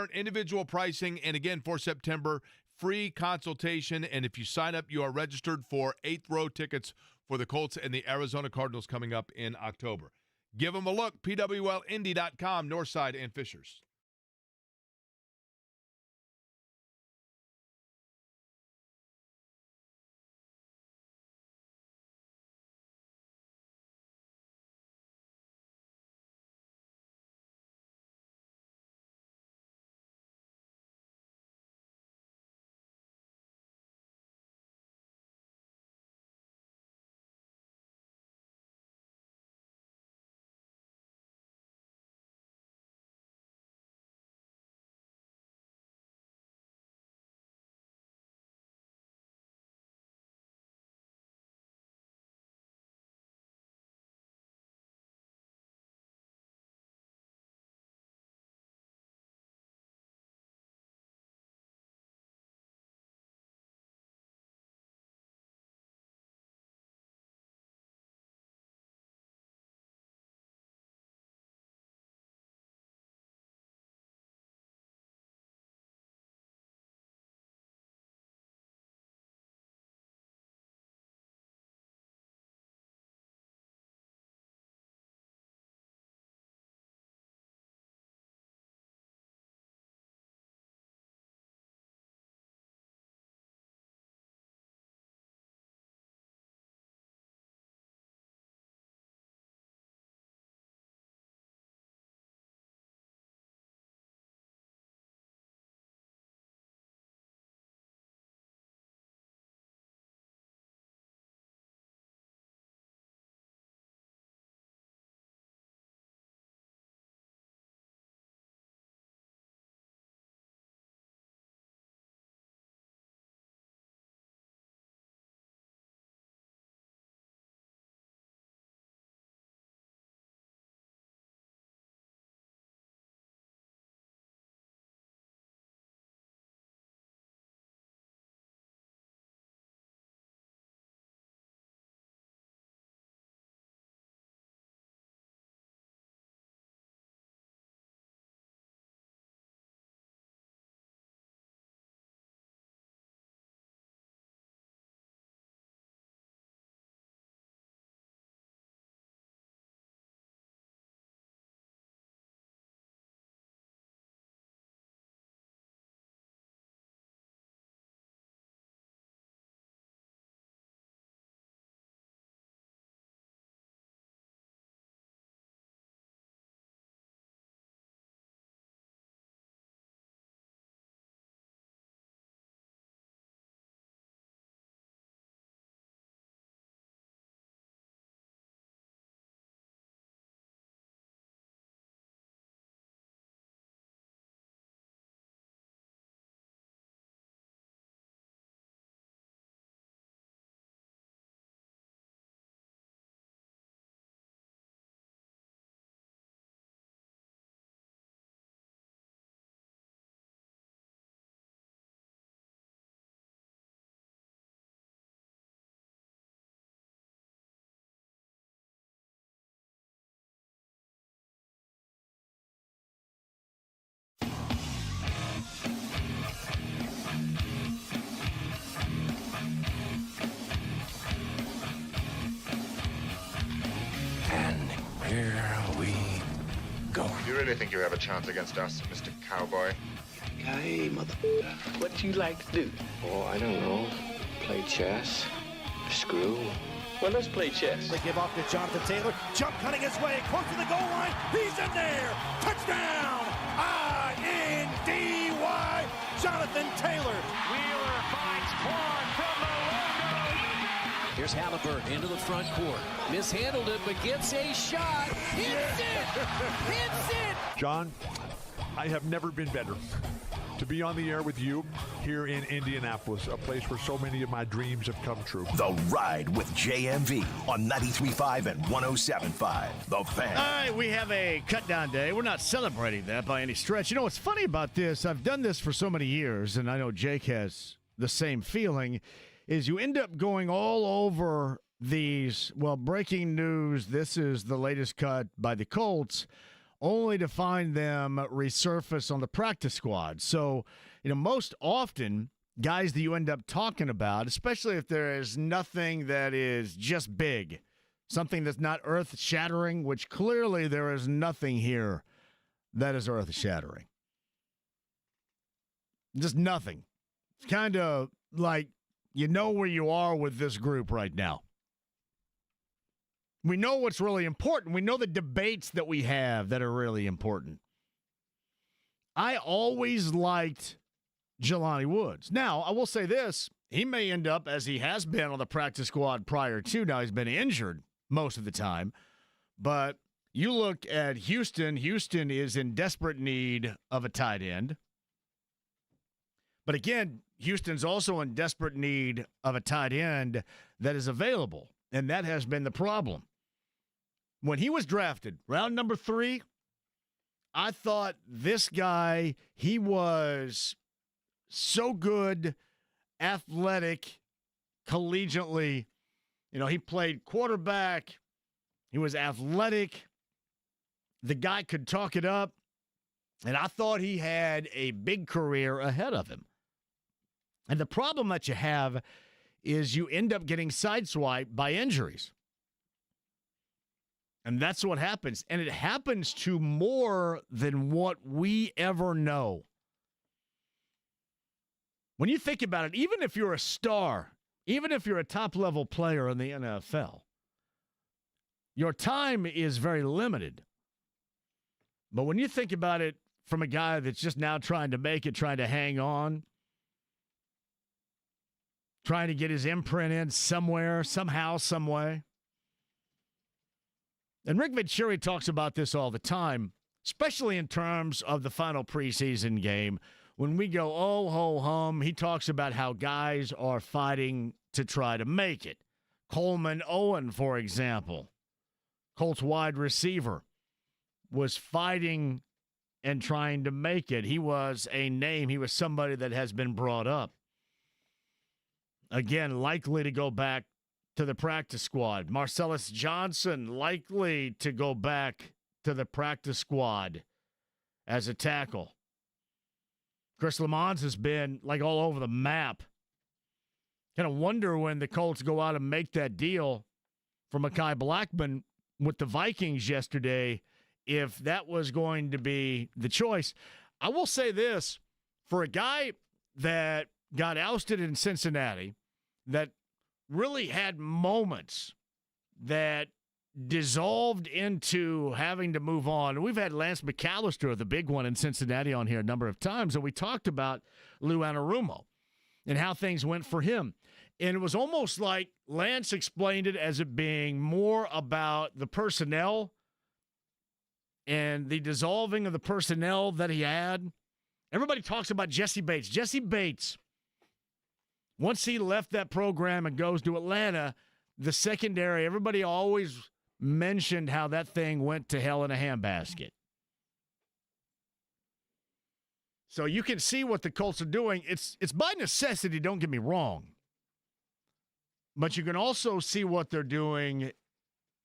transparent, individual pricing, and again, for September, free consultation. And if you sign up, you are registered for 8th row tickets for the Colts and the Arizona Cardinals coming up in October. Give them a look, pwlindy.com, Northside and Fishers. Here we go. You really think you have a chance against us, Mr. Cowboy? Hey, motherfucker. What do you like to do? Oh, I don't know. Play chess. Screw. Well, let's play chess. They give off to Jonathan Taylor. Jump cutting his way. Close to the goal line. He's in there. Touchdown. I-N-D-Y. Jonathan Taylor. Wheeler finds Quan from the logo. Here's Halliburton into the front court. Mishandled it, but gets a shot. Hits it! Hits it! John, I have never been better to be on the air with you here in Indianapolis, a place where so many of my dreams have come true. The Ride with JMV on 93.5 and 107.5. The Fan. All right, we have a cut-down day. We're not celebrating that by any stretch. You know what's funny about this? I've done this for so many years, and I know Jake has the same feeling, is you end up going all over these, well, breaking news, this is the latest cut by the Colts, only to find them resurface on the practice squad. So, most often, guys that you end up talking about, especially if there is nothing that is just big, something that's not earth-shattering, which clearly there is nothing here that is earth-shattering. Just nothing. It's kind of like you know where you are with this group right now. We know what's really important. We know the debates that we have that are really important. I always liked Jelani Woods. Now, I will say this. He may end up, as he has been on the practice squad prior to. Now, he's been injured most of the time. But you look at Houston. Houston is in desperate need of a tight end. But again, Houston's also in desperate need of a tight end that is available. And that has been the problem. When he was drafted, round number 3, I thought this guy, he was so good, athletic, collegiately. He played quarterback. He was athletic. The guy could talk it up. And I thought he had a big career ahead of him. And the problem that you have is you end up getting sideswiped by injuries. And that's what happens. And it happens to more than what we ever know. When you think about it, even if you're a star, even if you're a top-level player in the NFL, your time is very limited. But when you think about it from a guy that's just now trying to make it, trying to hang on, trying to get his imprint in somewhere, somehow, some way. And Rick Venturi talks about this all the time, especially in terms of the final preseason game. When we go, oh, ho, hum, he talks about how guys are fighting to try to make it. Coleman Owen, for example, Colts wide receiver, was fighting and trying to make it. He was a name. He was somebody that has been brought up. Again, likely to go back to the practice squad. Marcellus Johnson likely to go back to the practice squad as a tackle. Chris Lamons has been like all over the map. Kind of wonder when the Colts go out and make that deal for Mekhi Blackmon with the Vikings yesterday, if that was going to be the choice. I will say this, for a guy that got ousted in Cincinnati, that really had moments that dissolved into having to move on. We've had Lance McAllister, the big one in Cincinnati, on here a number of times, and we talked about Lou Anarumo and how things went for him. And it was almost like Lance explained it as it being more about the personnel and the dissolving of the personnel that he had. Everybody talks about Jesse Bates. Jesse Bates, once he left that program and goes to Atlanta, the secondary, everybody always mentioned how that thing went to hell in a handbasket. So you can see what the Colts are doing. It's by necessity, don't get me wrong. But you can also see what they're doing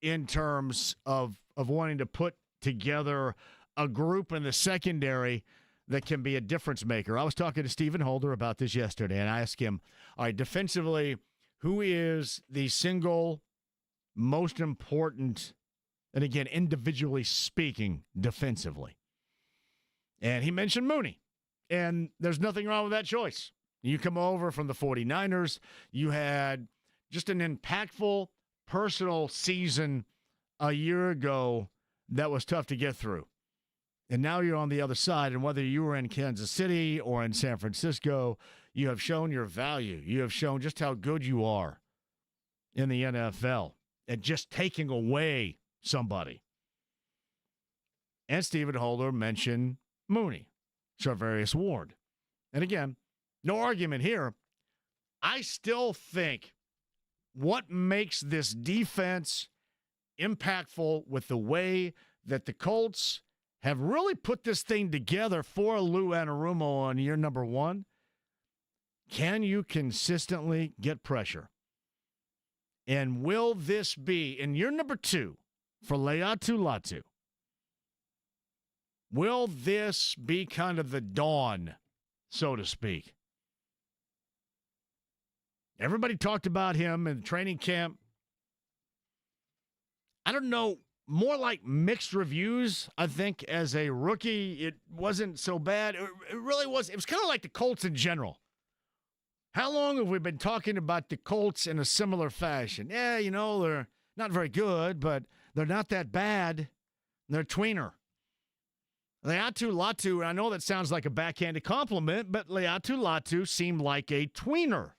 in terms of wanting to put together a group in the secondary that can be a difference maker. I was talking to Stephen Holder about this yesterday, and I asked him, all right, defensively, who is the single most important, and again, individually speaking, defensively? And he mentioned Mooney. And there's nothing wrong with that choice. You come over from the 49ers, you had just an impactful personal season a year ago that was tough to get through. And now you're on the other side, and whether you were in Kansas City or in San Francisco, you have shown your value. You have shown just how good you are in the NFL at just taking away somebody. And Stephen Holder mentioned Mooney, Charvarius Ward. And again, no argument here. I still think what makes this defense impactful with the way that the Colts have really put this thing together for Lou Anarumo on year number 1, can you consistently get pressure? And will this be, in year number 2, for Laiatu Latu, Will this be kind of the dawn, so to speak? Everybody talked about him in training camp. I don't know, more like mixed reviews, I think, as a rookie. It wasn't so bad. It really was. It was kind of like the Colts in general. How long have we been talking about the Colts in a similar fashion? Yeah, they're not very good, but they're not that bad. They're a tweener. Leatu Latu, and I know that sounds like a backhanded compliment, but Leatu Latu seemed like a tweener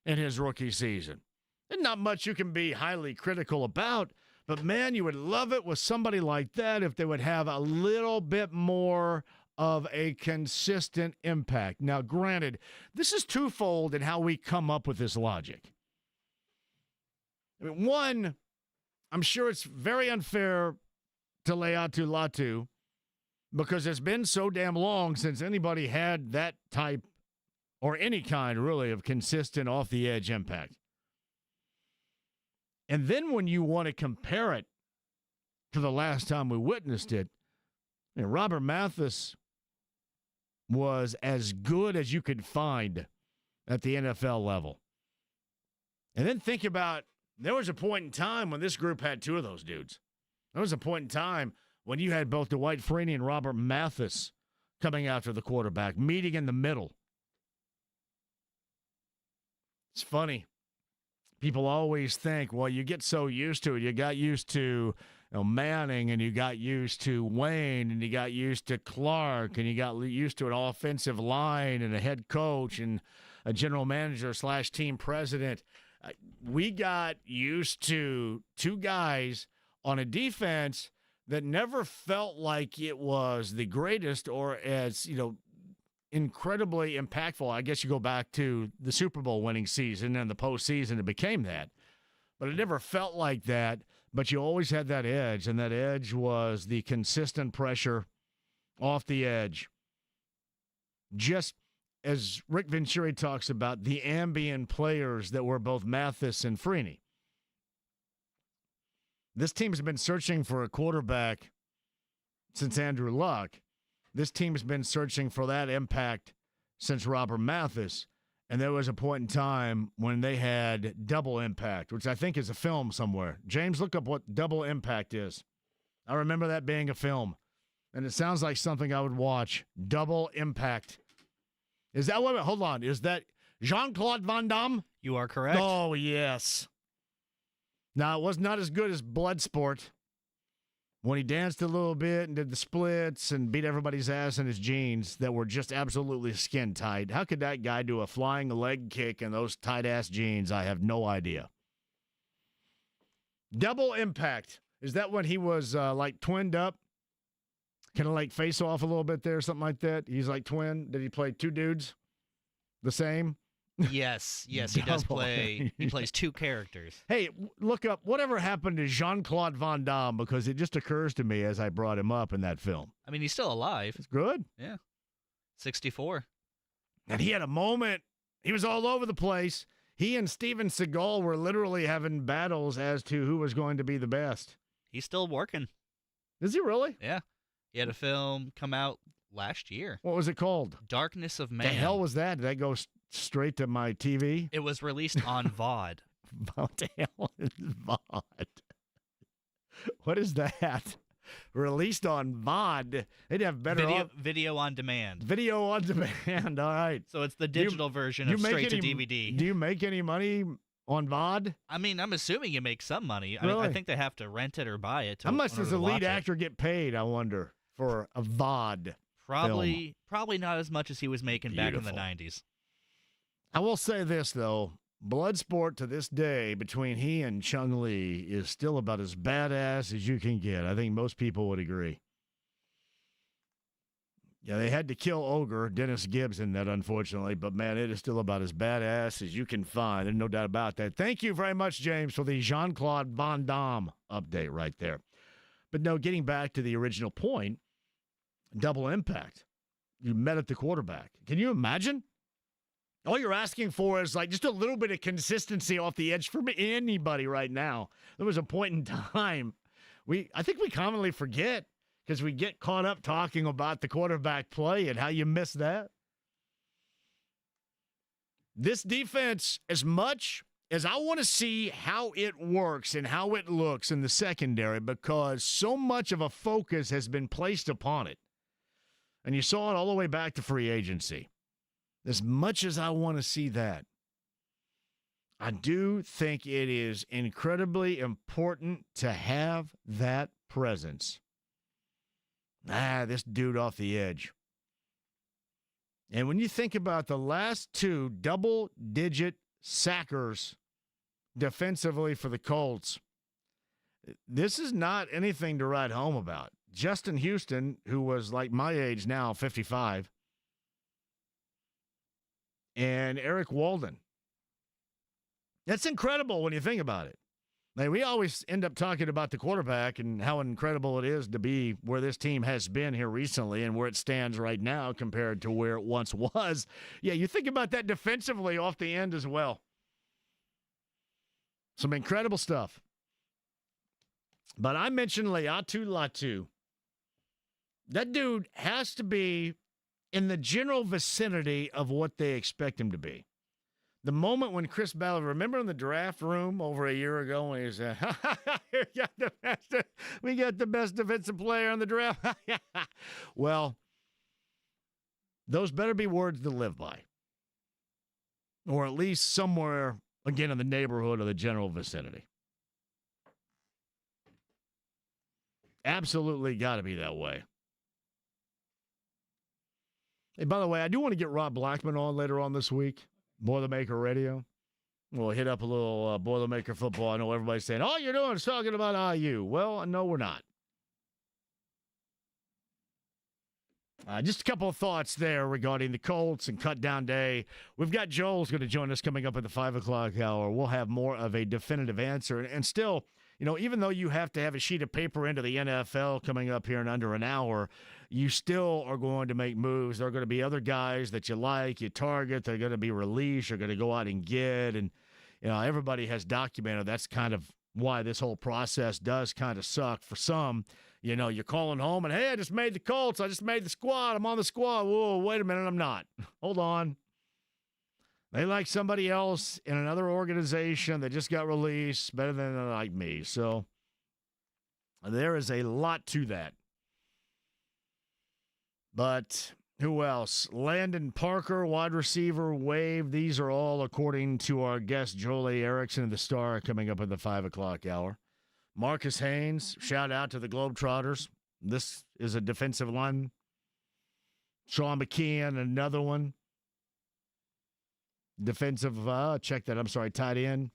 in his rookie season. And not much you can be highly critical about, but man, you would love it with somebody like that if they would have a little bit more of a consistent impact. Now, granted, this is twofold in how we come up with this logic. I mean, one, I'm sure it's very unfair to Leatu Latu because it's been so damn long since anybody had that type or any kind, really, of consistent off-the-edge impact. And then when you want to compare it to the last time we witnessed it, Robert Mathis was as good as you could find at the NFL level. And then think about, there was a point in time when this group had two of those dudes. There was a point in time when you had both Dwight Freeney and Robert Mathis coming after the quarterback, meeting in the middle. It's funny. People always think, well, you get so used to it. You got used to Manning, and you got used to Wayne, and you got used to Clark, and you got used to an offensive line and a head coach and a general manager / team president. We got used to two guys on a defense that never felt like it was the greatest or as, incredibly impactful. I guess you go back to the Super Bowl winning season and the postseason, it became that. But it never felt like that, but you always had that edge, and that edge was the consistent pressure off the edge. Just as Rick Venturi talks about, the ambient players that were both Mathis and Freeney. This team's been searching for a quarterback since Andrew Luck. This team's been searching for that impact since Robert Mathis, and there was a point in time when they had double impact, which I think is a film somewhere. James, look up what double impact is. I remember that being a film, and it sounds like something I would watch. Double impact. Is that what? Hold on. Is that Jean-Claude Van Damme? You are correct. Oh, yes. Now, it was not as good as Bloodsport, when he danced a little bit and did the splits and beat everybody's ass in his jeans that were just absolutely skin tight. How could that guy do a flying leg kick in those tight-ass jeans? I have no idea. Double impact. Is that when he was like twinned up? Kind of like face off a little bit there, something like that? He's like twin. Did he play two dudes the same? Yes, he does play. He plays two characters. Hey, look up whatever happened to Jean-Claude Van Damme, because it just occurs to me as I brought him up in that film. I mean, he's still alive. It's good. Yeah. 64. And he had a moment. He was all over the place. He and Steven Seagal were literally having battles as to who was going to be the best. He's still working. Is he really? Yeah. He had a film come out last year. What was it called? Darkness of Man. The hell was that? Did that go straight to my TV? It was released on VOD. What the hell is VOD? What is that? Released on VOD. They'd have better video on demand. Video on demand. All right. So it's the digital version of straight to DVD. Do you make any money on VOD? I mean, I'm assuming you make some money. Really? I think they have to rent it or buy it. How much does a lead actor get paid, I wonder, for a VOD? Probably not as much as he was making back in the 90s. I will say this, though. Bloodsport to this day between he and Chung-Li is still about as badass as you can get. I think most people would agree. Yeah, they had to kill Ogre, Dennis Gibbs, in that, unfortunately. But, man, it is still about as badass as you can find. There's no doubt about that. Thank you very much, James, for the Jean-Claude Van Damme update right there. But, no, getting back to the original point, double impact. You met at the quarterback. Can you imagine? All you're asking for is like just a little bit of consistency off the edge from anybody right now. There was a point in time, I think we commonly forget, because we get caught up talking about the quarterback play and how you miss that. This defense, as much as I want to see how it works and how it looks in the secondary, because so much of a focus has been placed upon it, and you saw it all the way back to free agency. As much as I want to see that, I do think it is incredibly important to have that presence. This dude off the edge. And when you think about the last 2 double-digit sackers defensively for the Colts, this is not anything to write home about. Justin Houston, who was like my age now, 55, and Eric Walden. That's incredible when you think about it. Like, we always end up talking about the quarterback and how incredible it is to be where this team has been here recently and where it stands right now compared to where it once was. Yeah, you think about that defensively off the end as well. Some incredible stuff. But I mentioned Laiatu Latu. That dude has to be in the general vicinity of what they expect him to be. The moment when Chris Ballard, remember in the draft room over a year ago when he said, we got the best defensive player in the draft? Well, those better be words to live by. Or at least somewhere, again, in the neighborhood of the general vicinity. Absolutely got to be that way. Hey, by the way, I do want to get Rob Blackman on later on this week. Boilermaker Radio. We'll hit up a little Boilermaker football. I know everybody's saying, all you're doing is talking about IU. Well, no, we're not. Just a couple of thoughts there regarding the Colts and cutdown day. We've got Joel's going to join us coming up at the 5 o'clock hour. We'll have more of a definitive answer. And still, even though you have to have a sheet of paper into the NFL coming up here in under an hour, you still are going to make moves. There are going to be other guys that you like, you target, they're going to be released, you're going to go out and get. And, everybody has documented that's kind of why this whole process does kind of suck for some. You're calling home and, hey, I just made the Colts. I just made the squad. I'm on the squad. Whoa, wait a minute. I'm not. Hold on. They like somebody else in another organization that just got released better than they like me. So there is a lot to that. But who else? Landon Parker, wide receiver, waived. These are all according to our guest, Jolie Erickson of the Star, coming up at the 5 o'clock hour. Marcus Haynes, shout out to the Globetrotters. This is a defensive line. Sean McKeon, another one. Defensive, tight end.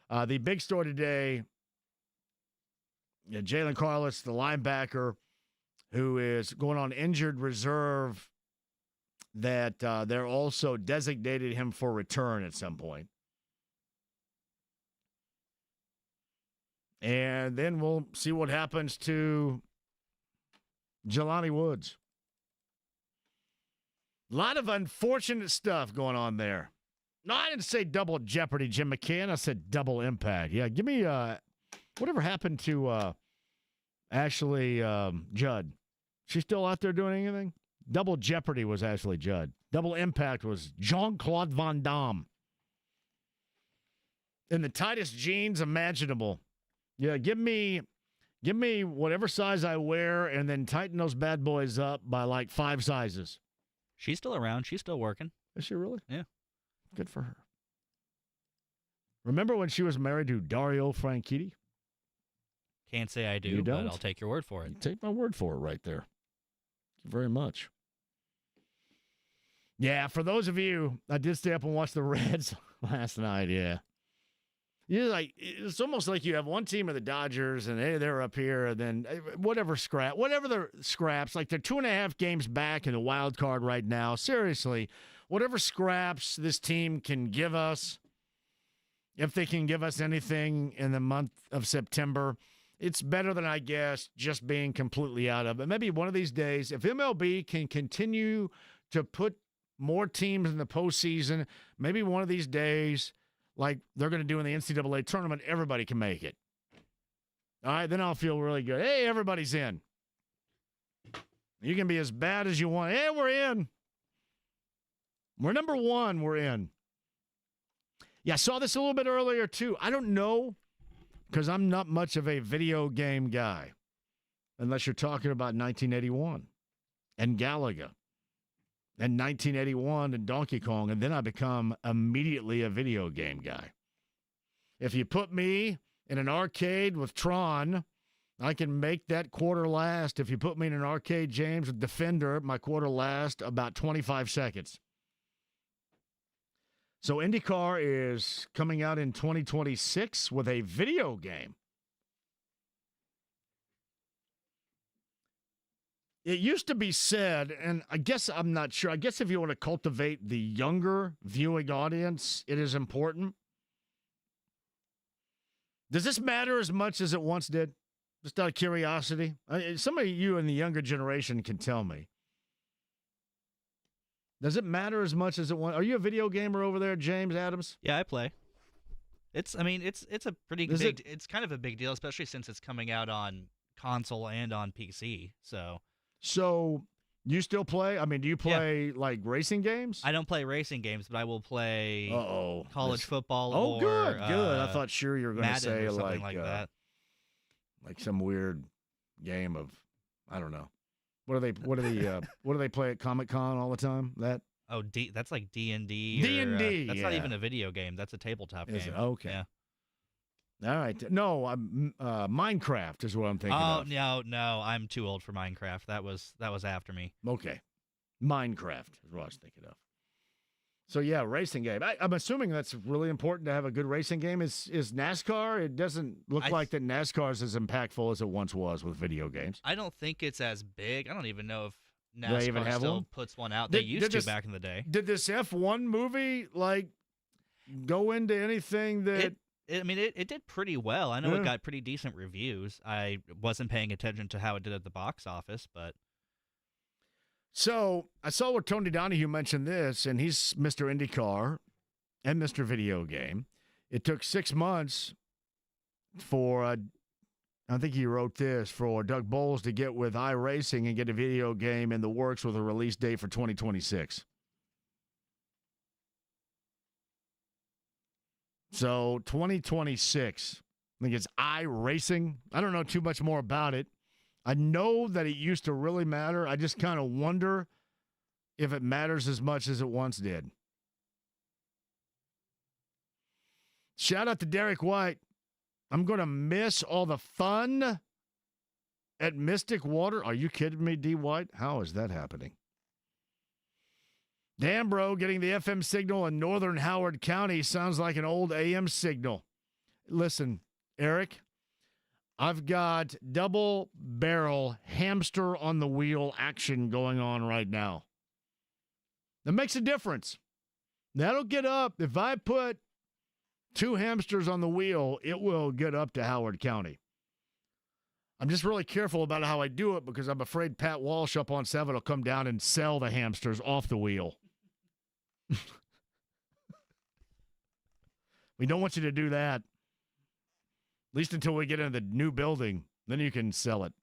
The big story today, Jalen Carlos, the linebacker, who is going on injured reserve, that they're also designated him for return at some point. And then we'll see what happens to Jelani Woods. A lot of unfortunate stuff going on there. No, I didn't say double jeopardy, Jim McCann. I said double impact. Yeah, give me whatever happened to Ashley Judd. She still out there doing anything? Double jeopardy was Ashley Judd. Double impact was Jean-Claude Van Damme. In the tightest jeans imaginable. Yeah, give me whatever size I wear and then tighten those bad boys up by like 5 sizes. She's still around. She's still working. Is she really? Yeah. Good for her. Remember when she was married to Dario Franchitti? Can't say I do, but I'll take your word for it. You take my word for it right there. Thank you very much. Yeah, for those of you, I did stay up and watch the Reds last night, yeah. It's almost like you have one team of the Dodgers, and they're up here, and then whatever the scraps, like they're 2.5 games back in the wild card right now. Seriously, whatever scraps this team can give us, if they can give us anything in the month of September, it's better than, I guess, just being completely out of it. Maybe one of these days, if MLB can continue to put more teams in the postseason, maybe one of these days, like they're going to do in the NCAA tournament, everybody can make it. All right, then I'll feel really good. Hey, everybody's in. You can be as bad as you want. Hey, we're in. We're number 1. We're in. Yeah, I saw this a little bit earlier, too. I don't know, because I'm not much of a video game guy, unless you're talking about 1981 and Galaga and 1981 and Donkey Kong, and then I become immediately a video game guy. If you put me in an arcade with Tron, I can make that quarter last. If you put me in an arcade, James, with Defender, my quarter last about 25 seconds. So IndyCar is coming out in 2026 with a video game. It used to be said, and I guess I'm not sure, I guess if you want to cultivate the younger viewing audience, it is important. Does this matter as much as it once did? Just out of curiosity. Some of you in the younger generation can tell me. Does it matter as much as it once? Are you a video gamer over there, James Adams? Yeah, I play. It's a pretty big. It's kind of a big deal, especially since it's coming out on console and on PC. So you still play? I mean, do you play like racing games? I don't play racing games, but I will play college football. Oh, or, good. I thought sure you were going to say something like that. Like some weird game of, I don't know. What do they play at Comic-Con all the time? That's like D&D. D&D. That's not even a video game. That's a tabletop game. Is it? Okay. Yeah. All right. No, Minecraft is what I'm thinking of. Oh, no, I'm too old for Minecraft. That was after me. Okay. Minecraft is what I was thinking of. So, yeah, racing game. I'm assuming that's really important to have a good racing game. Is NASCAR? It doesn't look like that NASCAR is as impactful as it once was with video games. I don't think it's as big. I don't even know if they even have still one? Puts one out. They used to back in the day. Did this F1 movie, go into anything that... It did pretty well. I know it got pretty decent reviews. I wasn't paying attention to how it did at the box office, but... So, I saw where Tony Donahue mentioned this, and he's Mr. IndyCar and Mr. Video Game. It took 6 months for, I think he wrote this, for Doug Bowles to get with iRacing and get a video game in the works with a release date for 2026. So, 2026, I think it's iRacing. I don't know too much more about it. I know that it used to really matter. I just kind of wonder if it matters as much as it once did. Shout out to Derek White. I'm going to miss all the fun at Mystic Water. Are you kidding me, D. White? How is that happening? Damn, bro, getting the FM signal in northern Howard County sounds like an old AM signal. Listen, Eric, I've got double barrel hamster on the wheel action going on right now. That makes a difference. That'll get up. If I put 2 hamsters on the wheel, it will get up to Howard County. I'm just really careful about how I do it because I'm afraid Pat Walsh up on 7 will come down and sell the hamsters off the wheel. We don't want you to do that. At least until we get into the new building. Then you can sell it.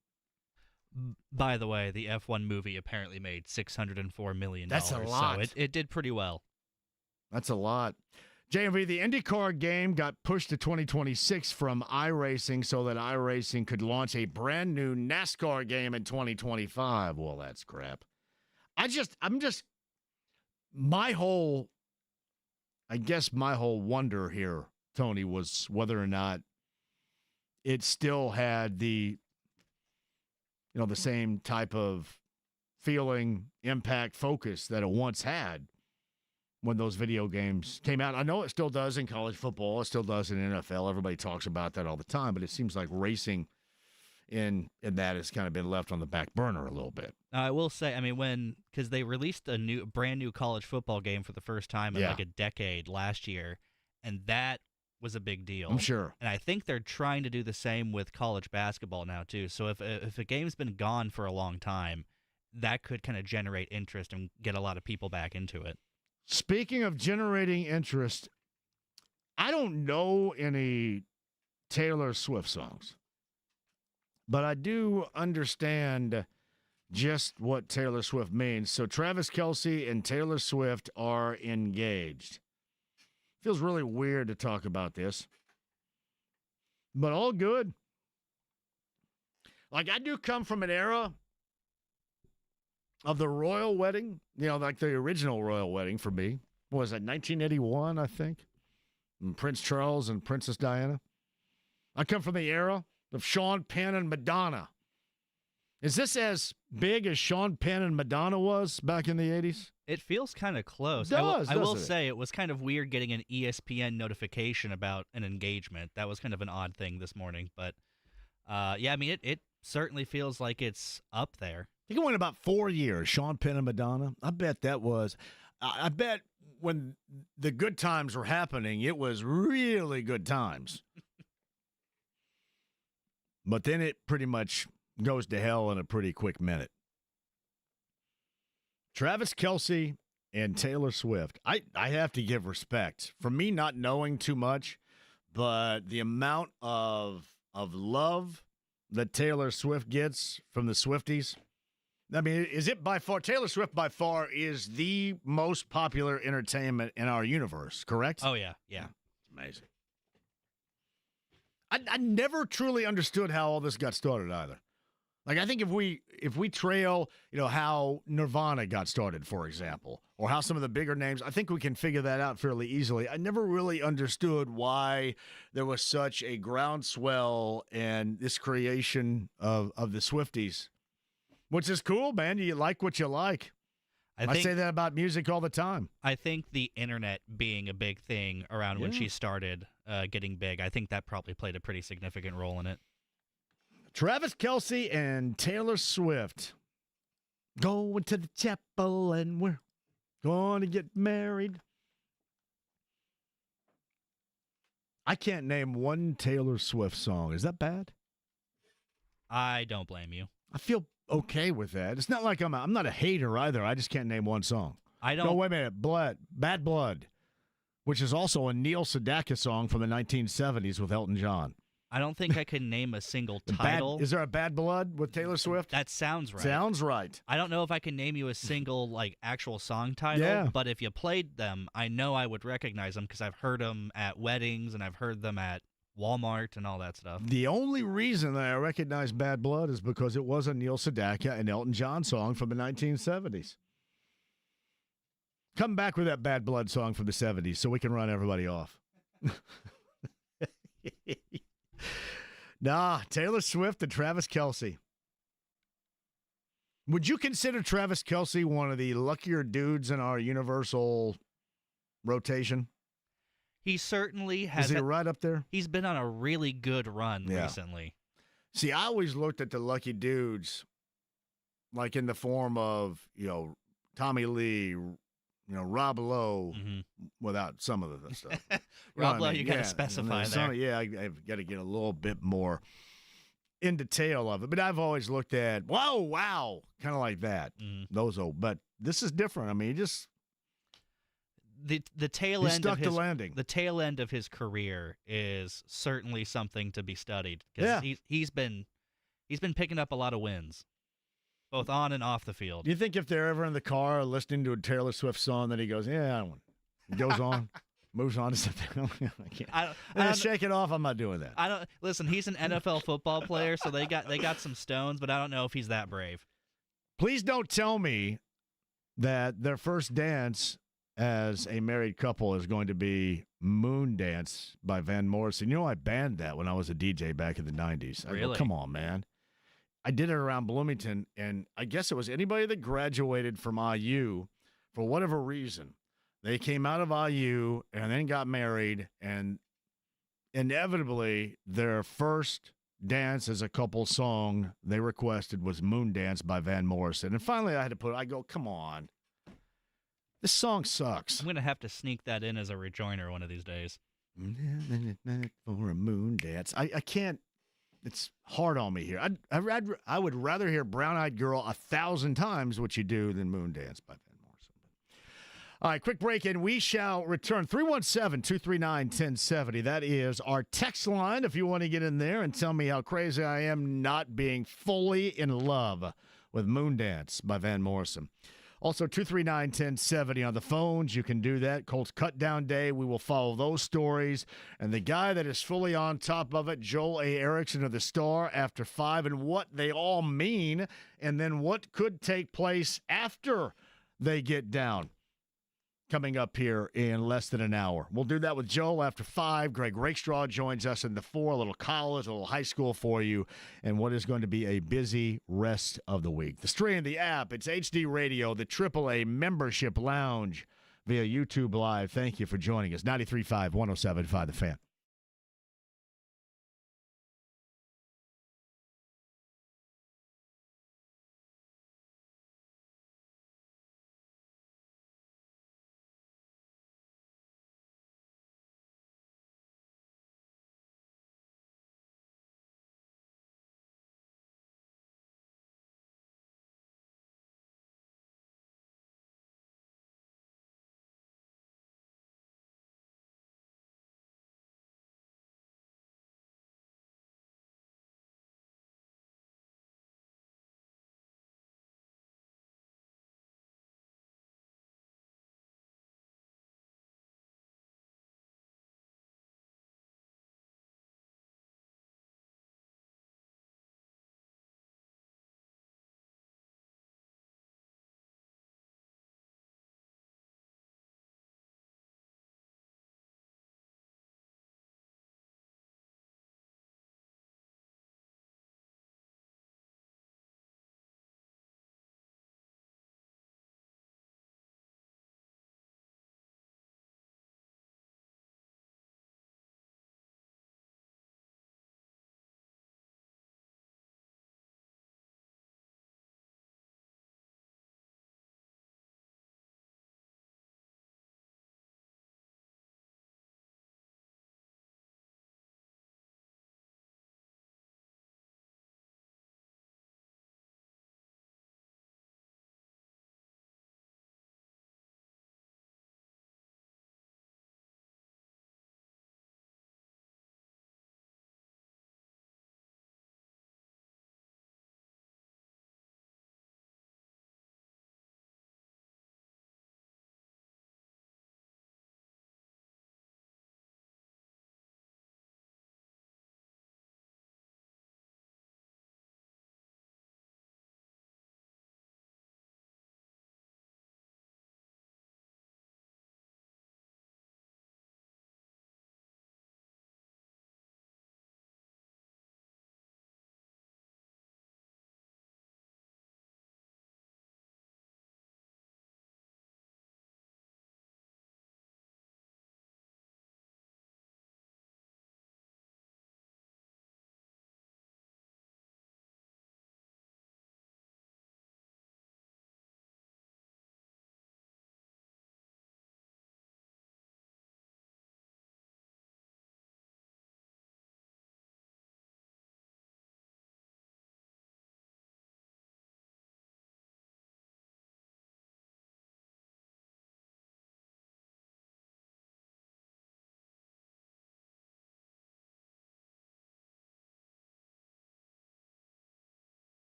By the way, the F1 movie apparently made $604 million. That's a lot. So it did pretty well. That's a lot. JMV, the IndyCar game got pushed to 2026 from iRacing so that iRacing could launch a brand new NASCAR game in 2025. Well, that's crap. My whole wonder here, Tony, was whether or not it still had the same type of feeling, impact, focus that it once had when those video games came out. I know it still does in college football. It still does in NFL. Everybody talks about that all the time, but it seems like racing in that has kind of been left on the back burner a little bit. I will say, because they released a brand new college football game for the first time in like a decade last year, and that was a big deal. I'm sure. And I think they're trying to do the same with college basketball now, too. So if a game's been gone for a long time, that could kind of generate interest and get a lot of people back into it. Speaking of generating interest, I don't know any Taylor Swift songs, but I do understand just what Taylor Swift means. So Travis Kelce and Taylor Swift are engaged. Feels really weird to talk about this, but all good. Like, I do come from an era of the royal wedding, like the original royal wedding for me. What was that, 1981, I think? And Prince Charles and Princess Diana. I come from the era of Sean Penn and Madonna. Is this as big as Sean Penn and Madonna was back in the 80s? It feels kind of close. I will say it was kind of weird getting an ESPN notification about an engagement. That was kind of an odd thing this morning. But, yeah, I mean, it certainly feels like it's up there. I think it went about 4 years, Sean Penn and Madonna. I bet that was – I bet when the good times were happening, it was really good times. But then it pretty much goes to hell in a pretty quick minute. Travis Kelce and Taylor Swift. I have to give respect. For me not knowing too much, but the amount of love that Taylor Swift gets from the Swifties. I mean, is it by far, Taylor Swift by far is the most popular entertainment in our universe, correct? Oh, yeah. Yeah. It's amazing. I never truly understood how all this got started either. Like, I think if we trail, how Nirvana got started, for example, or how some of the bigger names, I think we can figure that out fairly easily. I never really understood why there was such a groundswell and this creation of the Swifties, which is cool, man. You like what you like. I say that about music all the time. I think the internet being a big thing around when she started getting big, I think that probably played a pretty significant role in it. Travis Kelce and Taylor Swift going to the chapel and we're going to get married. I can't name one Taylor Swift song. Is that bad? I don't blame you. I feel okay with that. It's not like I'm not a hater either. I just can't name one song. I don't. No, wait a minute. Bad Blood, which is also a Neil Sedaka song from the 1970s with Elton John. I don't think I can name a single title. Is there a Bad Blood with Taylor Swift? That sounds right. Sounds right. I don't know if I can name you a single actual song title, but if you played them, I know I would recognize them because I've heard them at weddings and I've heard them at Walmart and all that stuff. The only reason that I recognize Bad Blood is because it was a Neil Sedaka and Elton John song from the 1970s. Come back with that Bad Blood song from the 70s so we can run everybody off. Nah, Taylor Swift and Travis Kelce. Would you consider Travis Kelce one of the luckier dudes in our universal rotation? He certainly has. Is he right up there? He's been on a really good run recently. See, I always looked at the lucky dudes like in the form of, Tommy Lee, Rob Lowe, without some of the stuff. Rob Lowe, you got to specify there. I've got to get a little bit more in detail of it. But I've always looked at, wow, kind of like that. Those old. But this is different. I mean, just the tail end stuck of his to landing. The tail end of his career is certainly something to be studied because he's been picking up a lot of wins, both on and off the field. Do you think if they're ever in the car listening to a Taylor Swift song, that he goes, I don't want it. He goes on, moves on to something. I can't. Shake it off. I'm not doing that. I don't listen. He's an NFL football player, so they got some stones, but I don't know if he's that brave. Please don't tell me that their first dance as a married couple is going to be Moon Dance by Van Morrison. I banned that when I was a DJ back in the 90s. Really? Come on, man. I did it around Bloomington, and I guess it was anybody that graduated from IU for whatever reason. They came out of IU and then got married, and inevitably their first dance as a couple song they requested was Moon Dance by Van Morrison. And finally I go, come on. This song sucks. I'm going to have to sneak that in as a rejoiner one of these days. For a moon dance. I can't. It's hard on me here. I would rather hear Brown Eyed Girl 1,000 times what you do than Moon Dance by Van Morrison. All right, quick break, and we shall return. 317-239-1070. That is our text line if you want to get in there and tell me how crazy I am not being fully in love with Moondance by Van Morrison. Also, 239-1070 on the phones. You can do that. Colts Cutdown Day. We will follow those stories. And the guy that is fully on top of it, Joel A. Ericson of the Star, after 5, and what they all mean, and then what could take place after they get down. Coming up here in less than an hour. We'll do that with Joel after 5. Greg Rickstraw joins us in the 4. A little college, a little high school for you, and what is going to be a busy rest of the week. The stream, the app, it's HD Radio, the AAA Membership Lounge via YouTube Live. Thank you for joining us. 93.5, 107.5 The Fan.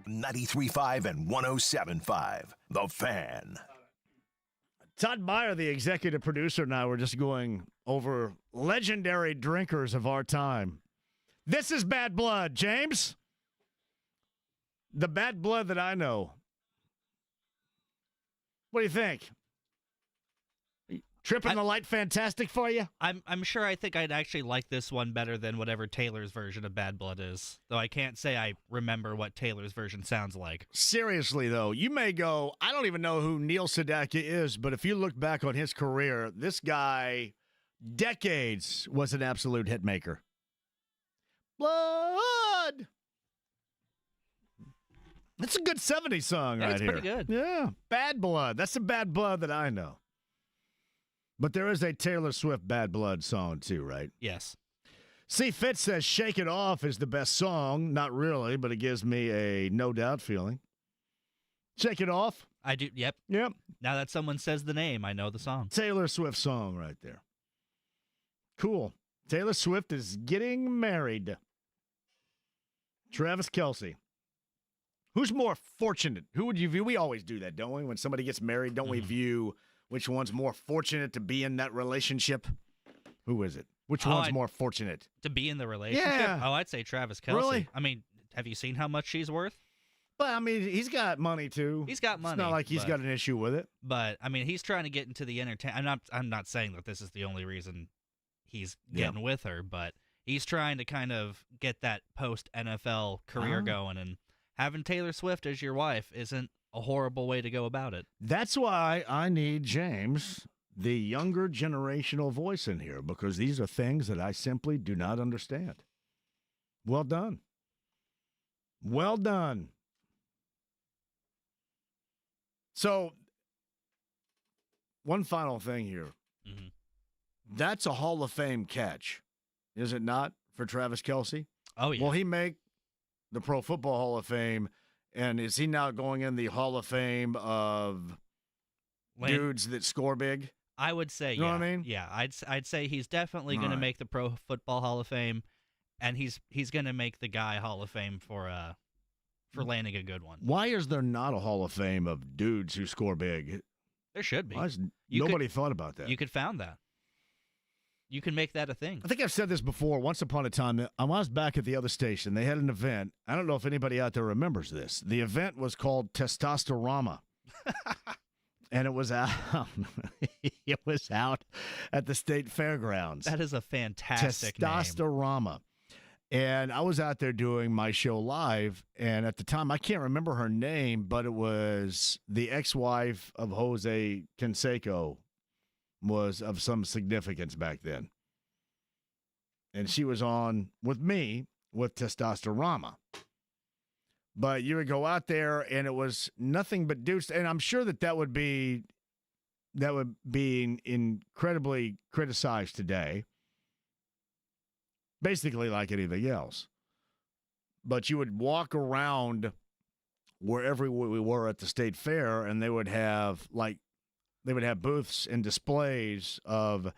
93.5 and 107.5. The Fan. Todd Meyer, the executive producer, and I were just going over legendary drinkers of our time. This is bad blood, James. The bad blood that I know. What do you think? Tripping the light fantastic for you? I'm sure I think I'd actually like this one better than whatever Taylor's version of Bad Blood is. Though I can't say I remember what Taylor's version sounds like. Seriously, though, you may go, I don't even know who Neil Sedaka is, but if you look back on his career, this guy, decades, was an absolute hitmaker. Blood! That's a good 70s song right here. It's pretty good. Yeah, Bad Blood. That's the Bad Blood that I know. But there is a Taylor Swift Bad Blood song, too, right? Yes. See, Fitz says Shake It Off is the best song. Not really, but it gives me a no doubt feeling. Shake It Off. I do, yep. Yep. Now that someone says the name, I know the song. Taylor Swift song right there. Cool. Taylor Swift is getting married. Travis Kelce. Who's more fortunate? Who would you view? We always do that, don't we? When somebody gets married, don't we view which one's more fortunate to be in that relationship? Who is it? Which one's more fortunate? To be in the relationship? Yeah. Oh, I'd say Travis Kelce. Really? I mean, have you seen how much she's worth? Well, I mean, he's got money, too. He's got money. It's not like he's got an issue with it. But, I mean, he's trying to get into the entertainment. I'm not saying that this is the only reason he's getting with her, but he's trying to kind of get that post-NFL career going, and having Taylor Swift as your wife isn't a horrible way to go about it. That's why I need James, the younger generational voice in here, because these are things that I simply do not understand. Well done. Well done. So, one final thing here. Mm-hmm. That's a Hall of Fame catch, is it not, for Travis Kelce? Oh, yeah. Will he make the Pro Football Hall of Fame? And is he now going in the Hall of Fame of dudes that score big? I would say, you know what I mean? Yeah, I'd say he's definitely going to make the Pro Football Hall of Fame, and he's going to make the Guy Hall of Fame for landing a good one. Why is there not a Hall of Fame of dudes who score big? There should be. Nobody thought about that. You could found that. You can make that a thing. I think I've said this before. Once upon a time, I was back at the other station. They had an event. I don't know if anybody out there remembers this. The event was called Testosterama. And it was out. It was out at the state fairgrounds. That is a fantastic Testosterama. name. And I was out there doing my show live, and at the time, I can't remember her name, but it was the ex-wife of Jose Canseco, was of some significance back then. And she was on with me with Testosterama. But you would go out there, and it was nothing but dudes. And I'm sure that would be incredibly criticized today. Basically like anything else. But you would walk around wherever we were at the state fair, and they would have booths and displays of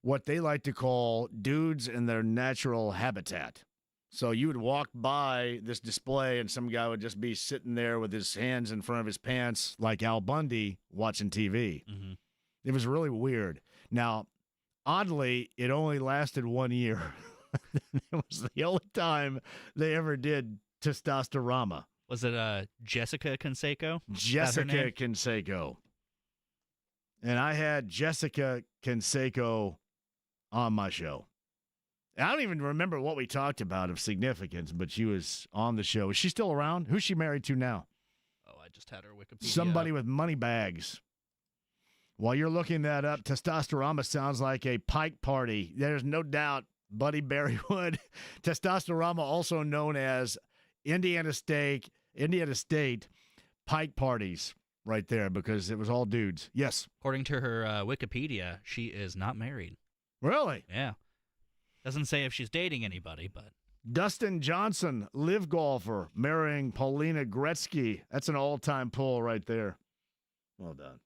what they like to call dudes in their natural habitat. So you would walk by this display, and some guy would just be sitting there with his hands in front of his pants like Al Bundy watching TV. Mm-hmm. It was really weird. Now, oddly, it only lasted 1 year. It was the only time they ever did Testosterama. Was it Jessica Canseco? Jessica Canseco. And I had Jessica Canseco on my show. I don't even remember what we talked about of significance, but she was on the show. Is she still around? Who's she married to now? Oh, I just had her Wikipedia. Somebody with money bags. While you're looking that up, Testosterama sounds like a pike party. There's no doubt Buddy Berrywood. Testosterama, also known as Indiana State pike parties right there, because it was all dudes. Yes. According to her Wikipedia, she is not married. Really? Yeah. Doesn't say if she's dating anybody, but. Dustin Johnson, live golfer, marrying Paulina Gretzky. That's an all-time pull right there. Well done.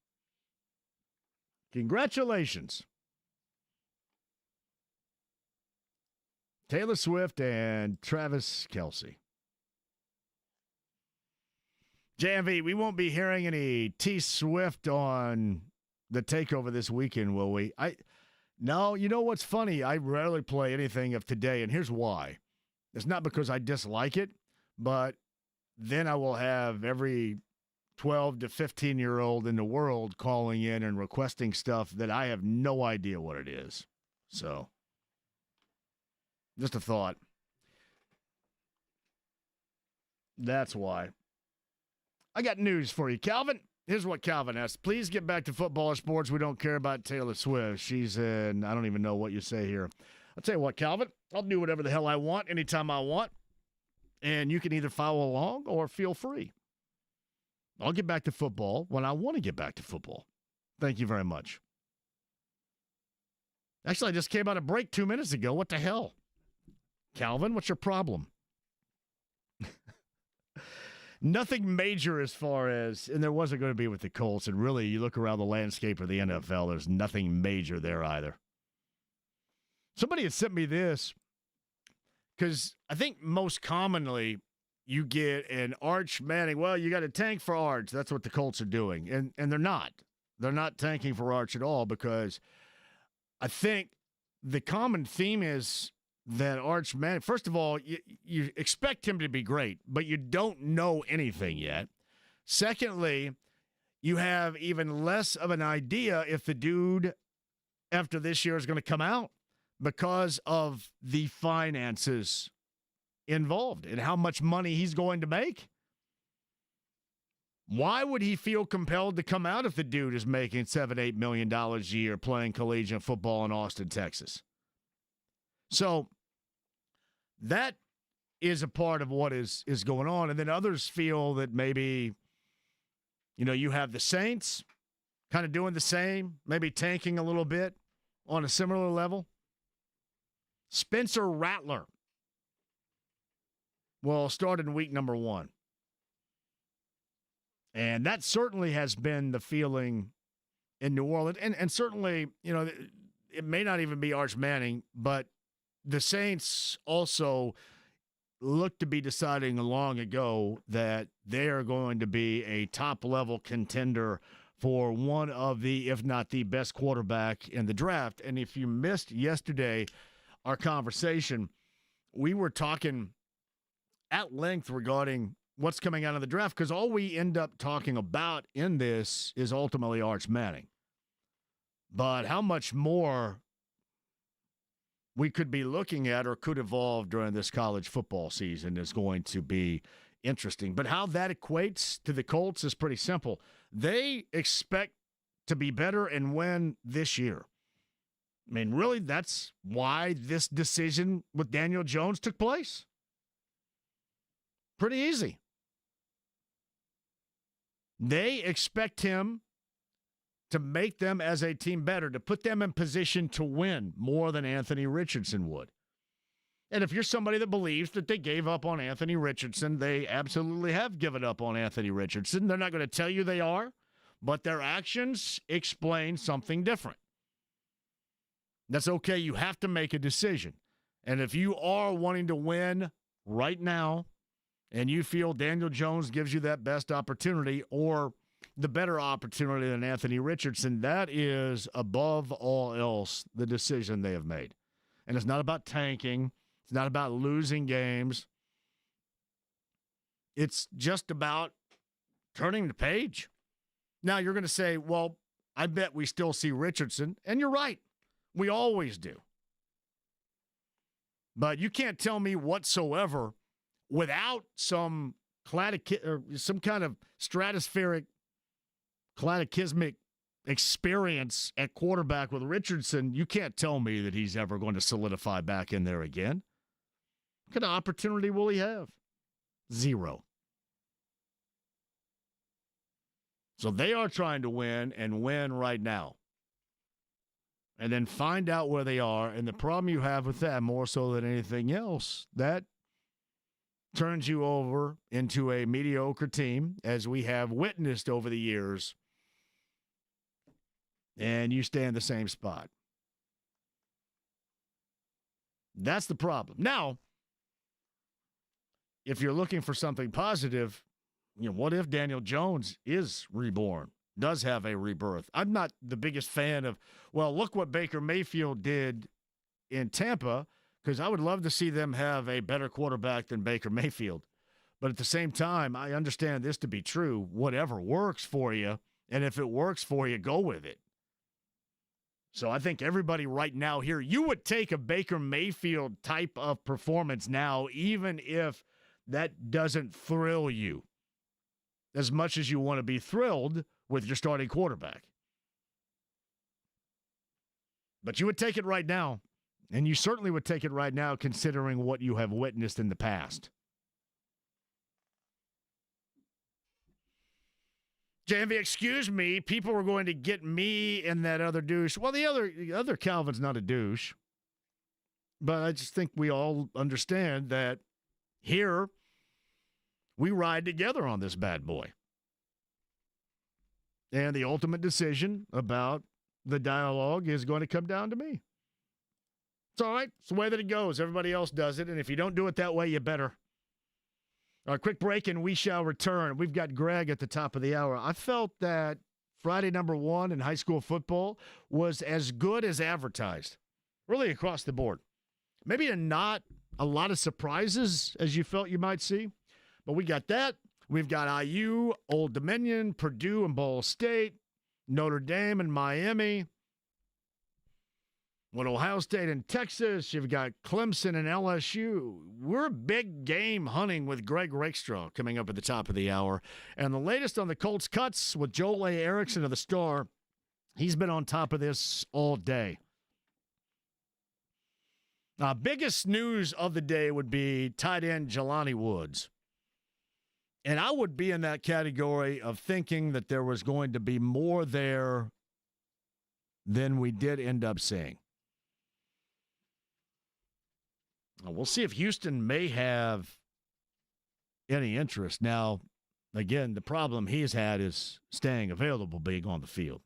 Congratulations. Taylor Swift and Travis Kelce. JMV, we won't be hearing any T Swift on the takeover this weekend, will we? No, you know what's funny? I rarely play anything of today, and here's why. It's not because I dislike it, but then I will have every 12 to 15-year-old in the world calling in and requesting stuff that I have no idea what it is. So, just a thought. That's why. I got news for you, Calvin. Here's what Calvin asked. Please get back to football or sports. We don't care about Taylor Swift. She's in, I don't even know what you say here. I'll tell you what, Calvin. I'll do whatever the hell I want anytime I want. And you can either follow along or feel free. I'll get back to football when I want to get back to football. Thank you very much. Actually, I just came out of break 2 minutes ago. What the hell? Calvin, what's your problem? Nothing major as far as, and there wasn't going to be with the Colts, and really, you look around the landscape of the NFL, there's nothing major there either. Somebody had sent me this, because I think most commonly you get an Arch Manning. Well, you got a tank for Arch. That's what the Colts are doing, and they're not. They're not tanking for Arch at all, because I think the common theme is that Arch Manning, first of all, you expect him to be great, but you don't know anything yet. Secondly, you have even less of an idea if the dude after this year is going to come out because of the finances involved and how much money he's going to make. Why would he feel compelled to come out if the dude is making $7-8 million a year playing collegiate football in Austin, Texas? So that is a part of what is going on. And then others feel that maybe, you have the Saints kind of doing the same, maybe tanking a little bit on a similar level. Spencer Rattler will start in week number 1. And that certainly has been the feeling in New Orleans. And certainly, it may not even be Arch Manning, but the Saints also look to be deciding long ago that they are going to be a top-level contender for one of the, if not the best quarterback in the draft. And if you missed yesterday our conversation, we were talking at length regarding what's coming out of the draft, because all we end up talking about in this is ultimately Arch Manning. But how much more we could be looking at or could evolve during this college football season is going to be interesting. But how that equates to the Colts is pretty simple. They expect to be better and win this year. I mean, really, that's why this decision with Daniel Jones took place. Pretty easy. They expect him to make them as a team better, to put them in position to win more than Anthony Richardson would. And if you're somebody that believes that they gave up on Anthony Richardson, they absolutely have given up on Anthony Richardson. They're not going to tell you they are, but their actions explain something different. That's okay. You have to make a decision. And if you are wanting to win right now and you feel Daniel Jones gives you that best opportunity or the better opportunity than Anthony Richardson, that is above all else the decision they have made. And it's not about tanking. It's not about losing games. It's just about turning the page. Now you're going to say, well, I bet we still see Richardson. And you're right. We always do. But you can't tell me whatsoever without some kind of stratospheric, cataclysmic experience at quarterback with Richardson, you can't tell me that he's ever going to solidify back in there again. What kind of opportunity will he have? Zero. So they are trying to win and win right now. And then find out where they are. And the problem you have with that, more so than anything else, that turns you over into a mediocre team, as we have witnessed over the years, and you stay in the same spot. That's the problem. Now, if you're looking for something positive, what if Daniel Jones is reborn, does have a rebirth? I'm not the biggest fan of, look what Baker Mayfield did in Tampa, because I would love to see them have a better quarterback than Baker Mayfield. But at the same time, I understand this to be true. Whatever works for you, and if it works for you, go with it. So I think everybody right now here, you would take a Baker Mayfield type of performance now, even if that doesn't thrill you as much as you want to be thrilled with your starting quarterback. But you would take it right now, and you certainly would take it right now considering what you have witnessed in the past. JMV, excuse me, people were going to get me and that other douche. Well, the other Calvin's not a douche. But I just think we all understand that here we ride together on this bad boy. And the ultimate decision about the dialogue is going to come down to me. It's all right. It's the way that it goes. Everybody else does it. And if you don't do it that way, you better. All right, quick break, and we shall return. We've got Greg at the top of the hour. I felt that Friday number 1 in high school football was as good as advertised, really across the board. Maybe not a lot of surprises as you felt you might see, but we got that. We've got IU, Old Dominion, Purdue and Ball State, Notre Dame and Miami. With Ohio State and Texas, you've got Clemson and LSU. We're big game hunting with Greg Rickstraw coming up at the top of the hour. And the latest on the Colts cuts with Joel A. Ericson of the Star. He's been on top of this all day. Biggest news of the day would be tight end Jelani Woods. And I would be in that category of thinking that there was going to be more there than we did end up seeing. We'll see if Houston may have any interest. Now, again, the problem he's had is staying available big on the field.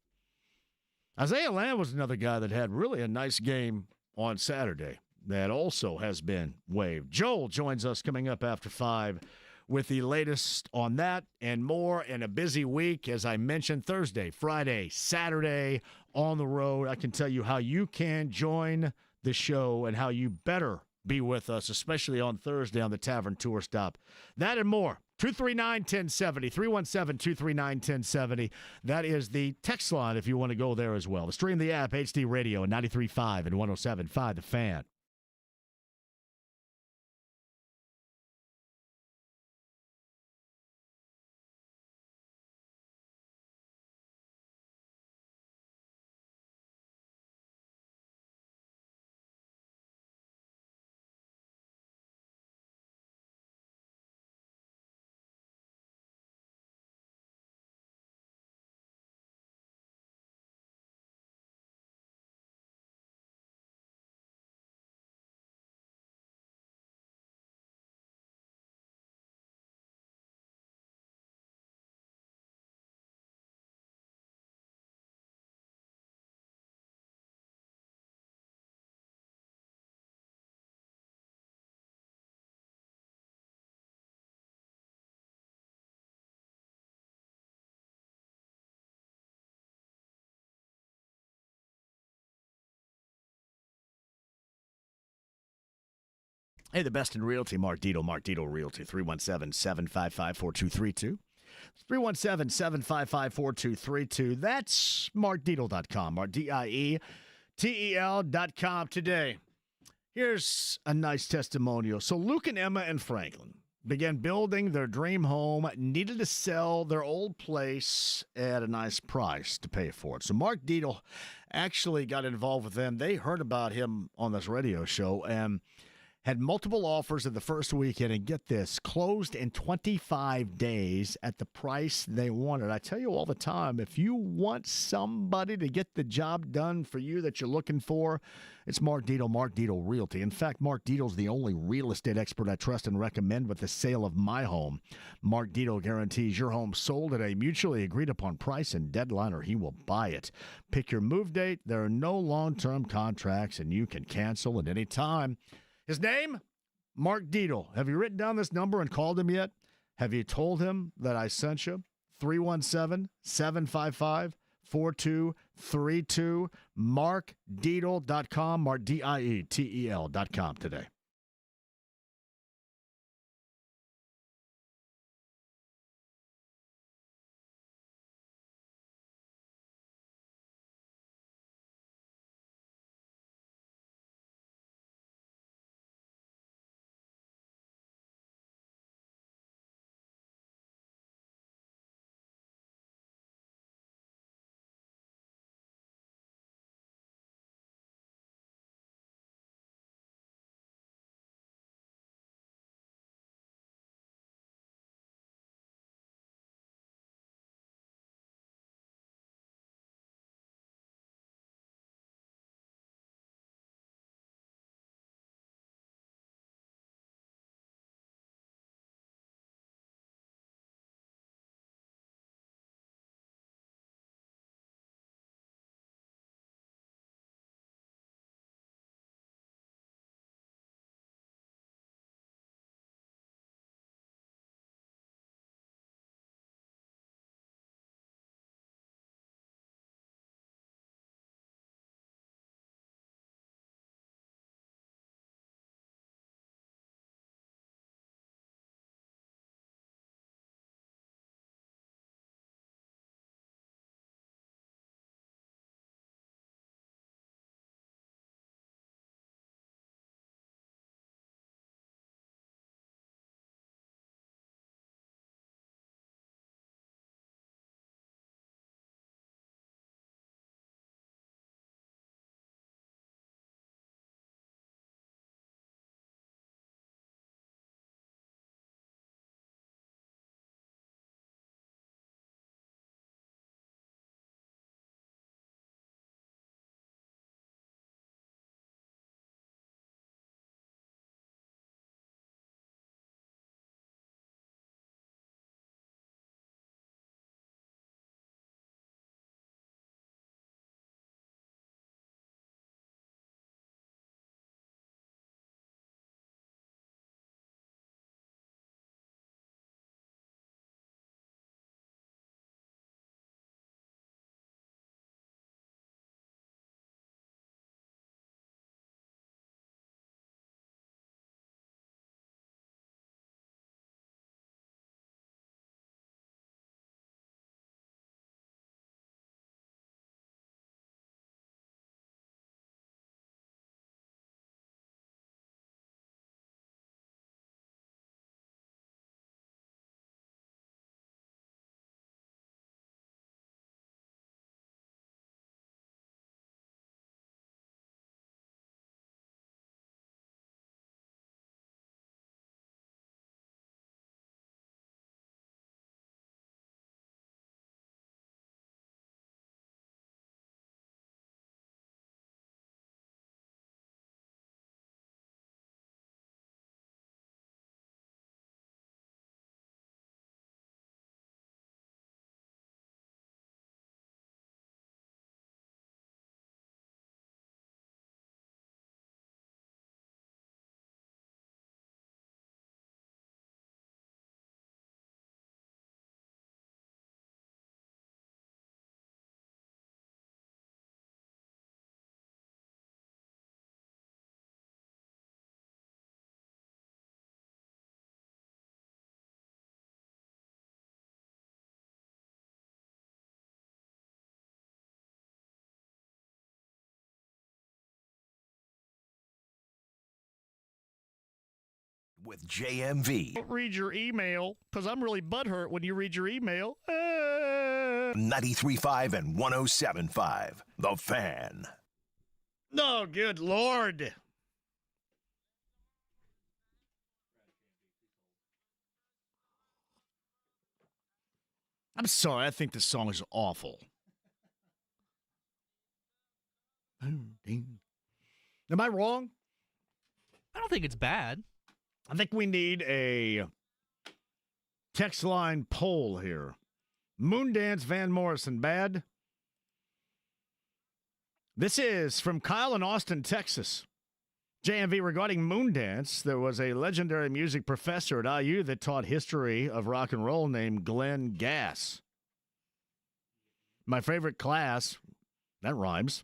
Isaiah Lamb was another guy that had really a nice game on Saturday that also has been waived. Joel joins us coming up after 5 with the latest on that and more in a busy week. As I mentioned, Thursday, Friday, Saturday on the road. I can tell you how you can join the show and how you better be with us, especially on Thursday on the Tavern Tour Stop. That and more. 239-1070, 317-239-1070. That is the text line if you want to go there as well. Stream the app, HD Radio, 93.5 and 107.5 The Fan. Hey, the best in realty, Mark Dito Realty, 317-755-4232. 317-755-4232. That's markdietel.com, DIETEL.com today. Here's a nice testimonial. So Luke and Emma and Franklin began building their dream home, needed to sell their old place at a nice price to pay for it. So Mark Dietel actually got involved with them. They heard about him on this radio show and had multiple offers in the first weekend, and get this, closed in 25 days at the price they wanted. I tell you all the time, if you want somebody to get the job done for you that you're looking for, it's Mark Dietel Realty. In fact, Mark Dietel's the only real estate expert I trust and recommend with the sale of my home. Mark Dietel guarantees your home sold at a mutually agreed upon price and deadline, or he will buy it. Pick your move date. There are no long-term contracts, and you can cancel at any time. His name, Mark Dietel. Have you written down this number and called him yet? Have you told him that I sent you? 317-755-4232. MarkDietel.com, MarkDietel.com today. With JMV. Don't read your email, because I'm really butthurt when you read your email. 93.5 and 107.5. The Fan. Oh, good Lord. I'm sorry. I think this song is awful. Am I wrong? I don't think it's bad. I think we need a text line poll here. Moondance Van Morrison, bad? This is from Kyle in Austin, Texas. JMV, regarding Moondance, there was a legendary music professor at IU that taught history of rock and roll named Glenn Gass. My favorite class, that rhymes,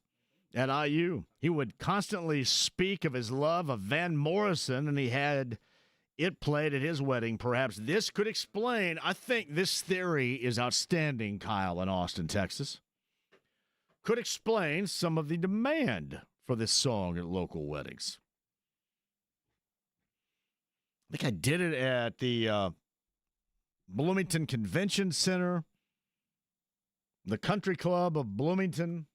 at IU. He would constantly speak of his love of Van Morrison, and he had it played at his wedding. Perhaps this could explain. I think this theory is outstanding, Kyle, in Austin, Texas. Could explain some of the demand for this song at local weddings. I think I did it at the Bloomington Convention Center, the Country Club of Bloomington.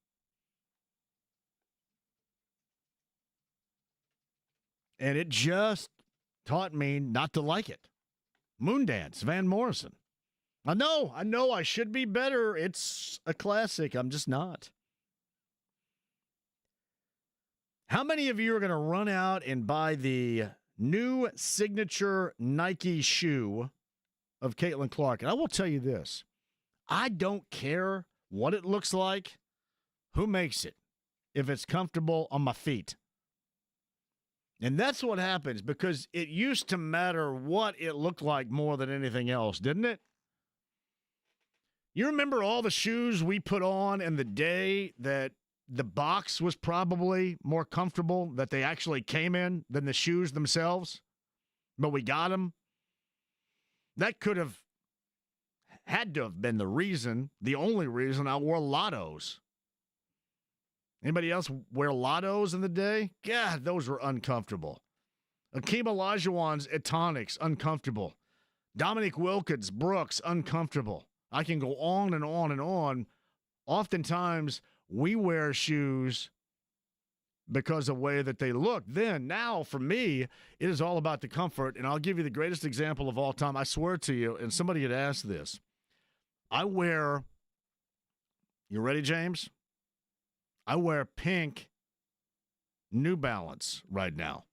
And it just taught me not to like it. Moondance, Van Morrison. I know, I should be better. It's a classic. I'm just not. How many of you are going to run out and buy the new signature Nike shoe of Caitlin Clark? And I will tell you this. I don't care what it looks like, who makes it, if it's comfortable on my feet. And that's what happens, because it used to matter what it looked like more than anything else, didn't it? You remember all the shoes we put on in the day that the box was probably more comfortable that they actually came in than the shoes themselves, but we got them? That could have had to have been the reason, the only reason I wore Lottos. Anybody else wear Lottos in the day? God, those were uncomfortable. Akeem Olajuwon's Etonics, uncomfortable. Dominique Wilkins, Brooks, uncomfortable. I can go on and on and on. Oftentimes, we wear shoes because of the way that they look. Now, for me, it is all about the comfort, and I'll give you the greatest example of all time. I swear to you, and somebody had asked this. I wear, you ready, James? I wear pink New Balance right now.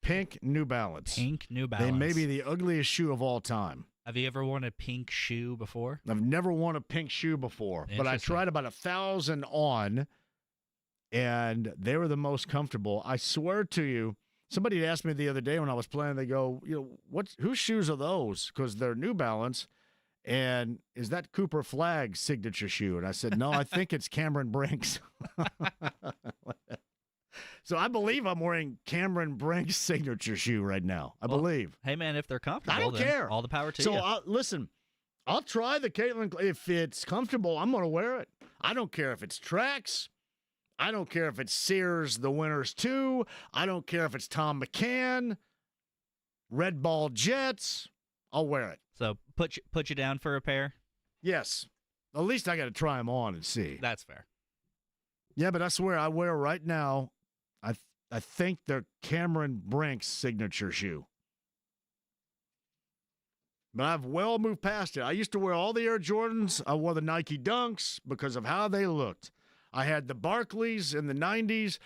Pink New Balance. Pink New Balance. They may be the ugliest shoe of all time. Have you ever worn a pink shoe before? I've never worn a pink shoe before, but I tried about 1,000 on, and they were the most comfortable. I swear to you, somebody asked me the other day when I was playing, they go, whose shoes are those? Because they're New Balance. And is that Cooper Flagg's signature shoe? And I said, no, I think it's Cameron Brink's. So I believe I'm wearing Cameron Brink's signature shoe right now. I believe. Hey, man, if they're comfortable, I don't care. All the power to you. So listen, I'll try the Caitlin. If it's comfortable, I'm going to wear it. I don't care if it's Trax. I don't care if it's Sears The Winners 2. I don't care if it's Tom McCann. Red Ball Jets. I'll wear it. So put you down for a pair? Yes. At least I got to try them on and see. That's fair. Yeah, but I swear I wear right now, I think they're Cameron Brink's signature shoe. But I've well moved past it. I used to wear all the Air Jordans. I wore the Nike Dunks because of how they looked. I had the Barclays in the 90s.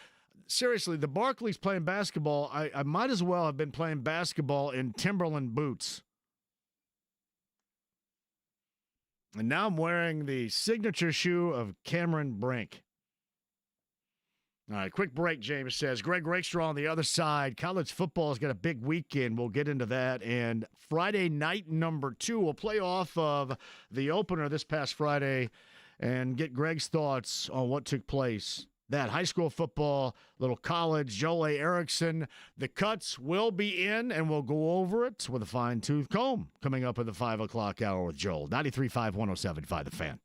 Seriously, the Barclays playing basketball, I might as well have been playing basketball in Timberland boots. And now I'm wearing the signature shoe of Cameron Brink. All right, quick break, James says. Greg Rickstraw on the other side. College football has got a big weekend. We'll get into that. And Friday night number 2, we'll play off of the opener this past Friday and get Greg's thoughts on what took place. That high school football, little college, Joel A. Ericson. The cuts will be in, and we'll go over it with a fine-tooth comb coming up at the 5 o'clock hour with Joel. 93.5, 107.5, The Fan.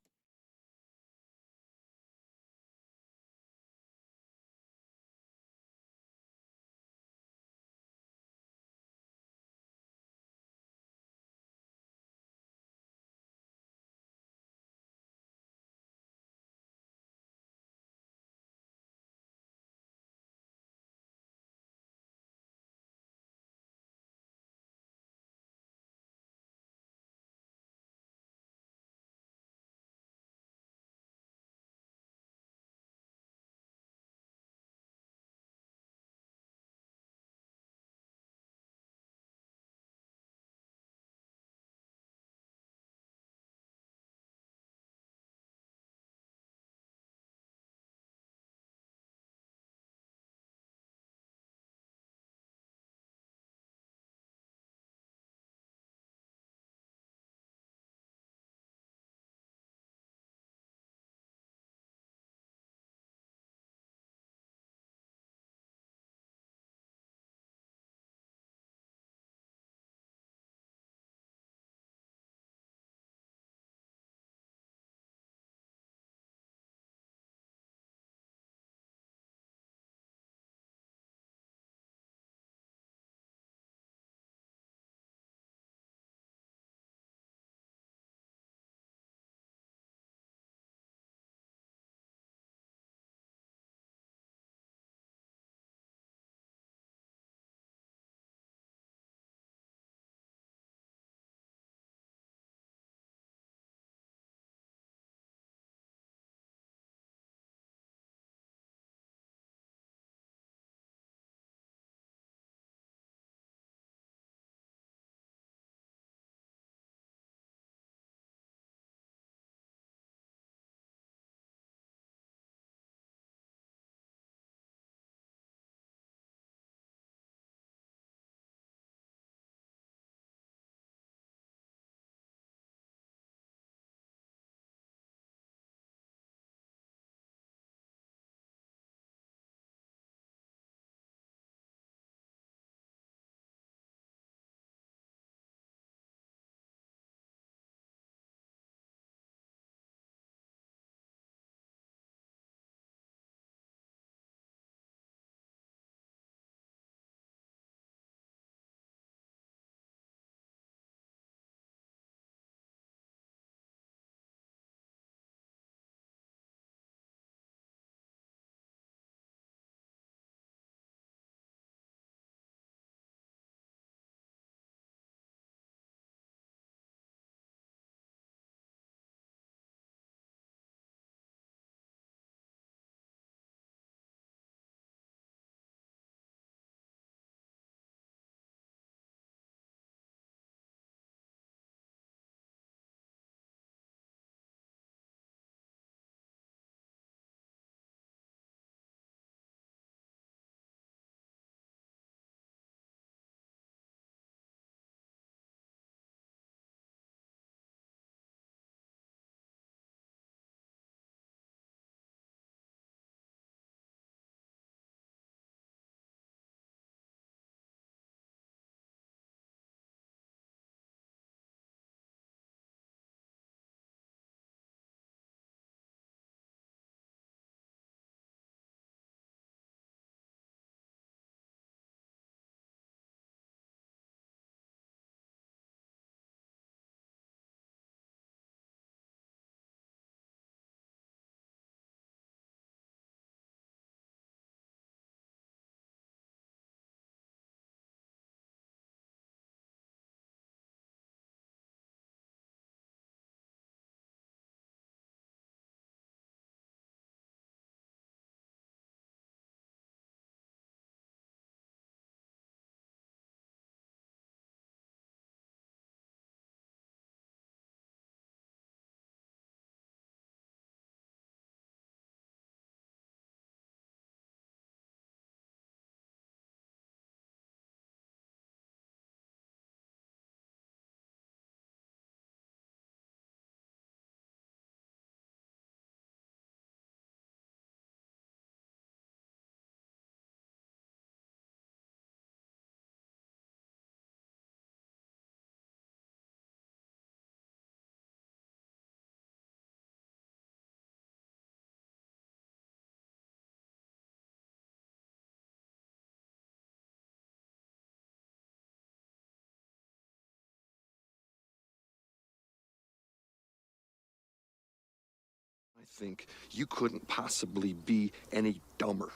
I think you couldn't possibly be any dumber.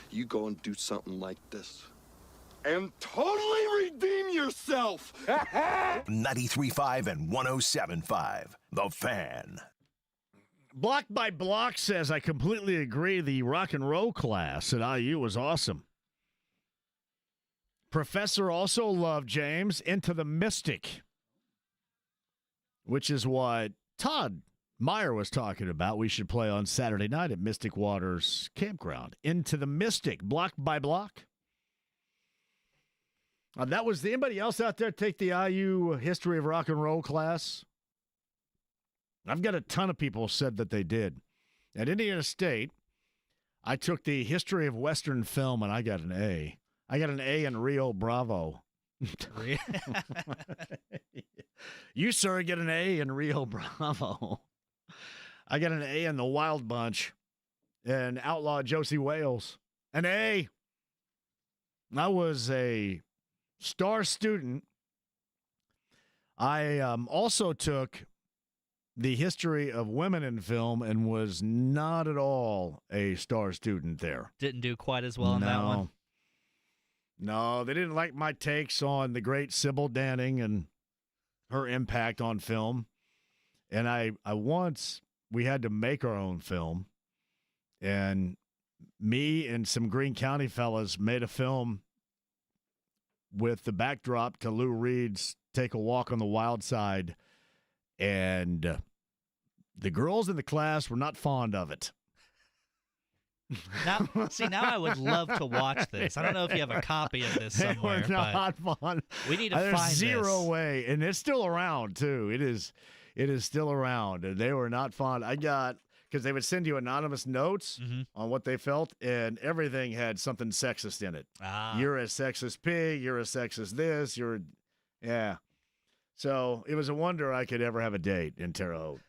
You go and do something like this and totally redeem yourself. 93.5 and 107.5. The Fan. Block by Block says, I completely agree. The rock and roll class at IU was awesome. Professor also loved James Into the Mystic, which is what Todd Meyer was talking about. We should play on Saturday night at Mystic Waters Campground. Into the Mystic, Block by Block. That was anybody else out there take the IU History of Rock and Roll class? I've got a ton of people said that they did. At Indiana State, I took the History of Western Film, and I got an A. I got an A in Rio Bravo. You, sir, get an A in Rio Bravo. I got an A in The Wild Bunch and Outlaw Josie Wales. An A. I was a star student. I also took the History of Women in Film and was not at all a star student there. Didn't do quite as well on that one. No, they didn't like my takes on the great Sybil Danning and her impact on film. And we had to make our own film. And me and some Greene County fellas made a film with the backdrop to Lou Reed's Take a Walk on the Wild Side. And the girls in the class were not fond of it. Now I would love to watch this. I don't know if you have a copy of this somewhere. They were not fun. We need to find There's zero this. way, and it's still around too. It is still around, and they were not fond. Because they would send you anonymous notes on what they felt, and everything had something sexist in it. You're a sexist pig. You're a sexist this. Yeah. So it was a wonder I could ever have a date in Terre Haute.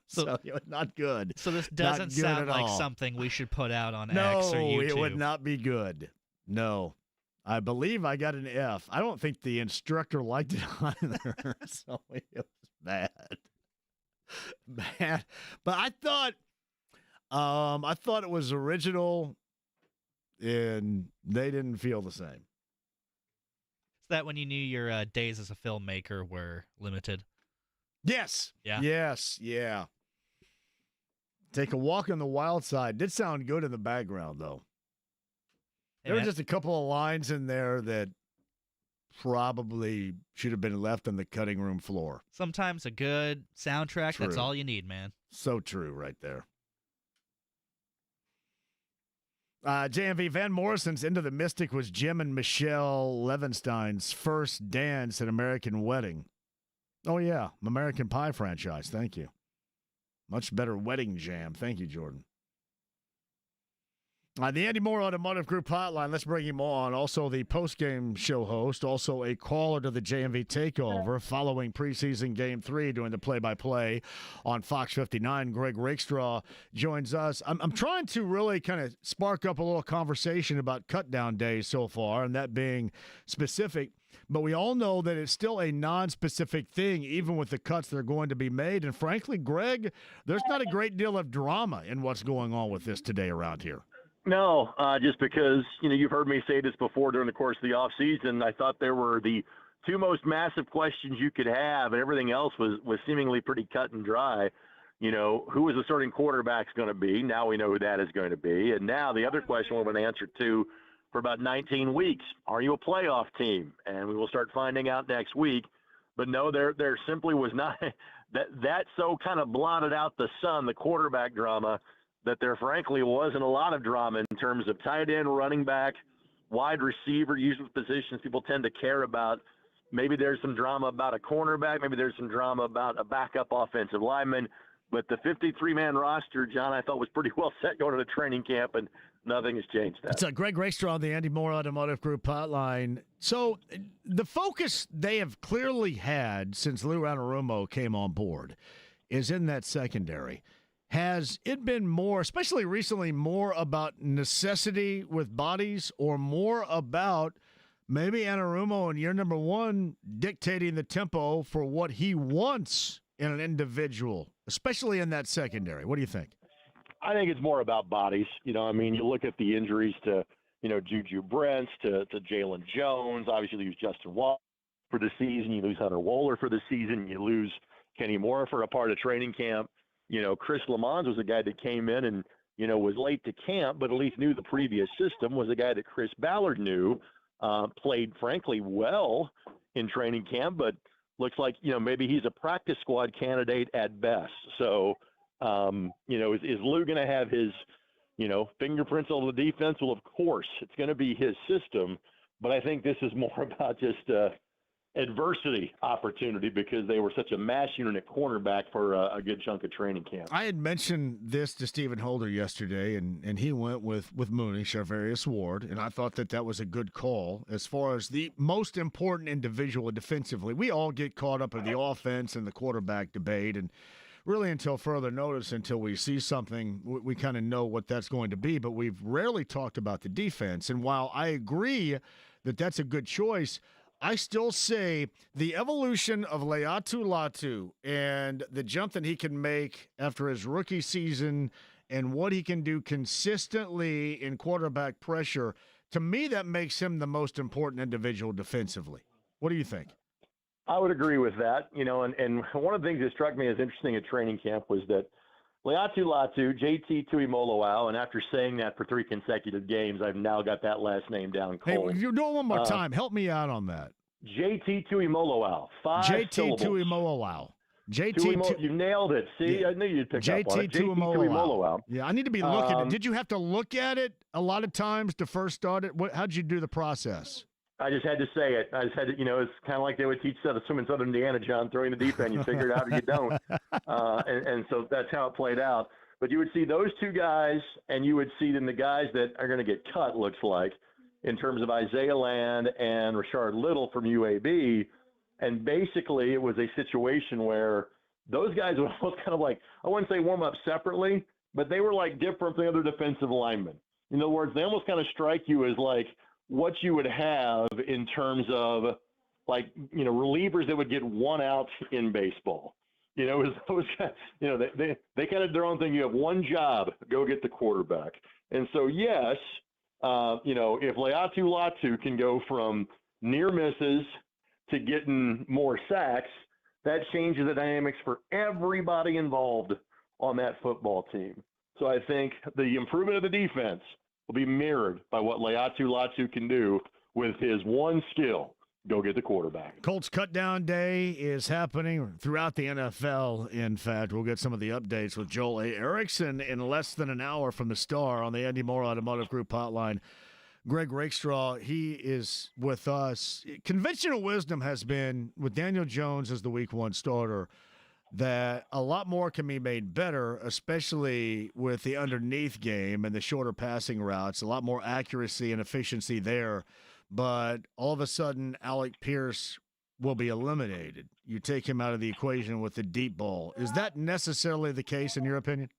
So it was not good. So this doesn't sound like something we should put out on X or YouTube. No, it would not be good. No. I believe I got an F. I don't think the instructor liked it either. So it was bad. Bad. But I thought it was original, and they didn't feel the same. Is that when you knew your days as a filmmaker were limited? Yes. Yeah. Yes. Yeah. Take a Walk on the Wild Side. Did sound good in the background, though. There were just a couple of lines in there that probably should have been left on the cutting room floor. Sometimes a good soundtrack, that's all you need, man. So true right there. JMV Van Morrison's Into the Mystic was Jim and Michelle Levinstein's first dance at American Wedding. Oh, yeah, American Pie franchise. Thank you. Much better wedding jam. Thank you, Jordan. The Andy Moore Automotive Group hotline. Let's bring him on. Also, the postgame show host. Also, a caller to the JMV Takeover following preseason Game 3 doing the play-by-play on Fox 59. Greg Rickstraw joins us. I'm trying to really kind of spark up a little conversation about cutdown days so far, and that being specific. But we all know that it's still a non-specific thing, even with the cuts that are going to be made. And frankly, Greg, there's not a great deal of drama in what's going on with this today around here. No, just because, you've heard me say this before during the course of the offseason. I thought there were the two most massive questions you could have, and everything else was seemingly pretty cut and dry. Who is the starting quarterback's going to be? Now we know who that is going to be. And now the other question we've been answered to for about 19 weeks. Are you a playoff team? And we will start finding out next week. But no, there simply was not that so kind of blotted out the sun, the quarterback drama, that there frankly wasn't a lot of drama in terms of tight end, running back, wide receiver, usually positions people tend to care about. Maybe there's some drama about a cornerback. Maybe there's some drama about a backup offensive lineman. But the 53-man roster, John, I thought was pretty well set going to the training camp, and nothing has changed that. It's Greg Rickstraw on the Andy Moore Automotive Group hotline. So the focus they have clearly had since Lou Anarumo came on board is in that secondary. Has it been more, especially recently, more about necessity with bodies or more about maybe Anarumo in year number one dictating the tempo for what he wants in an individual, especially in that secondary? What do you think? I think it's more about bodies. You look at the injuries to, Juju Brents, to Jalen Jones. Obviously, you lose Justin Watt for the season. You lose Hunter Wohler for the season. You lose Kenny Moore for a part of training camp. Chris Lamons was a guy that came in and, was late to camp, but at least knew the previous system, was a guy that Chris Ballard knew, played, frankly, well in training camp, but looks like, maybe he's a practice squad candidate at best. So, is Lou going to have his, fingerprints on the defense? Well, of course, it's going to be his system, but I think this is more about just adversity opportunity because they were such a mass unit at cornerback for a good chunk of training camp. I had mentioned this to Stephen Holder yesterday, and he went with Mooney, Charvarius Ward, and I thought that was a good call as far as the most important individual defensively. We all get caught up in the offense and the quarterback debate, and really until further notice, until we see something, we kind of know what that's going to be, but we've rarely talked about the defense. And while I agree that that's a good choice, I still say the evolution of Laiatu Latu and the jump that he can make after his rookie season and what he can do consistently in quarterback pressure, to me that makes him the most important individual defensively. What do you think? I would agree with that, and one of the things that struck me as interesting at training camp was that Laiatu Latu, JT Tuimoloau, and after saying that for 3 consecutive games, I've now got that last name down cold. Hey, you do it one more time. Help me out on that. JT Tuimoloau, 5 syllables. JT Tuimoloau. You nailed it. See, yeah. I knew you'd pick up on it. JT Tuimoloau. Yeah, I need to be looking. Did you have to look at it a lot of times to first start it? How'd you do the process? I just had to say it. I just had to, it's kind of like they would teach swim in Southern Indiana, John, throwing the deep end. You figure it out or you don't. And so that's how it played out. But you would see those two guys, and you would see then the guys that are going to get cut, looks like, in terms of Isaiah Land and Rashard Little from UAB. And basically it was a situation where those guys were almost kind of like, I wouldn't say warm up separately, but they were like different from the other defensive linemen. In other words, they almost kind of strike you as like what you would have in terms of like, relievers that would get one out in baseball. They kind of do their own thing. You have one job, go get the quarterback. And so, yes, if Laiatu Latu can go from near misses to getting more sacks, that changes the dynamics for everybody involved on that football team. So I think the improvement of the defense will be mirrored by what Laiatu Latu can do with his one skill, go get the quarterback. Colts Cutdown Day is happening throughout the NFL. In fact, we'll get some of the updates with Joel A. Erickson in less than an hour from the Star on the Andy Moore Automotive Group hotline. Greg Rickstraw, he is with us. Conventional wisdom has been, with Daniel Jones as the Week 1 starter, that a lot more can be made better, especially with the underneath game and the shorter passing routes, a lot more accuracy and efficiency there. But all of a sudden, Alec Pierce will be eliminated. You take him out of the equation with the deep ball. Is that necessarily the case in your opinion?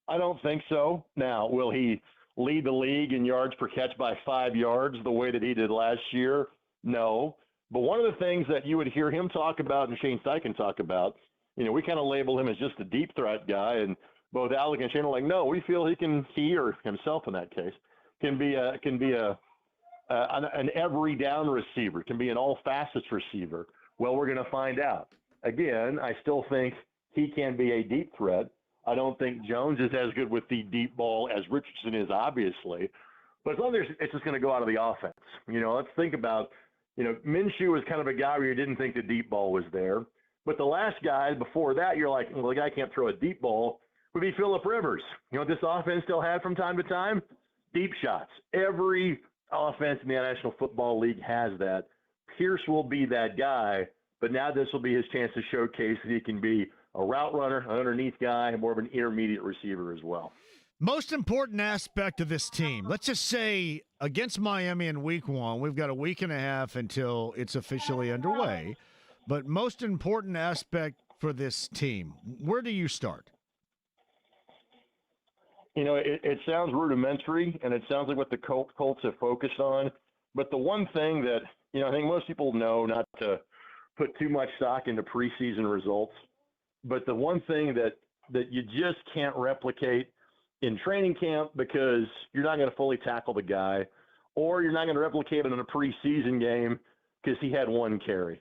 I don't think so. Now, will he lead the league in yards per catch by 5 yards the way that he did last year? No. But one of the things that you would hear him talk about and Shane Steichen talk about, we kind of label him as just a deep threat guy, and both Alec and Shane are like, no, we feel he or himself in that case can be an every down receiver, can be an all facets receiver. Well, we're going to find out. Again, I still think he can be a deep threat. I don't think Jones is as good with the deep ball as Richardson is, obviously. But as long as it's just going to go out of the offense. Let's think about, Minshew was kind of a guy where you didn't think the deep ball was there. But the last guy before that, you're like, well, the guy can't throw a deep ball, would be Phillip Rivers. What this offense still had from time to time? Deep shots. Every offense in the National Football League has that. Pierce will be that guy, but now this will be his chance to showcase that he can be a route runner, an underneath guy, and more of an intermediate receiver as well. Most important aspect of this team. Let's just say against Miami in Week 1, we've got a week and a half until it's officially underway. But most important aspect for this team, where do you start? It sounds rudimentary, and it sounds like what the Colts have focused on. But the one thing that, I think most people know not to put too much stock into preseason results. But the one thing that you just can't replicate in training camp, because you're not going to fully tackle the guy, or you're not going to replicate it in a preseason game because he had one carry.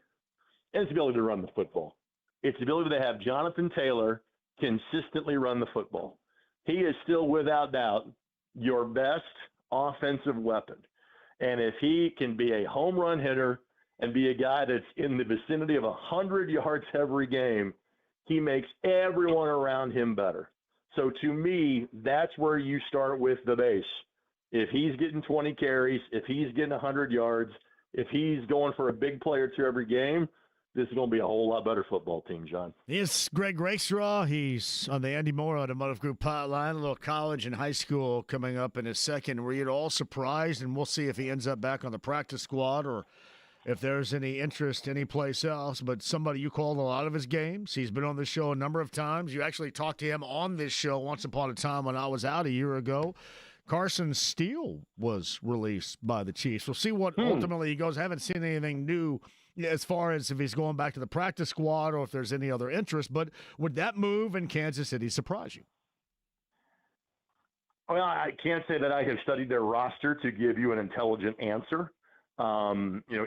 And it's the ability to run the football. It's the ability to have Jonathan Taylor consistently run the football. He is still, without doubt, your best offensive weapon. And if he can be a home run hitter and be a guy that's in the vicinity of 100 yards every game, he makes everyone around him better. So to me, that's where you start with the base. If he's getting 20 carries, if he's getting 100 yards, if he's going for a big play or two every game, this is going to be a whole lot better football team, John. He's Greg Rickstraw. He's on the Andy Moore Automotive Group hotline. A little college and high school coming up in his second. Were you at all surprised? And we'll see if he ends up back on the practice squad or if there's any interest anyplace else. But somebody, you called a lot of his games. He's been on the show a number of times. You actually talked to him on this show once upon a time when I was out a year ago. Carson Steele was released by the Chiefs. We'll see what ultimately he goes. I haven't seen anything new as far as if he's going back to the practice squad or if there's any other interest. But would that move in Kansas City surprise you? Well, I can't say that I have studied their roster to give you an intelligent answer.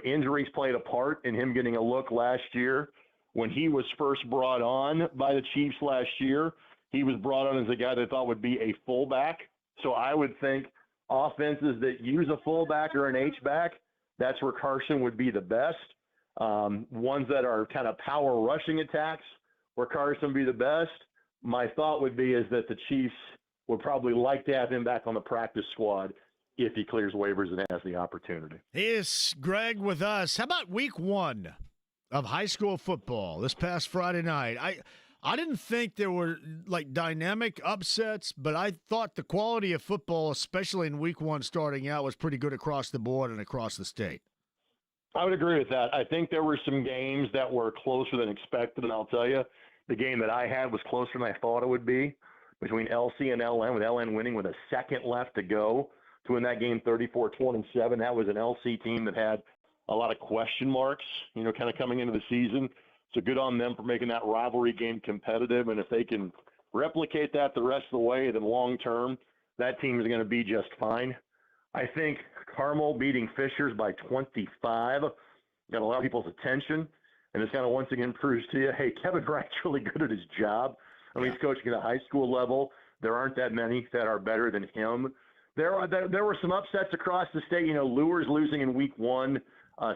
Injuries played a part in him getting a look last year. When he was first brought on by the Chiefs last year, he was brought on as a guy they thought would be a fullback. So I would think offenses that use a fullback or an H-back, that's where Carson would be the best. Ones that are kind of power rushing attacks, where Carson would be the best. My thought would be is that the Chiefs would probably like to have him back on the practice squad if he clears waivers and has the opportunity. Here's Greg with us. How about week one of high school football this past Friday night? I didn't think there were like dynamic upsets, but I thought the quality of football, especially in week one starting out, was pretty good across the board and across the state. I would agree with that. I think there were some games that were closer than expected, and I'll tell you, the game that I had was closer than I thought it would be between LC and LN, with LN winning with a second left to go to win that game 34-27. That was an LC team that had a lot of question marks, kind of coming into the season. So good on them for making that rivalry game competitive, and if they can replicate that the rest of the way, then long-term, that team is going to be just fine. I think Carmel beating Fishers by 25 got a lot of people's attention, and it's kind of once again proves to you, hey, Kevin Wright's really good at his job. I mean, he's coaching at a high school level. There aren't that many that are better than him. There were some upsets across the state. Lures losing in week one.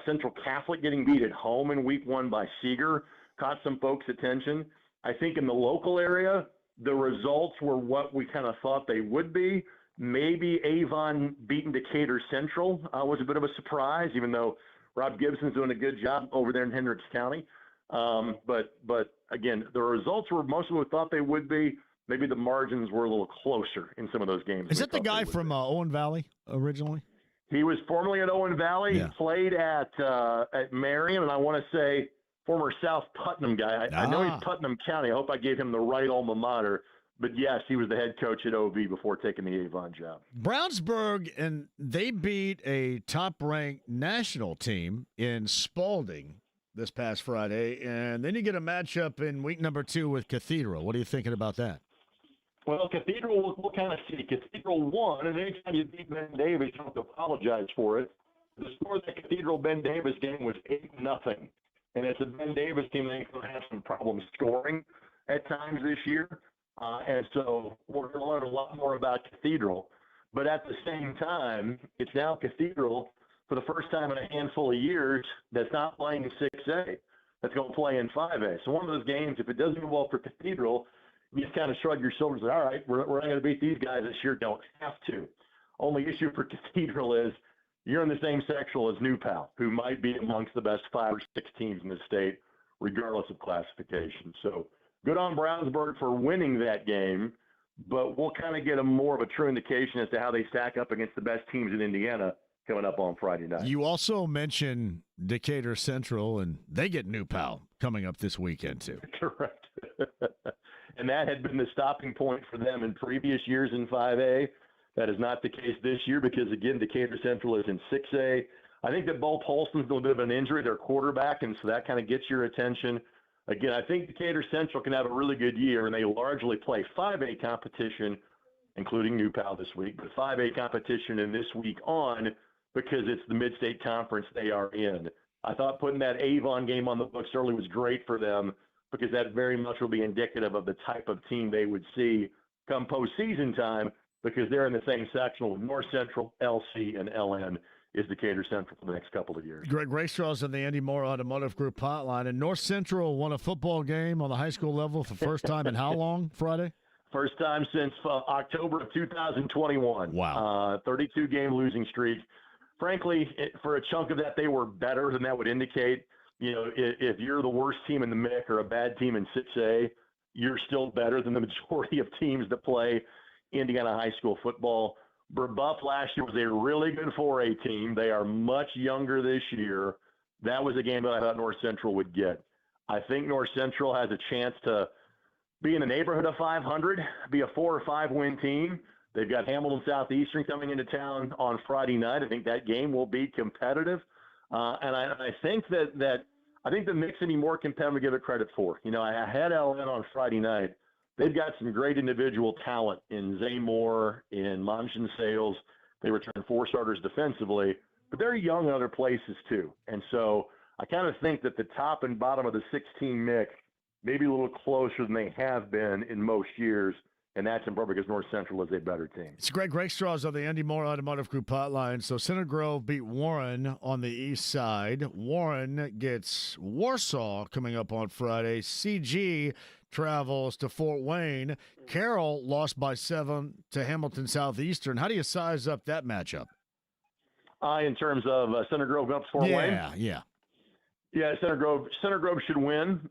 Central Catholic getting beat at home in week one by Seeger caught some folks' attention. I think in the local area, the results were what we kind of thought they would be. Maybe Avon beating Decatur Central was a bit of a surprise, even though Rob Gibson's doing a good job over there in Hendricks County. But again, the results were most of what we thought they would be. Maybe the margins were a little closer in some of those games. Is that the guy from Owen Valley originally? He was formerly at Owen Valley. Yeah. He played at Marion, and I want to say former South Putnam guy. I know he's Putnam County. I hope I gave him the right alma mater. But, yes, he was the head coach at OV before taking the Avon job. Brownsburg, and they beat a top-ranked national team in Spalding this past Friday. And then you get a matchup in week number 2 with Cathedral. What are you thinking about that? Well, Cathedral, we'll kind of see. Cathedral won, and anytime you beat Ben Davis, you don't have to apologize for it. The score of the Cathedral-Ben Davis game was 8-0. And it's a Ben Davis team that's going to have some problems scoring at times this year. And so we're going to learn a lot more about Cathedral. But at the same time, it's now Cathedral, for the first time in a handful of years, that's not playing in 6A. That's going to play in 5A. So one of those games, if it doesn't go well for Cathedral, you just kind of shrug your shoulders and say, all right, we're not going to beat these guys this year. Don't have to. Only issue for Cathedral is you're in the same sectional as New Pal, who might be amongst the best 5 or 6 teams in the state, regardless of classification. So good on Brownsburg for winning that game, but we'll kind of get more of a true indication as to how they stack up against the best teams in Indiana coming up on Friday night. You also mentioned Decatur Central, and they get New Pal coming up this weekend too. Correct. And that had been the stopping point for them in previous years in 5A. That is not the case this year because, again, Decatur Central is in 6A. I think that Bo Polston's a little bit of an injury, their quarterback, and so that kind of gets your attention. Again, I think Decatur Central can have a really good year, and they largely play 5A competition, including New Pal this week, but 5A competition in this week on because it's the Mid-State Conference they are in. I thought putting that Avon game on the books early was great for them because that very much will be indicative of the type of team they would see come postseason time because they're in the same sectional with North Central, LC, and LN is Decatur Central for the next couple of years. Greg Rickstraw on the Andy Moore Automotive Group hotline. And North Central won a football game on the high school level for the first time in how long, Friday? First time since October of 2021. Wow. 32-game losing streak. Frankly, for a chunk of that, they were better than that would indicate. You know, if you're the worst team in the MIC or a bad team in 6A, you're still better than the majority of teams that play Indiana high school football. Brebeuf last year was a really good 4A team. They are much younger this year. That was a game that I thought North Central would get. I think North Central has a chance to be in the neighborhood of 500, be a 4 or 5 win team. They've got Hamilton Southeastern coming into town on Friday night. I think that game will be competitive. And I think that I think the MIC's going to be more competitive to give it credit for. You know, I had LN on Friday night. They've got some great individual talent in Zay Moore, in Monson Sales. They returned 4 starters defensively, but they're young in other places too. And so I kind of think that the top and bottom of the 16 MIC may be a little closer than they have been in most years. And that's in part because North Central is a better team. It's Greg Rickstraw on the Andy Moore Automotive Group hotline. So Center Grove beat Warren on the east side. Warren gets Warsaw coming up on Friday. CG travels to Fort Wayne. Carroll lost by 7 to Hamilton Southeastern. How do you size up that matchup? In terms of Center Grove up to Fort Wayne? Yeah, Center Grove should win.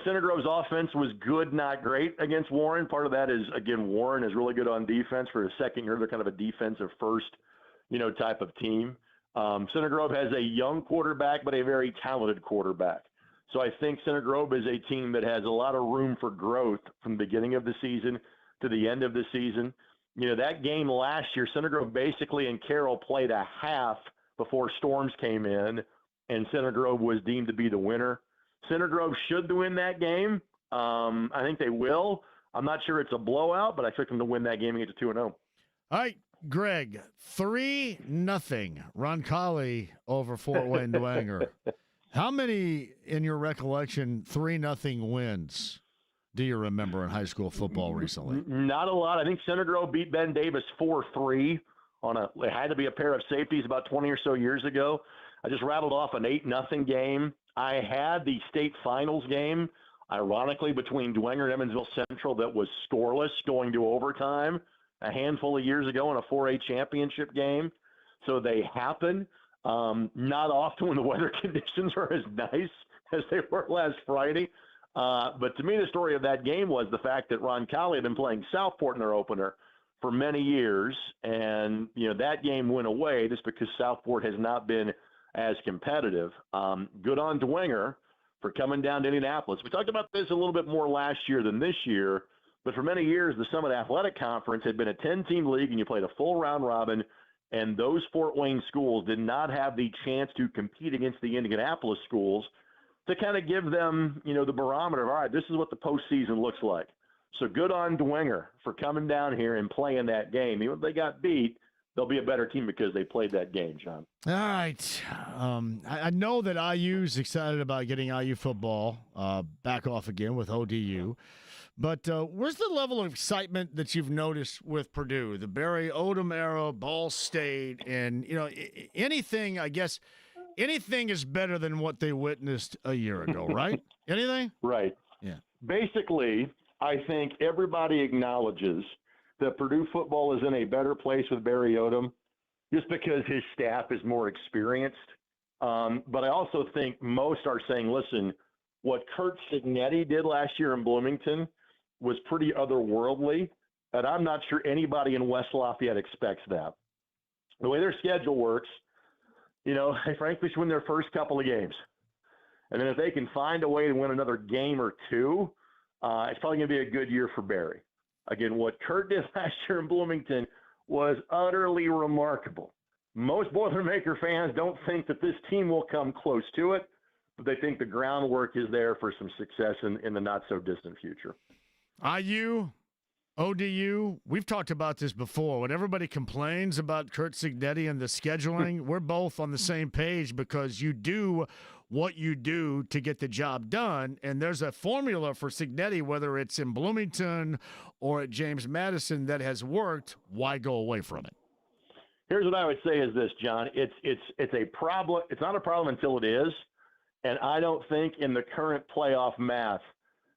Center Grove's offense was good, not great against Warren. Part of that is, again, Warren is really good on defense. For the second year, they're kind of a defensive first, type of team. Center Grove has a young quarterback, but a very talented quarterback. So I think Center Grove is a team that has a lot of room for growth from the beginning of the season to the end of the season. You know, that game last year, Center Grove basically and Carroll played a half before storms came in, and Center Grove was deemed to be the winner. Center Grove should win that game. I think they will. I'm not sure it's a blowout, but I expect them to win that game and get to 2-0. All right, Greg, 3-0 Roncalli over Fort Wayne Dwenger. How many, in your recollection, 3-0 wins do you remember in high school football recently? Not a lot. I think Center Grove beat Ben Davis 4-3 it had to be a pair of safeties about 20 or so years ago. I just rattled off an 8-0 game. I had the state finals game, ironically, between Dwenger and Evansville Central that was scoreless going to overtime a handful of years ago in a 4A championship game. So they happen. Not often when the weather conditions are as nice as they were last Friday. But to me, the story of that game was the fact that Roncalli had been playing Southport in their opener for many years. And, that game went away just because Southport has not been as competitive. Good on Dwenger for coming down to Indianapolis. We talked about this a little bit more last year than this year, but for many years, the Summit Athletic Conference had been a 10-team league, and you played a full round robin, and those Fort Wayne schools did not have the chance to compete against the Indianapolis schools to kind of give them, the barometer of, all right, this is what the postseason looks like. So good on Dwenger for coming down here and playing that game. Even if they got beat, they'll be a better team because they played that game, John. All right. I know that IU's excited about getting IU football back off again with ODU. But where's the level of excitement that you've noticed with Purdue? The Barry Odom era, Ball State, and, anything, I guess, anything is better than what they witnessed a year ago, right? Anything? Right. Yeah. Basically, I think everybody acknowledges that Purdue football is in a better place with Barry Odom just because his staff is more experienced. But I also think most are saying, listen, what Kurt Signetti did last year in Bloomington was pretty otherworldly, and I'm not sure anybody in West Lafayette expects that. The way their schedule works, they frankly should win their first couple of games. And then if they can find a way to win another game or two, it's probably going to be a good year for Barry. Again, what Kurt did last year in Bloomington was utterly remarkable. Most Boilermaker fans don't think that this team will come close to it, but they think the groundwork is there for some success in the not-so-distant future. IU, ODU, we've talked about this before. When everybody complains about Curt Cignetti and the scheduling, we're both on the same page because you do what you do to get the job done, and there's a formula for Cignetti, whether it's in Bloomington or at James Madison, that has worked. Why go away from it? Here's what I would say is this, John. It's a problem. It's not a problem until it is, and I don't think in the current playoff math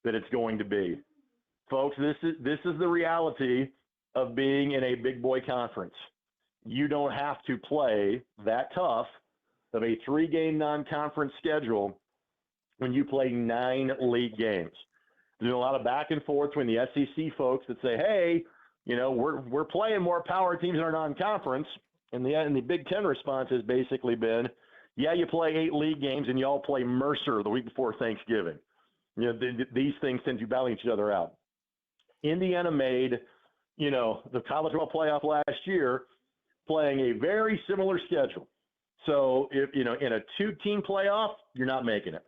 that it's going to be. Folks, this is the reality of being in a big boy conference. You don't have to play that tough of a 3-game non-conference schedule when you play 9 league games. There's a lot of back and forth between the SEC folks that say, hey, we're playing more power teams in our non-conference, and the Big Ten response has basically been, yeah, you play 8 league games and you all play Mercer the week before Thanksgiving. These things tend to balance each other out. Indiana made, the college football playoff last year playing a very similar schedule. So if, in a 2-team playoff, you're not making it.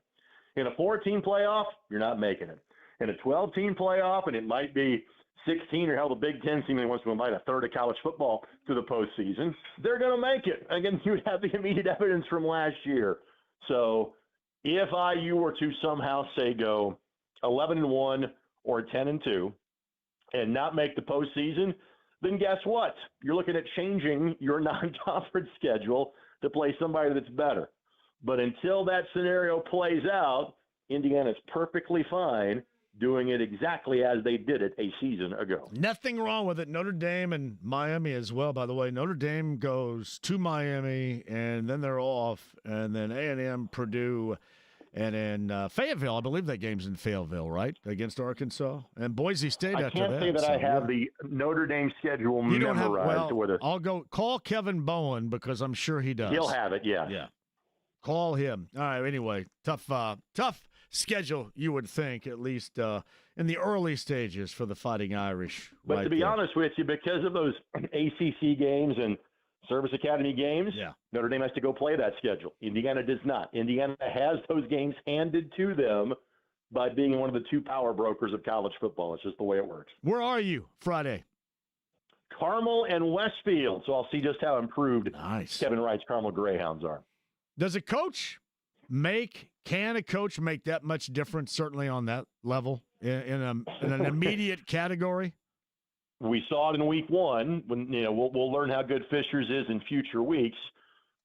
In a 4-team playoff, you're not making it. In a 12-team playoff, and it might be 16 or hell, the Big Ten seemingly wants to invite a third of college football to the postseason, they're going to make it. Again, you have the immediate evidence from last year. So if IU were to somehow say go 11-1 or 10-2 and not make the postseason, then guess what? You're looking at changing your non-conference schedule to play somebody that's better. But until that scenario plays out, Indiana's perfectly fine doing it exactly as they did it a season ago. Nothing wrong with it. Notre Dame and Miami as well, by the way. Notre Dame goes to Miami, and then they're off, and then A&M, Purdue, and then Fayetteville. I believe that game's in Fayetteville, right, against Arkansas? And Boise State after that. I can't say that I have the Notre Dame schedule memorized. I'll go call Kevin Bowen because I'm sure he does. He'll have it, yeah. Yeah. Call him. All right, anyway, tough schedule, you would think, at least in the early stages for the Fighting Irish. But to be honest with you, because of those ACC games and Service Academy games, Notre Dame has to go play that schedule. Indiana does not. Indiana has those games handed to them by being one of the 2 power brokers of college football. It's just the way it works. Where are you Friday? Carmel and Westfield. So I'll see just how improved Kevin Wright's Carmel Greyhounds are. Can a coach make that much difference, certainly on that level, in an immediate category? We saw it in week 1 when, we'll learn how good Fishers is in future weeks.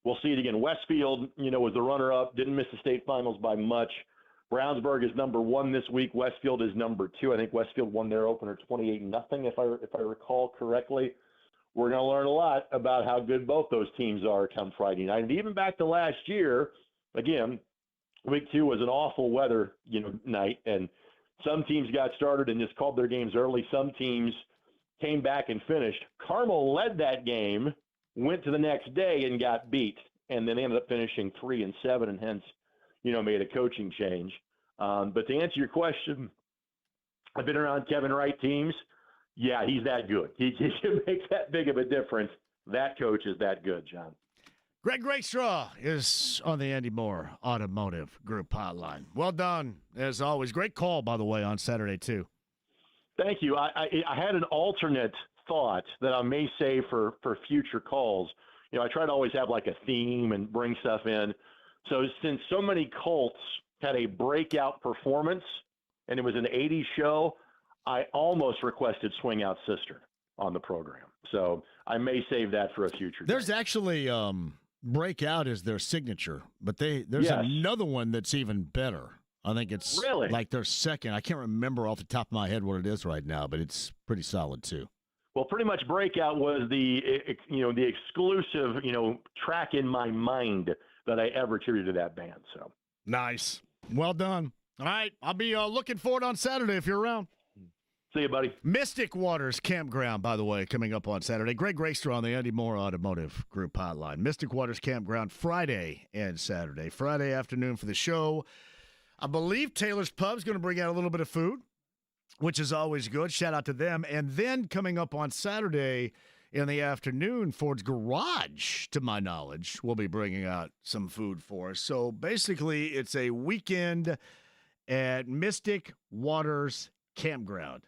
We'll see it again. Westfield, was the runner-up, didn't miss the state finals by much. Brownsburg is number 1 this week. Westfield is number 2. I think Westfield won their opener 28-0, if I recall correctly. We're going to learn a lot about how good both those teams are come Friday night. And even back to last year, again, week 2 was an awful weather, night, and some teams got started and just called their games early. Some teams came back and finished. Carmel led that game, went to the next day and got beat, and then ended up finishing 3-7, and hence, made a coaching change. But to answer your question, I've been around Kevin Wright teams. Yeah, he's that good. He can make that big of a difference. That coach is that good, John. Greg Rickstraw is on the Andy Moore Automotive Group hotline. Well done, as always. Great call, by the way, on Saturday, too. Thank you. I had an alternate thought that I may save for future calls. I try to always have like a theme and bring stuff in. So since so many Colts had a breakout performance and it was an 80s show, I almost requested Swing Out Sister on the program. So I may save that for a future day. There's actually Breakout is their signature, but there's another one that's even better. I think it's like their second. I can't remember off the top of my head what it is right now, but it's pretty solid too. Well, pretty much Breakout was the exclusive, track in my mind that I ever attributed to that band. So nice. Well done. All right. I'll be looking forward on Saturday if you're around. See you, buddy. Mystic Waters Campground, by the way, coming up on Saturday. Greg Rickstraw on the Andy Moore Automotive Group hotline. Mystic Waters Campground Friday and Saturday. Friday afternoon for the show. I believe Taylor's Pub's going to bring out a little bit of food, which is always good. Shout out to them. And then coming up on Saturday in the afternoon, Ford's Garage, to my knowledge, will be bringing out some food for us. So basically, it's a weekend at Mystic Waters Campground.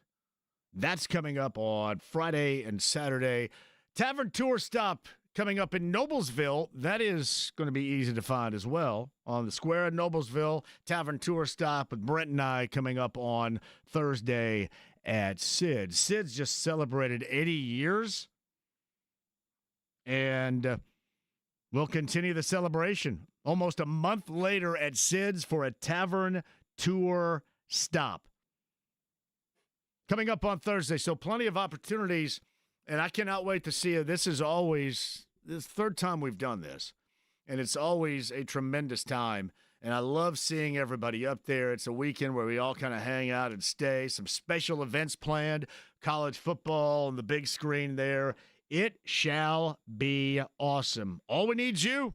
That's coming up on Friday and Saturday. Tavern Tour Stop coming up in Noblesville. That is going to be easy to find as well. On the square in Noblesville, Tavern Tour Stop with Brent and I coming up on Thursday at Sid's. Sid's just celebrated 80 years. And we'll continue the celebration almost a month later at Sid's for a Tavern Tour Stop. Coming up on Thursday, so plenty of opportunities, and I cannot wait to see it. This is the third time we've done this, and it's always a tremendous time, and I love seeing everybody up there. It's a weekend where we all kind of hang out and stay. Some special events planned, college football on the big screen there. It shall be awesome. All we need is you,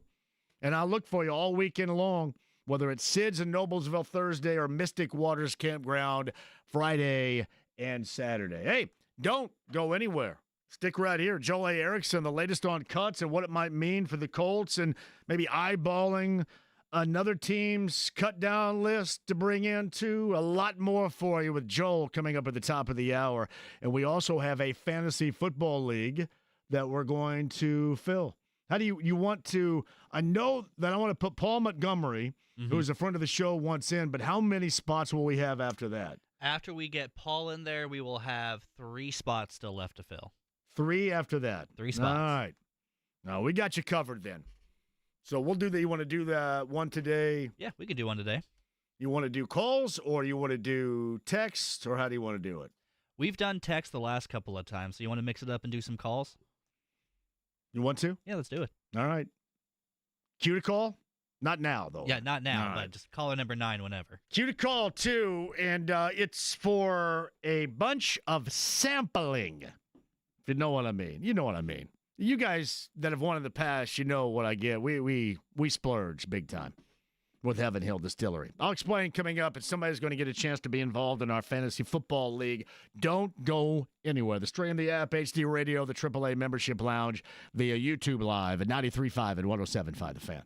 and I'll look for you all weekend long, whether it's Sid's in Noblesville Thursday or Mystic Waters Campground Friday and Saturday. Hey, don't go anywhere. Stick right here. Joel A. Ericson, the latest on cuts and what it might mean for the Colts and maybe eyeballing another team's cut down list to bring in too. A lot more for you with Joel coming up at the top of the hour. And we also have a fantasy football league that we're going to fill. How do you want to, I know that I want to put Paul Montgomery, who was a friend of the show once in, but how many spots will we have after that? After we get Paul in there, we will have 3 spots still left to fill. 3 after that. 3 spots. All right. Now, we got you covered then. So we'll do that. You want to do that one today? Yeah, we could do one today. You want to do calls or you want to do text, or how do you want to do it? We've done text the last couple of times, so you want to mix it up and do some calls? You want to? Yeah, let's do it. All right. Cue to call? Not now, though. Yeah, not now, All right. but just caller number 9 whenever. Cue to call, too, and it's for a bunch of sampling, if you know what I mean. You know what I mean. You guys that have won in the past, you know what I get. We splurge big time with Heaven Hill Distillery. I'll explain coming up, and somebody's going to get a chance to be involved in our fantasy football league. Don't go anywhere. The Stream, the app, HD Radio, the AAA Membership Lounge, via YouTube Live at 93.5 and 107.5 The Fan.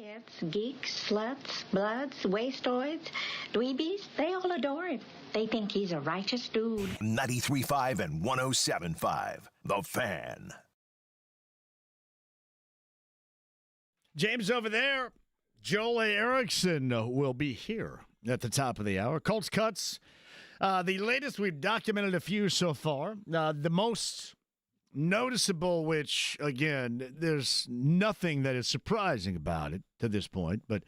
Cats, geeks, sluts, bloods, wastoids, dweebies, they all adore him. They think he's a righteous dude. 93.5 and 107.5. The Fan. James over there. Joel Erickson will be here at the top of the hour. Colts Cuts. The latest, we've documented a few so far. The most noticeable, which, again, there's nothing that is surprising about it to this point, but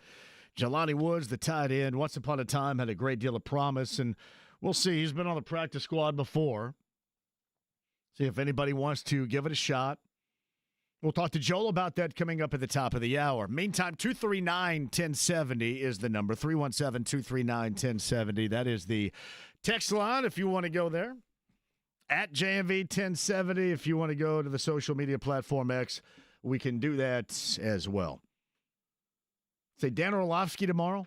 Jelani Woods, the tight end, once upon a time had a great deal of promise, and we'll see. He's been on the practice squad before. See if anybody wants to give it a shot. We'll talk to Joel about that coming up at the top of the hour. Meantime, 239-1070 is the number, 317-239-1070. That is the text line if you want to go there. At JMV 1070, if you want to go to the social media platform X, we can do that as well. Say Dan Orlovsky tomorrow.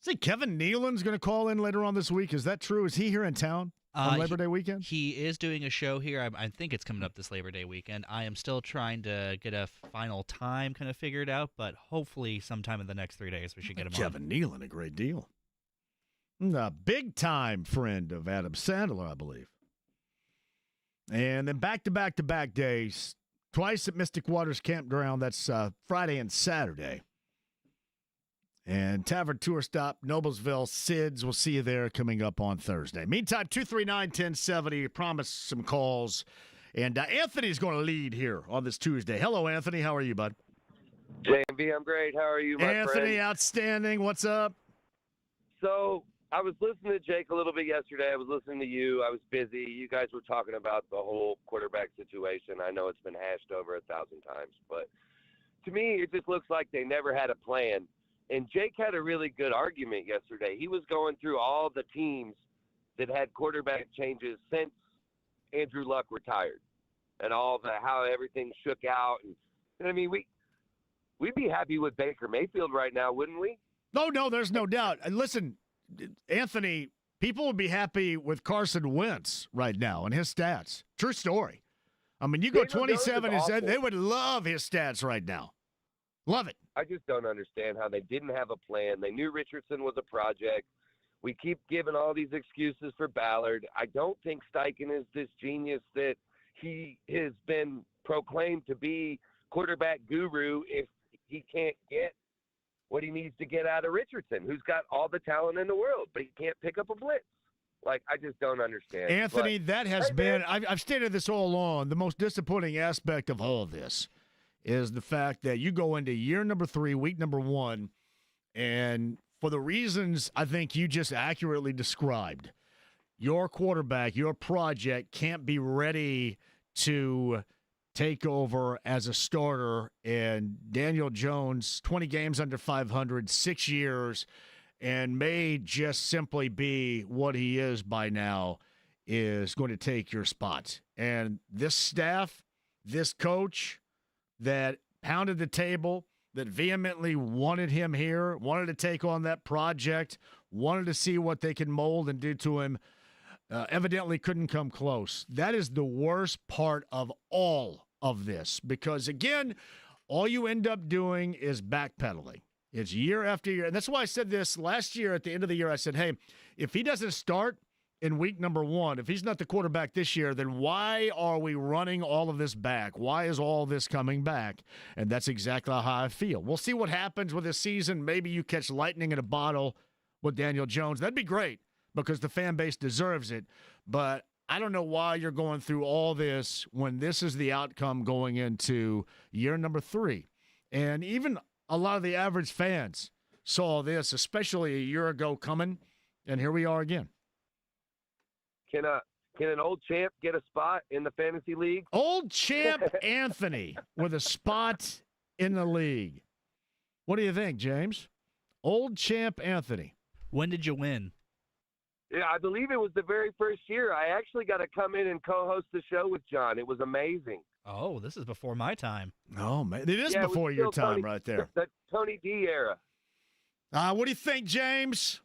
Say Kevin Nealon's going to call in later on this week. Is that true? Is he here in town on Labor Day weekend? He is doing a show here. I think it's coming up this Labor Day weekend. I am still trying to get a final time kind of figured out, but hopefully sometime in the next 3 days we should get him Kevin on. Nealon, a great deal. A big-time friend of Adam Sandler, I believe. And then back-to-back-to-back days, twice at Mystic Waters Campground. That's Friday and Saturday. And Tavern Tour Stop, Noblesville, Sid's. We'll see you there coming up on Thursday. Meantime, 239-1070. Promise some calls. And Anthony's going to lead here on this Tuesday. Hello, Anthony. How are you, bud? JMV, I'm great. How are you, my friend? Anthony, outstanding. What's up? So I was listening to Jake a little bit yesterday. I was listening to you. I was busy. You guys were talking about the whole quarterback situation. I know it's been hashed over 1,000 times. But to me, it just looks like they never had a plan. And Jake had a really good argument yesterday. He was going through all the teams that had quarterback changes since Andrew Luck retired and all the how everything shook out. And I mean, we'd be happy with Baker Mayfield right now, wouldn't we? No, there's no doubt. And listen, Anthony, people would be happy with Carson Wentz right now and his stats. True story. I mean, you go 27 and said they would love his stats right now. Love it. I just don't understand how they didn't have a plan. They knew Richardson was a project. We keep giving all these excuses for Ballard. I don't think Steichen is this genius that he has been proclaimed to be quarterback guru if he can't get what he needs to get out of Richardson, who's got all the talent in the world, but he can't pick up a blitz. Like, I just don't understand. Anthony, that has been, I've stated this all along, the most disappointing aspect of all of this is the fact that you go into year number 3, week number 1, and for the reasons I think you just accurately described, your quarterback, your project can't be ready to take over as a starter. And Daniel Jones, 20 games under 500, 6 years, and may just simply be what he is by now, is going to take your spot. And this staff, this coach that pounded the table, that vehemently wanted him here, wanted to take on that project, wanted to see what they can mold and do to him, evidently couldn't come close. That is the worst part of all of this, because, again, all you end up doing is backpedaling. It's year after year. And that's why I said this last year at the end of the year. I said, hey, if he doesn't start in week number 1, if he's not the quarterback this year, then why are we running all of this back? Why is all this coming back? And that's exactly how I feel. We'll see what happens with this season. Maybe you catch lightning in a bottle with Daniel Jones. That'd be great because the fan base deserves it. But I don't know why you're going through all this when this is the outcome going into year number 3. And even a lot of the average fans saw this, especially a year ago coming, and here we are again. Can an old champ get a spot in the fantasy league? Old champ Anthony with a spot in the league. What do you think, James? Old champ Anthony. When did you win? Yeah, I believe it was the very first year. I actually got to come in and co-host the show with John. It was amazing. Oh, this is before my time. Oh, man. It is before your time Tony, right there. The Tony D era. What do you think, James?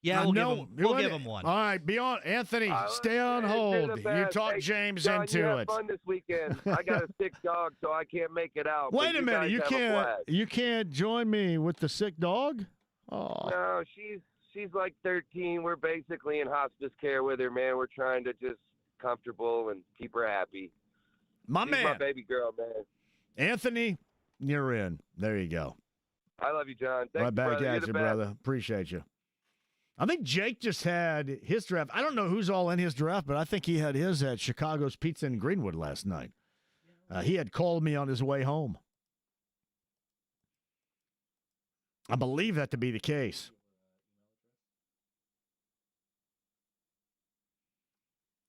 Yeah, we'll give him one. All right, be on. Anthony, stay on hold. You talk James John, into you have it. fun this weekend. I got a sick dog, so I can't make it out. Wait a minute. You can't join me with the sick dog? Oh. No, she's like 13. We're basically in hospice care with her, man. We're trying to just comfortable and keep her happy. She's my baby girl, man. Anthony, you're in. There you go. I love you, John. Thank right back at you, brother. Appreciate you. I think Jake just had his draft. I don't know who's all in his draft, but I think he had his at Chicago's Pizza in Greenwood last night. He had called me on his way home. I believe that to be the case.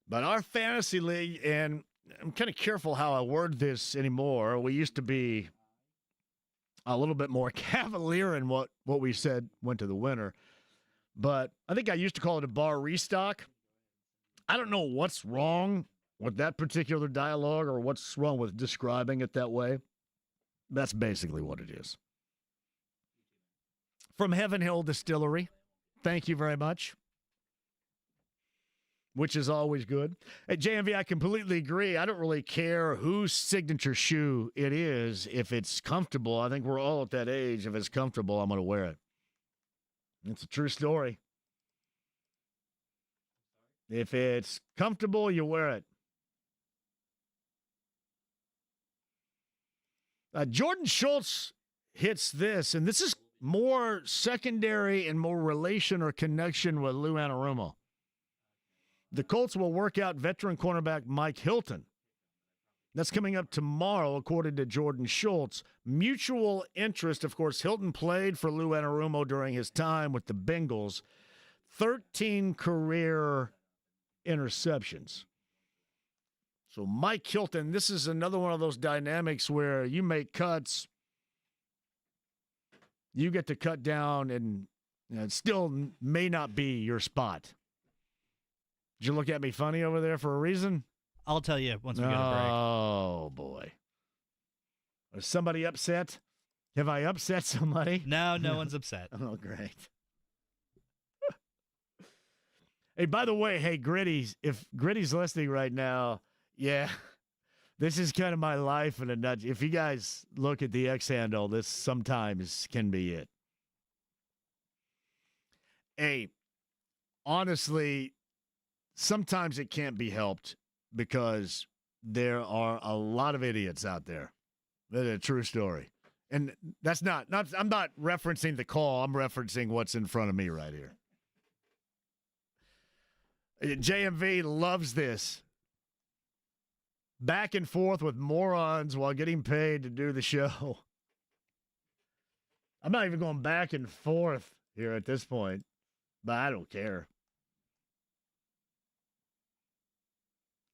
But our fantasy league, and I'm kind of careful how I word this anymore. We used to be a little bit more cavalier in what we said went to the winner. But I think I used to call it a bar restock. I don't know what's wrong with that particular dialogue or what's wrong with describing it that way. That's basically what it is. From Heaven Hill Distillery, thank you very much. Which is always good. At JMV, I completely agree. I don't really care whose signature shoe it is. If it's comfortable, I think we're all at that age. If it's comfortable, I'm going to wear it. It's a true story. If it's comfortable, you wear it. Jordan Schultz hits this, and this is more secondary and more relation or connection with Lou Anarumo. The Colts will work out veteran cornerback Mike Hilton. That's coming up tomorrow, according to Jordan Schultz. Mutual interest, of course. Hilton played for Lou Anarumo during his time with the Bengals. 13 career interceptions. So Mike Hilton, this is another one of those dynamics where you make cuts, you get to cut down, and it still may not be your spot. Did you look at me funny over there for a reason? I'll tell you once we get a break. Oh, boy. Is somebody upset? Have I upset somebody? No one's upset. Oh, great. Hey, by the way, hey, Gritty's, if Gritty's listening right now, yeah, this is kind of my life in a nutshell. If you guys look at the X handle, this sometimes can be it. Hey, honestly, sometimes it can't be helped because there are a lot of idiots out there. That's a true story. And that's not I'm not referencing the call. I'm referencing what's in front of me right here. JMV loves this. Back and forth with morons while getting paid to do the show. I'm not even going back and forth here at this point, but I don't care.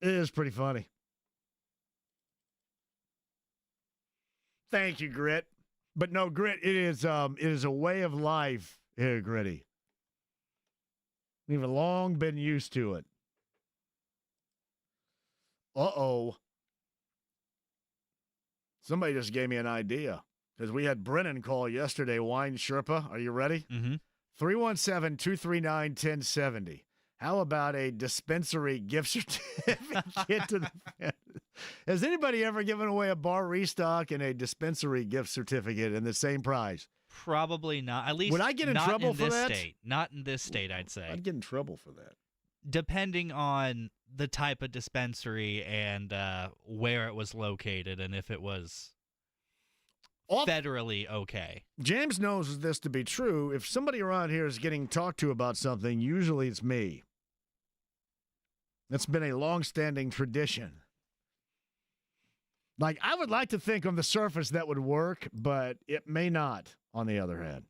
It is pretty funny. Thank you, Grit. But no, Grit, it is a way of life here, Gritty. We've long been used to it. Uh-oh. Somebody just gave me an idea. Because we had Brennan call yesterday, Wine Sherpa. Are you ready? Mm-hmm. 317-239-1070. How about a dispensary gift certificate to the family? Has anybody ever given away a bar restock and a dispensary gift certificate in the same prize? Probably not. At least would I get in trouble for that? Not in this state, I'd say. I'd get in trouble for that. Depending on the type of dispensary and where it was located and if it was federally okay. James knows this to be true. If somebody around here is getting talked to about something, usually it's me. That's been a long-standing tradition. Like, I would like to think on the surface that would work, but it may not, on the other hand.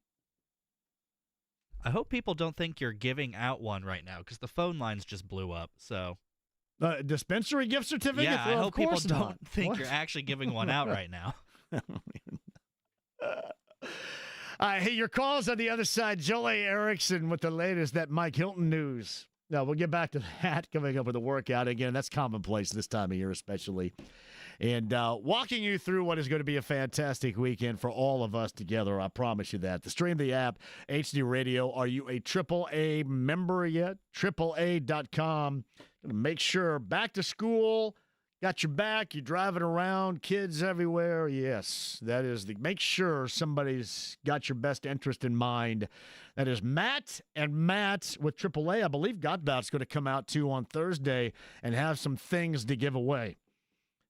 I hope people don't think you're giving out one right now, because the phone lines just blew up, so... dispensary gift certificate? Yeah, well, I hope people not. don't think you're actually giving one out right now. All right, hey, your calls on the other side. Jolie Ericson with the latest, that Mike Hilton news. Now, we'll get back to that coming up with the workout. Again, that's commonplace this time of year especially. and walking you through what is going to be a fantastic weekend for all of us together. I promise you that. The Stream the app, HD Radio. Are you a AAA member yet? AAA.com. Make sure back to school. Got your back. You're driving around. Kids everywhere. Yes, that is the. Make sure somebody's got your best interest in mind. That is Matt and Matt with AAA. I believe Godbout's going to come out too on Thursday and have some things to give away.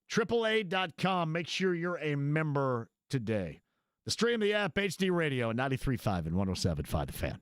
AAA.com. Make sure you're a member today. The Stream the app, HD Radio, 93.5 and 107.5 The Fan.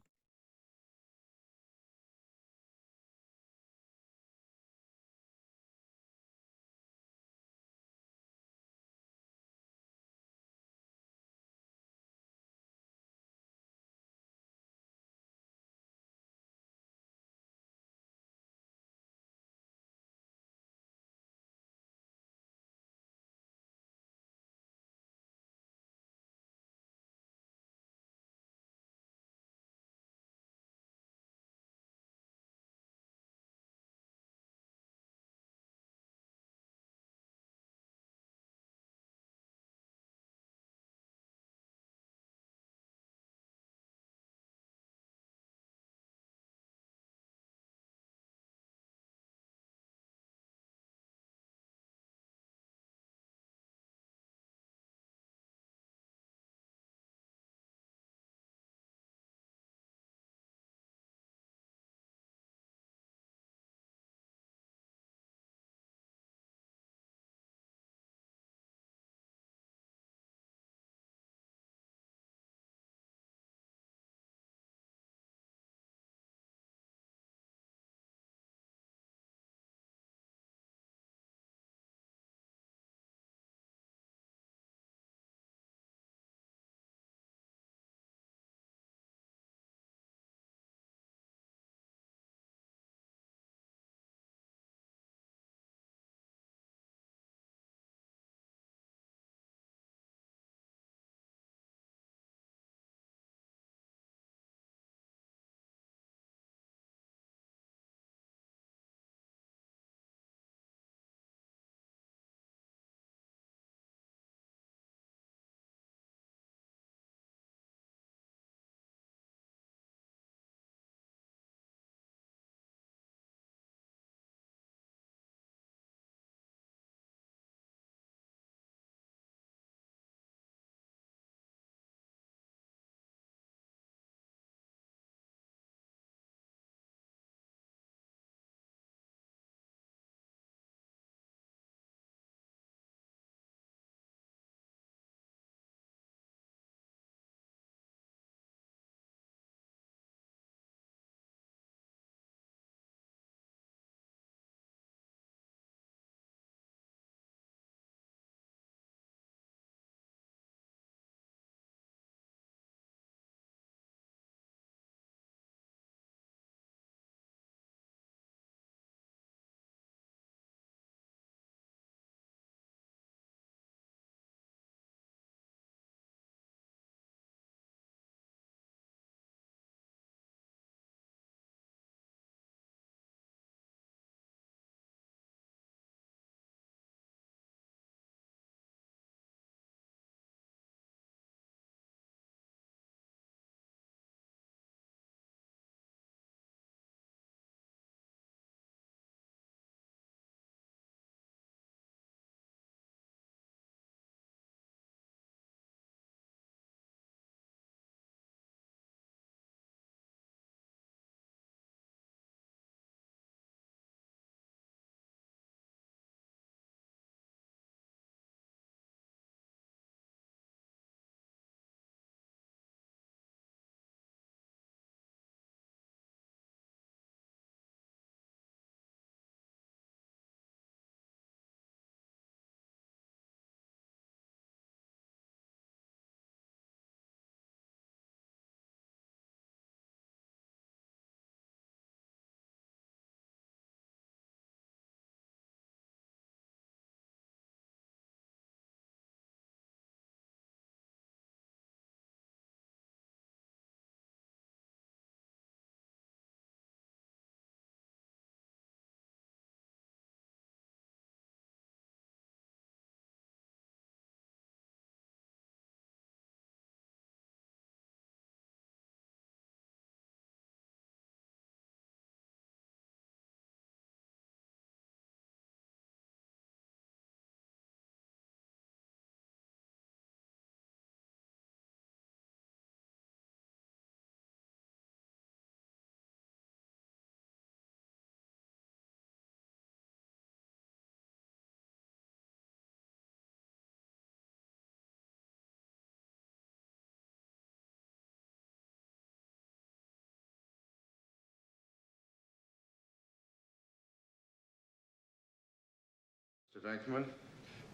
Venkman,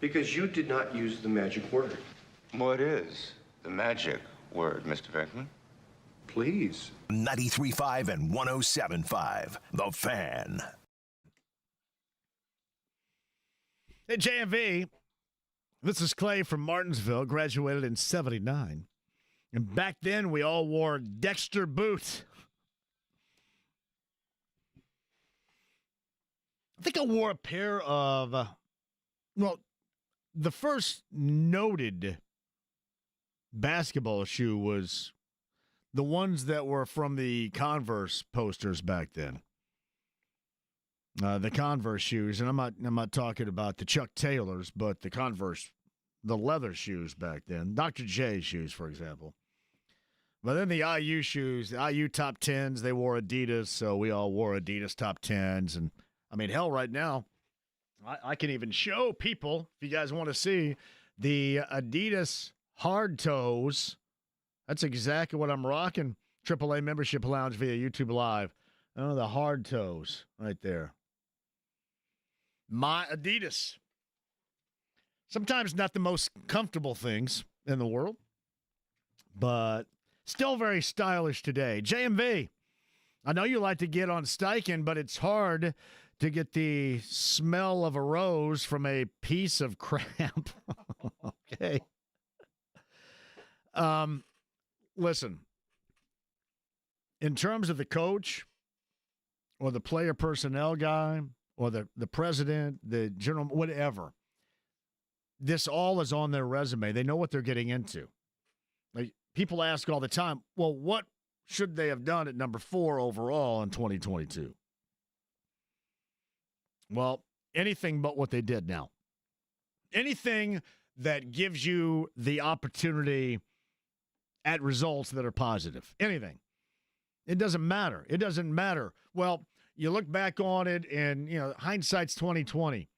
because you did not use the magic word. What is the magic word, Mr. Venkman? Please. 93.5 and 107.5, The Fan. Hey, JMV. This is Clay from Martinsville, graduated in 79. And back then, we all wore Dexter boots. I think I wore a pair of, the first noted basketball shoe was the ones that were from the Converse posters back then. The Converse shoes, and I'm not talking about the Chuck Taylors, but the Converse, the leather shoes back then. Dr. J shoes, for example. But then the IU shoes, the IU top 10s, they wore Adidas, so we all wore Adidas top 10s. And, I mean, hell, right now, I can even show people, if you guys want to see, the Adidas hard toes. That's exactly what I'm rocking. AAA Membership Lounge via YouTube Live. Oh, the hard toes right there. My Adidas. Sometimes not the most comfortable things in the world, but still very stylish today. JMV, I know you like to get on Steichen, but it's hard to get the smell of a rose from a piece of crap. Okay. Listen, in terms of the coach or the player personnel guy or the president, the general, whatever, this all is on their resume. They know what they're getting into. Like, people ask all the time, well, what should they have done at number 4 overall in 2022? Well, anything but what they did now. Anything that gives you the opportunity at results that are positive. Anything. It doesn't matter. It doesn't matter. Well, you look back on it and, hindsight's 2020.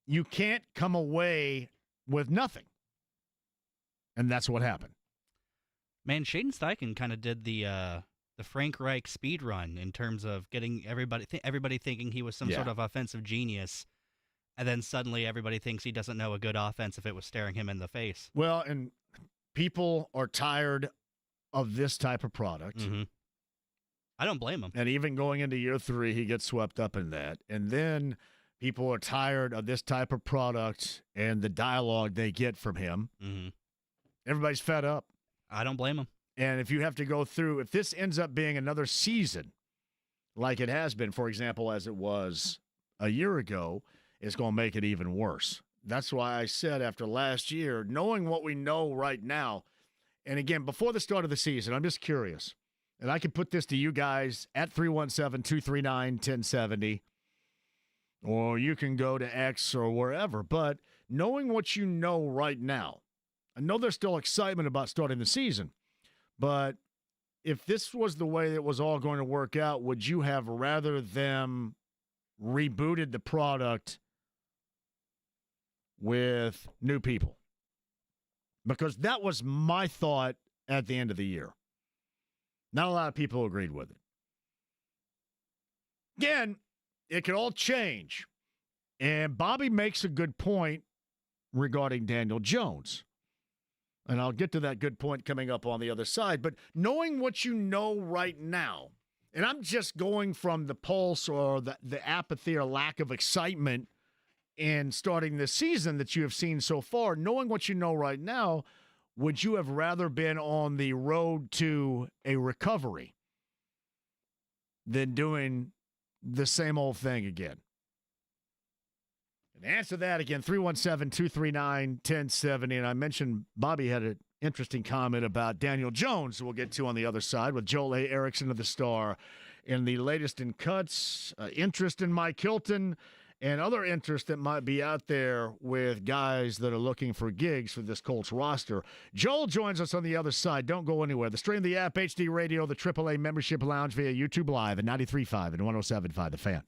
You can't come away with nothing. And that's what happened. Man, Shaden Steichen kind of did the Frank Reich speed run in terms of getting everybody thinking he was some sort of offensive genius, and then suddenly everybody thinks he doesn't know a good offense if it was staring him in the face. Well, and people are tired of this type of product. Mm-hmm. I don't blame him. And even going into year 3, he gets swept up in that. And then people are tired of this type of product and the dialogue they get from him. Mm-hmm. Everybody's fed up. I don't blame him. And if you have to go through, if this ends up being another season, like it has been, for example, as it was a year ago, it's going to make it even worse. That's why I said after last year, knowing what we know right now, and again, before the start of the season, I'm just curious, and I can put this to you guys at 317-239-1070, or you can go to X or wherever, but knowing what you know right now, I know there's still excitement about starting the season, but if this was the way it was all going to work out, would you have rather them rebooted the product with new people? Because that was my thought at the end of the year. Not a lot of people agreed with it. Again, it could all change. And Bobby makes a good point regarding Daniel Jones. And I'll get to that good point coming up on the other side. But knowing what you know right now, and I'm just going from the pulse or the apathy or lack of excitement in starting this season that you have seen so far, knowing what you know right now, would you have rather been on the road to a recovery than doing the same old thing again? And answer that again, 317-239-1070. And I mentioned Bobby had an interesting comment about Daniel Jones we'll get to on the other side with Joel A. Ericson of the Star. In the latest in cuts, interest in Mike Hilton, and other interest that might be out there with guys that are looking for gigs for this Colts roster. Joel joins us on the other side. Don't go anywhere. The Stream the App, HD Radio, the AAA Membership Lounge via YouTube Live at 93.5 and 107.5 The Fan.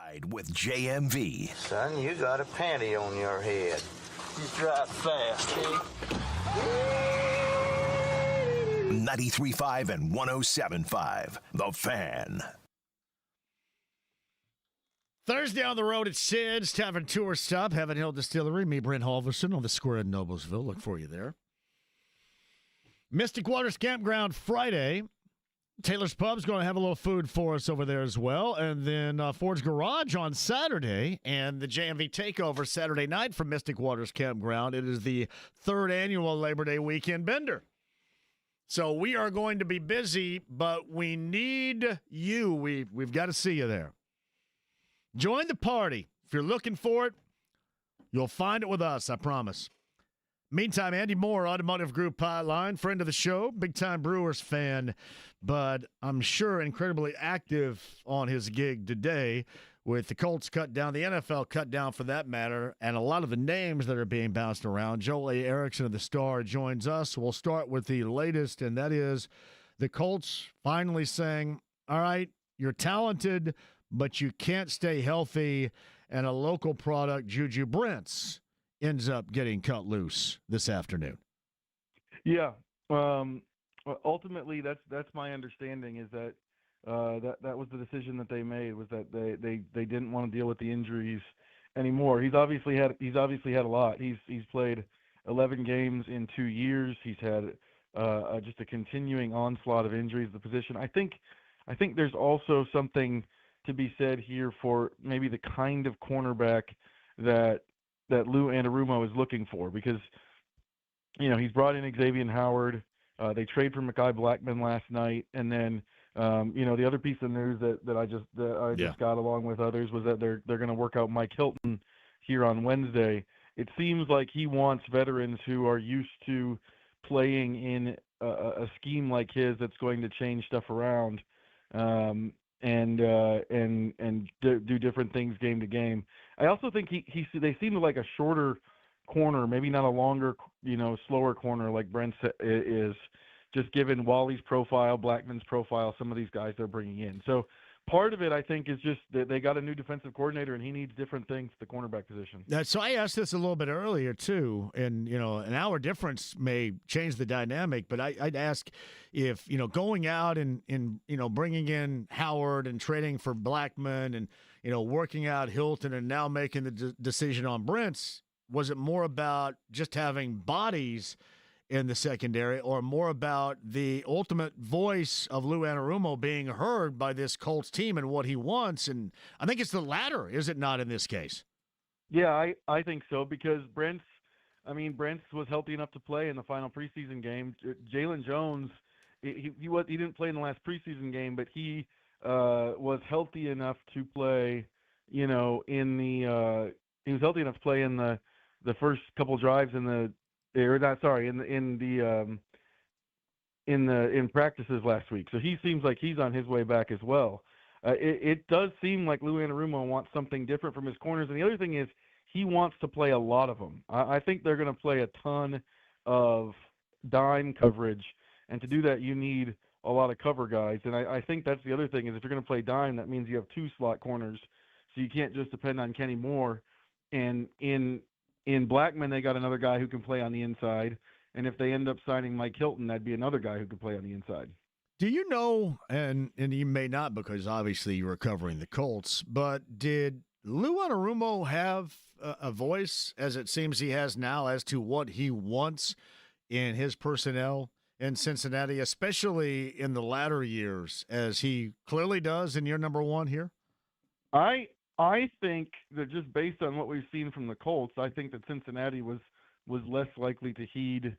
Ride with JMV. Son, you got a panty on your head. You drive fast, eh? 93.5 and 107.5. The Fan. Thursday on the road at Sid's Tavern Tour Stop, Heaven Hill Distillery. Me, Brent Halverson, on the square in Noblesville. Look for you there. Mystic Waters Campground Friday. Taylor's Pub's going to have a little food for us over there as well. And then Ford's Garage on Saturday and the JMV Takeover Saturday night from Mystic Waters Campground. It is the third annual Labor Day weekend bender. So we are going to be busy, but we need you. We've got to see you there. Join the party. If you're looking for it, you'll find it with us, I promise. Meantime, Andy Moore, Automotive Group Hotline, friend of the show, big-time Brewers fan, but I'm sure incredibly active on his gig today with the Colts cut down, the NFL cut down for that matter, and a lot of the names that are being bounced around. Joel A. Ericson of the Star joins us. We'll start with the latest, and that is the Colts finally saying, all right, you're talented, but you can't stay healthy, and a local product, Juju Brents, ends up getting cut loose this afternoon. Yeah. Ultimately, that's my understanding is that that was the decision that they made, was that they didn't want to deal with the injuries anymore. He's obviously had a lot. He's played 11 games in 2 years. He's had just a continuing onslaught of injuries at the position. I think there's also something to be said here for maybe the kind of cornerback that Lou Anarumo is looking for, because, he's brought in Xavier Howard. They trade for Mekhi Blackman last night. And then, the other piece of news that I just got along with others was that they're going to work out Mike Hilton here on Wednesday. It seems like he wants veterans who are used to playing in a scheme like his that's going to change stuff around. And do different things game to game. I also think they seem to like a shorter corner, maybe not a longer, slower corner like Brent is, just given Wally's profile, Blackman's profile, some of these guys they're bringing in. So part of it, I think, is just that they got a new defensive coordinator and he needs different things at the cornerback position. So I asked this a little bit earlier too, and an hour difference may change the dynamic, but I'd ask if going out and bringing in Howard and trading for Blackman and working out Hilton and now making the decision on Brent's, was it more about just having bodies in the secondary, or more about the ultimate voice of Lou Anarumo being heard by this Colts team and what he wants? And I think it's the latter, is it not, in this case? Yeah, I think so, because Brents was healthy enough to play in the final preseason game. Jalen Jones, he didn't play in the last preseason game, but he was healthy enough to play, he was healthy enough to play in the first couple drives in practices last week. So he seems like he's on his way back as well. It does seem like Lou Anarumo wants something different from his corners. And the other thing is he wants to play a lot of them. I think they're going to play a ton of dime coverage. And to do that, you need a lot of cover guys. And I think that's the other thing is if you're going to play dime, that means you have 2 slot corners. So you can't just depend on Kenny Moore. And in Blackman, they got another guy who can play on the inside. And if they end up signing Mike Hilton, that'd be another guy who could play on the inside. Do you know, and you may not because obviously you were covering the Colts, but did Lou Anarumo have a voice, as it seems he has now, as to what he wants in his personnel in Cincinnati, especially in the latter years, as he clearly does in year number 1 here? I think that just based on what we've seen from the Colts, I think that Cincinnati was less likely to heed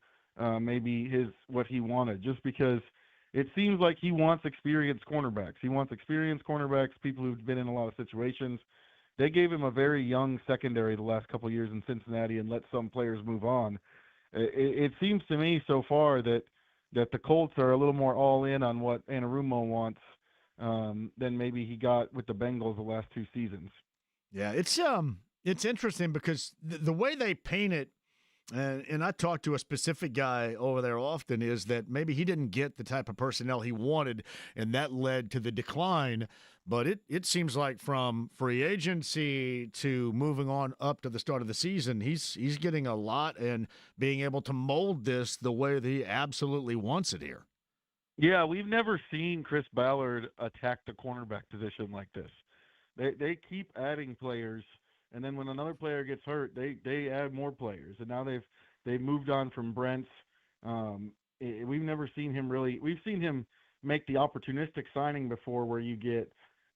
maybe what he wanted, just because it seems like he wants experienced cornerbacks. He wants experienced cornerbacks, people who've been in a lot of situations. They gave him a very young secondary the last couple of years in Cincinnati and let some players move on. It seems to me so far that the Colts are a little more all in on what Anarumo wants than maybe he got with the Bengals the last 2 seasons. Yeah, it's interesting because the way they paint it And I talked to a specific guy over there often, is that maybe he didn't get the type of personnel he wanted, and that led to the decline. But it seems like from free agency to moving on up to the start of the season, he's getting a lot and being able to mold this the way that he absolutely wants it here. Yeah, we've never seen Chris Ballard attack the cornerback position like this. They keep adding players, and then when another player gets hurt, they add more players. And now they've moved on from Brents. We've never seen him really. We've seen him make the opportunistic signing before, where you get,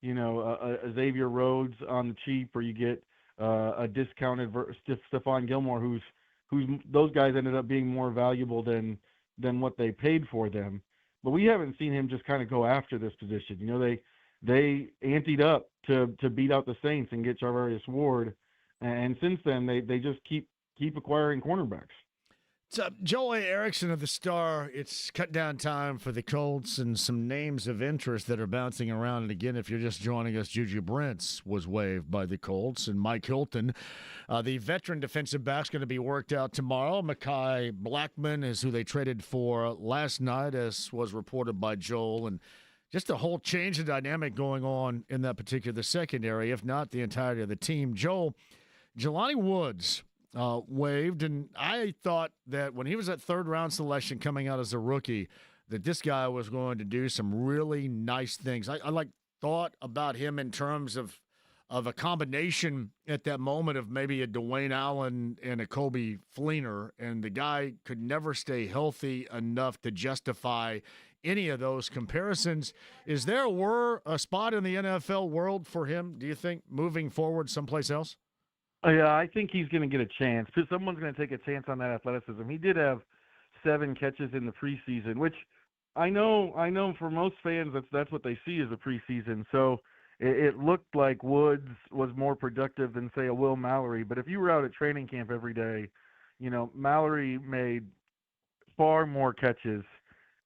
a Xavier Rhodes on the cheap, or you get a discounted Stephon Gilmore, who's those guys ended up being more valuable than what they paid for them. But we haven't seen him just kind of go after this position. They anteed up to beat out the Saints and get Charvarius Ward, and since then they just keep acquiring cornerbacks. So, Joel Ericson of the Star, it's cut down time for the Colts, and some names of interest that are bouncing around. And again, if you're just joining us, Juju Brents was waived by the Colts, and Mike Hilton, the veteran defensive back, is going to be worked out tomorrow. Mekhi Blackman is who they traded for last night, as was reported by Joel, and just a whole change of dynamic going on in that particular secondary, if not the entirety of the team. Joel, Jelani Woods waived, and I thought that when he was at third-round selection coming out as a rookie, that this guy was going to do some really nice things. I thought about him in terms of a combination at that moment of maybe a Dwayne Allen and a Kobe Fleener, and the guy could never stay healthy enough to justify any of those comparisons. Is there a spot in the NFL world for him, do you think, moving forward someplace else? Yeah, I think he's going to get a chance. Someone's going to take a chance on that athleticism. He did have 7 catches in the preseason, which I know for most fans that's what they see as a preseason. So it looked like Woods was more productive than, say, a Will Mallory. But if you were out at training camp every day, Mallory made far more catches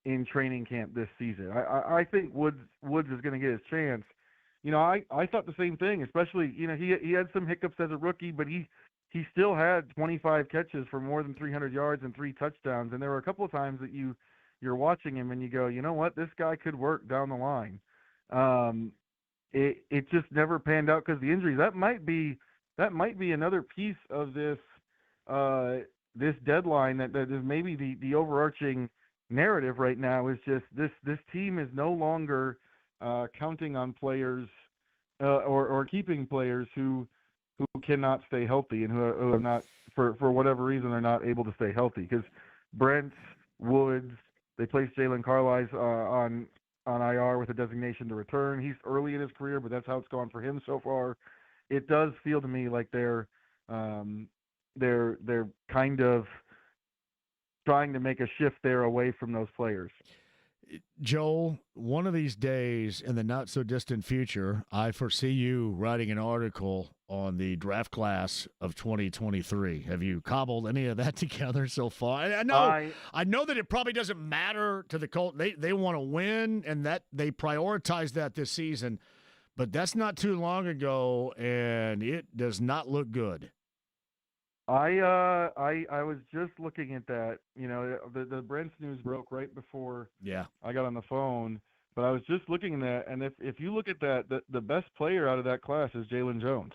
in training camp this season. I think Woods is going to get his chance. I thought the same thing, especially, he had some hiccups as a rookie, but he still had 25 catches for more than 300 yards and 3 touchdowns. And there were a couple of times that you're watching him and you go, you know what, this guy could work down the line. It just never panned out because the injuries. That might be another piece of this this deadline that is maybe the overarching narrative right now, is just this team is no longer counting on players or keeping players who cannot stay healthy and who are not, for whatever reason, they're not able to stay healthy. Because Brents, Woods, they placed Jalen Carlisle on IR with a designation to return. He's early in his career, but that's how it's gone for him so far. It does feel to me like they're kind of trying to make a shift there away from those players. Joel, one of these days in the not-so-distant future, I foresee you writing an article on the draft class of 2023. Have you cobbled any of that together so far? I know that it probably doesn't matter to the Colts. They want to win, and that they prioritize that this season. But that's not too long ago, and it does not look good. I was just looking at that. The Brents news broke right before I got on the phone, but I was just looking at that, and if you look at that, the best player out of that class is Jalen Jones,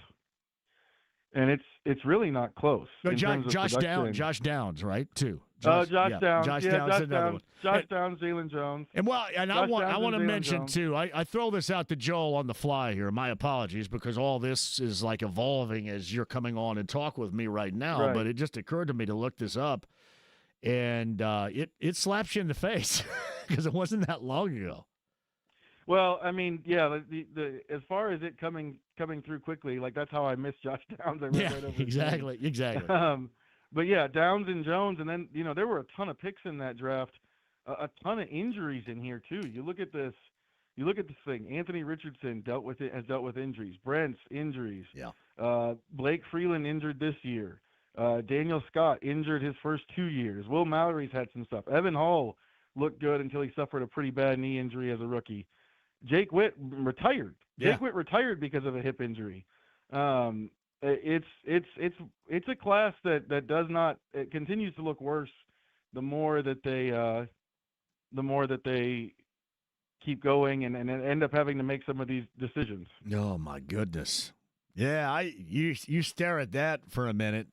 and it's really not close. No, Josh Downs, right? Too. Josh Downs. Josh Downs, another one. Josh Downs, Jalen Jones. And I want to mention too. I throw this out to Joel on the fly here. My apologies, because all this is like evolving as you're coming on and talk with me right now. Right. But it just occurred to me to look this up, and it slaps you in the face because it wasn't that long ago. Well, I mean, yeah. The as far as it coming through quickly, like that's how I missed Josh Downs. Exactly. But yeah, Downs and Jones, and then there were a ton of picks in that draft, a ton of injuries in here too. You look at this thing. Anthony Richardson has dealt with injuries. Brent's injuries. Yeah. Blake Freeland injured this year. Daniel Scott injured his first 2 years. Will Mallory's had some stuff. Evan Hall looked good until he suffered a pretty bad knee injury as a rookie. Jake Witt retired. Yeah. Jake Witt retired because of a hip injury. it's a class that does not. It continues to look worse the more that they keep going and end up having to make some of these decisions. Oh my goodness. Yeah, you stare at that for a minute.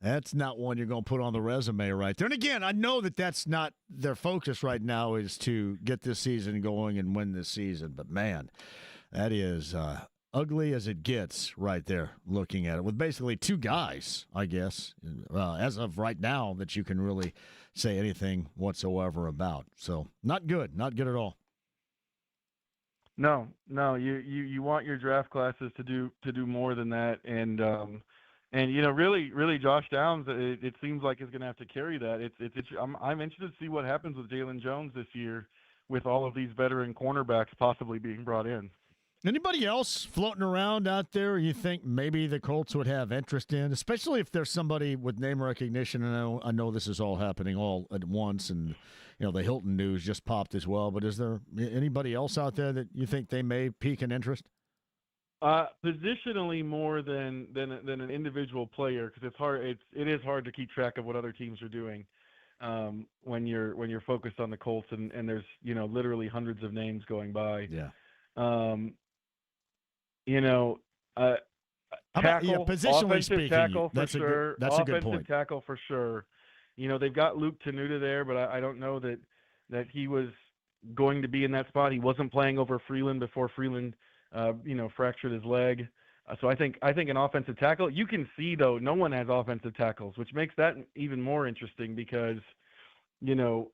That's not one you're going to put on the resume right there. And again, I know that that's not their focus right now, is to get this season going and win this season. But, man, that is ugly as it gets right there looking at it, with basically two guys, I guess, as of right now, that you can really say anything whatsoever about. So not good at all. No, you want your draft classes to do more than that, and really, Josh Downs, it seems like is going to have to carry that. I'm interested to see what happens with Jalen Jones this year, with all of these veteran cornerbacks possibly being brought in. Anybody else floating around out there you think maybe the Colts would have interest in, especially if there's somebody with name recognition? And I know this is all happening all at once, and the Hilton news just popped as well. But is there anybody else out there that you think they may pique an interest? Positionally more than an individual player, because it's hard. It is hard to keep track of what other teams are doing when you're focused on the Colts, and there's literally hundreds of names going by. Yeah. Tackle, positionally speaking, tackle for that's sure. That's a good offensive point. Tackle for sure. They've got Luke Tenuta there, but I don't know that he was going to be in that spot. He wasn't playing over Freeland before Freeland, fractured his leg. So I think an offensive tackle. You can see though, no one has offensive tackles, which makes that even more interesting because, you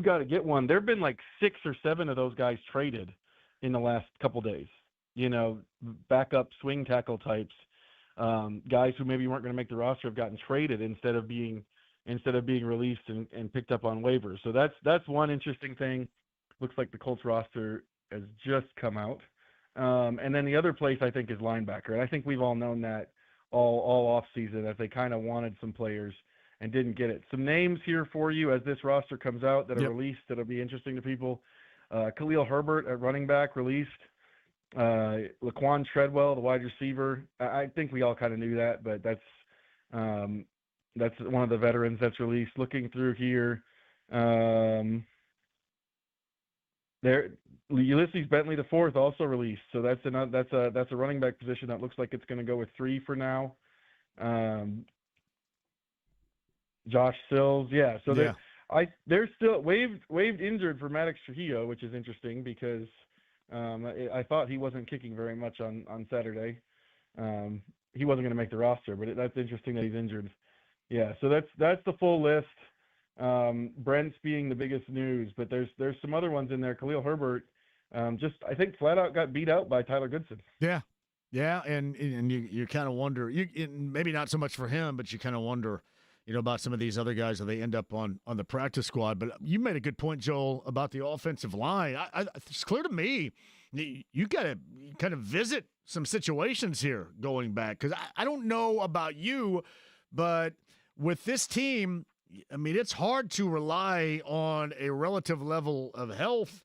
got to get one. There've been like 6 or 7 of those guys traded in the last couple days. Backup swing tackle types, guys who maybe weren't going to make the roster have gotten traded instead of being released and picked up on waivers. So that's one interesting thing. Looks like the Colts roster has just come out. And then the other place I think is linebacker. And I think we've all known that all off season, that they kind of wanted some players and didn't get it. Some names here for you as this roster comes out that are released that'll be interesting to people. Khalil Herbert at running back released. Laquan Treadwell, the wide receiver. I think we all kind of knew that, but that's one of the veterans that's released. Looking through here, there Ulysses Bentley IV also released. So that's a running back position that looks like it's going to go with 3 for now. Josh Sills, yeah. So they're still waived injured for Maddox Trujillo, which is interesting because I thought he wasn't kicking very much on Saturday. He wasn't going to make the roster, but that's interesting that he's injured. Yeah, so that's the full list. Brent's being the biggest news, but there's some other ones in there. Khalil Herbert, I think flat out got beat out by Tyler Goodson. Yeah, and you kind of wonder, maybe not so much for him, but you kind of wonder, about some of these other guys that they end up on the practice squad. But you made a good point, Joel, about the offensive line. It's clear to me you got to kind of visit some situations here going back, because I don't know about you, but with this team, I mean, it's hard to rely on a relative level of health,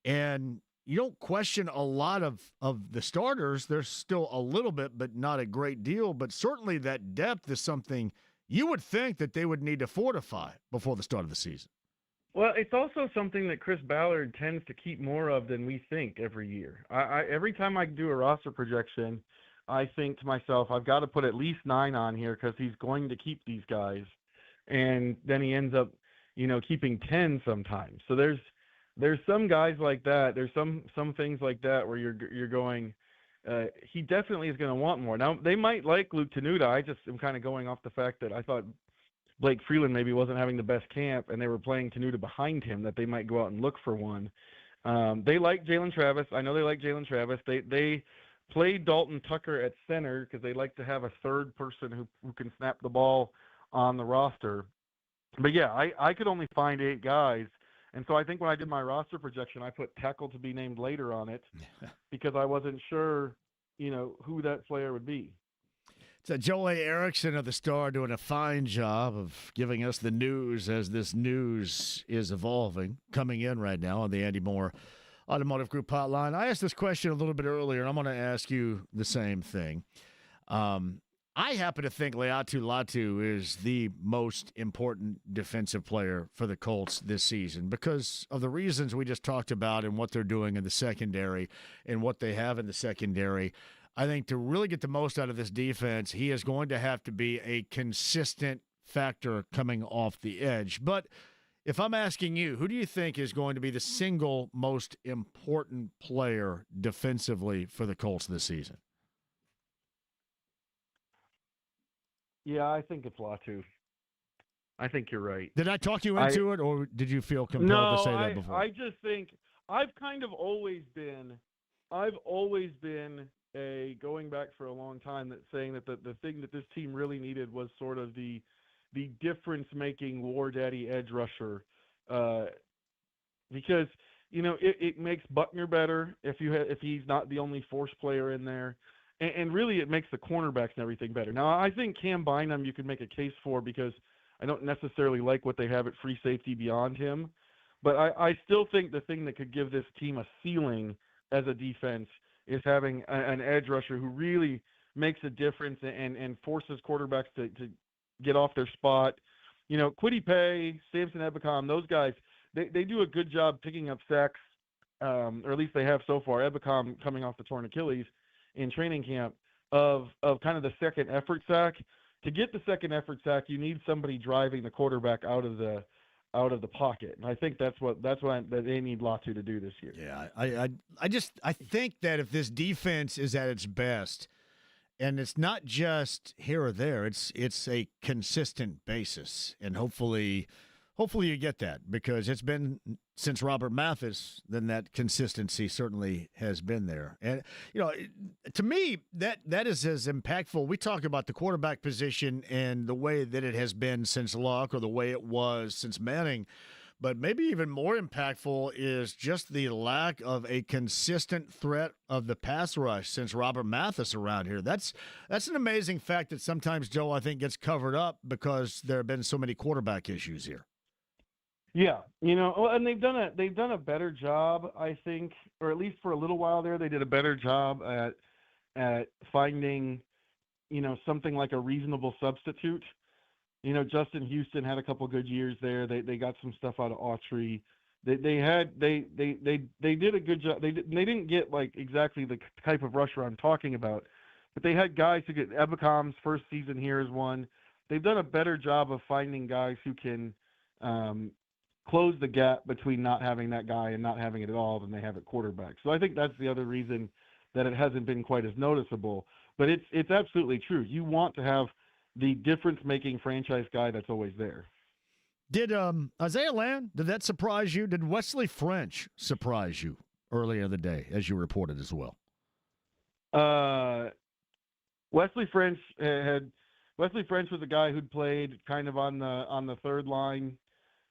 and you don't question a lot of the starters. There's still a little bit, but not a great deal. But certainly that depth is something you would think that they would need to fortify before the start of the season. Well, it's also something that Chris Ballard tends to keep more of than we think every year. Every time I do a roster projection, I think to myself, I've got to put at least 9 on here because he's going to keep these guys. And then he ends up, keeping 10 sometimes. So there's some guys like that. There's some things like that where you're going, he definitely is going to want more. Now, they might like Luke Tenuta. I just am kind of going off the fact that I thought Blake Freeland maybe wasn't having the best camp, and they were playing Tenuta behind him, that they might go out and look for one. They like Jalen Travis. I know they like Jalen Travis. They played Dalton Tucker at center because they like to have a third person who can snap the ball on the roster. But yeah, I could only find 8 guys. And so I think when I did my roster projection, I put tackle to be named later on it because I wasn't sure, who that player would be. So Joel A. Erickson of the Star doing a fine job of giving us the news as this news is evolving, coming in right now on the Andy Moore Automotive Group Hotline. I asked this question a little bit earlier, and I'm going to ask you the same thing. I happen to think Latu is the most important defensive player for the Colts this season because of the reasons we just talked about and what they're doing in the secondary and what they have in the secondary. I think to really get the most out of this defense, he is going to have to be a consistent factor coming off the edge. But if I'm asking you, who do you think is going to be the single most important player defensively for the Colts this season? Yeah, I think it's Latu. I think you're right. Did I talk you into it, or did you feel compelled to say that before? I just think I've kind of always been going back for a long time saying that the thing that this team really needed was sort of the difference-making war daddy edge rusher, because it makes Buckner better if he's not the only force player in there. And really, it makes the cornerbacks and everything better. Now, I think Cam Bynum you could make a case for because I don't necessarily like what they have at free safety beyond him. But I still think the thing that could give this team a ceiling as a defense is having an edge rusher who really makes a difference and forces quarterbacks to get off their spot. Kwity Paye, Samson Ebukam, those guys, they do a good job picking up sacks, or at least they have so far. Ebukam coming off the torn Achilles in training camp of kind of the second effort sack. To get the second effort sack, you need somebody driving the quarterback out of the pocket, and I think that's what they need Latu to do this year. Yeah, I think that if this defense is at its best, and it's not just here or there, it's a consistent basis, and hopefully you get that because it's been since Robert Mathis, then that consistency certainly has been there. And, to me, that is as impactful. We talk about the quarterback position and the way that it has been since Luck or the way it was since Manning. But maybe even more impactful is just the lack of a consistent threat of the pass rush since Robert Mathis around here. That's an amazing fact that sometimes, Joe, I think gets covered up because there have been so many quarterback issues here. Yeah, and they've done a better job, I think, or at least for a little while there, they did a better job at finding, something like a reasonable substitute. Justin Houston had a couple good years there. They got some stuff out of Autry. They did a good job. They didn't get like exactly the type of rusher I'm talking about, but they had guys who get Ebukam's first season here is one. They've done a better job of finding guys who can close the gap between not having that guy and not having it at all than they have at quarterback. So I think that's the other reason that it hasn't been quite as noticeable. But it's absolutely true. You want to have the difference-making franchise guy that's always there. Did Isaiah Land, did that surprise you? Did Wesley French surprise you earlier in the day, as you reported as well? Wesley French was a guy who'd played kind of on the third line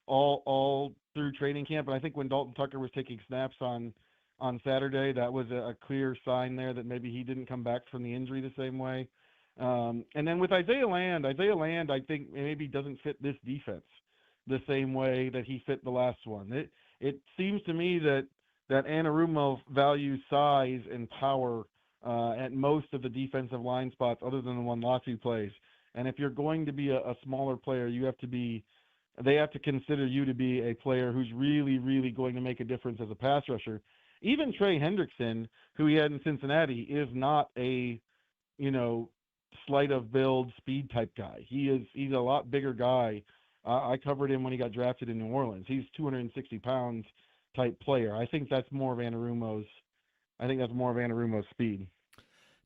all through training camp, and I think when Dalton Tucker was taking snaps on Saturday, that was a clear sign there that maybe he didn't come back from the injury the same way. And then with Isaiah Land, I think maybe doesn't fit this defense the same way that he fit the last one. It seems to me that Anarumo values size and power at most of the defensive line spots other than the one Latu plays. And if you're going to be a smaller player, they have to consider you to be a player who's really, really going to make a difference as a pass rusher. Even Trey Hendrickson, who he had in Cincinnati, is not a, slight of build speed type guy. He's a lot bigger guy. I covered him when he got drafted in New Orleans. He's 260 pounds type player. I think that's more of Anarumo's speed.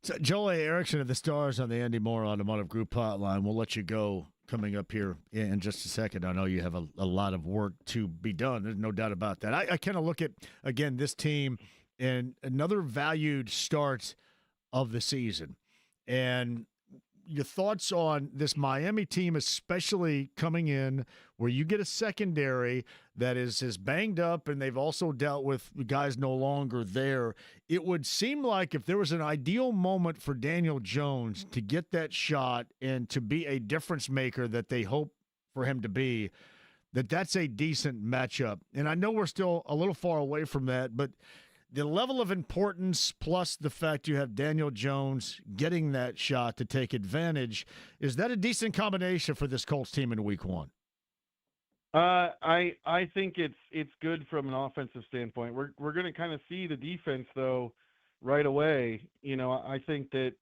So Joel A. Ericson of the Stars on the Andy Moore Automotive Group Hotline. We'll let you go coming up here in just a second. I know you have a lot of work to be done. There's no doubt about that. I kind of look at, again, this team and another valued start of the season. And your thoughts on this Miami team, especially coming in where you get a secondary that is banged up and they've also dealt with guys no longer there. It would seem like if there was an ideal moment for Daniel Jones to get that shot and to be a difference maker that they hope for him to be, that's a decent matchup. And I know we're still a little far away from that, but the level of importance plus the fact you have Daniel Jones getting that shot to take advantage, is that a decent combination for this Colts team in week 1? I think it's good from an offensive standpoint. We're going to kind of see the defense though right away. I think that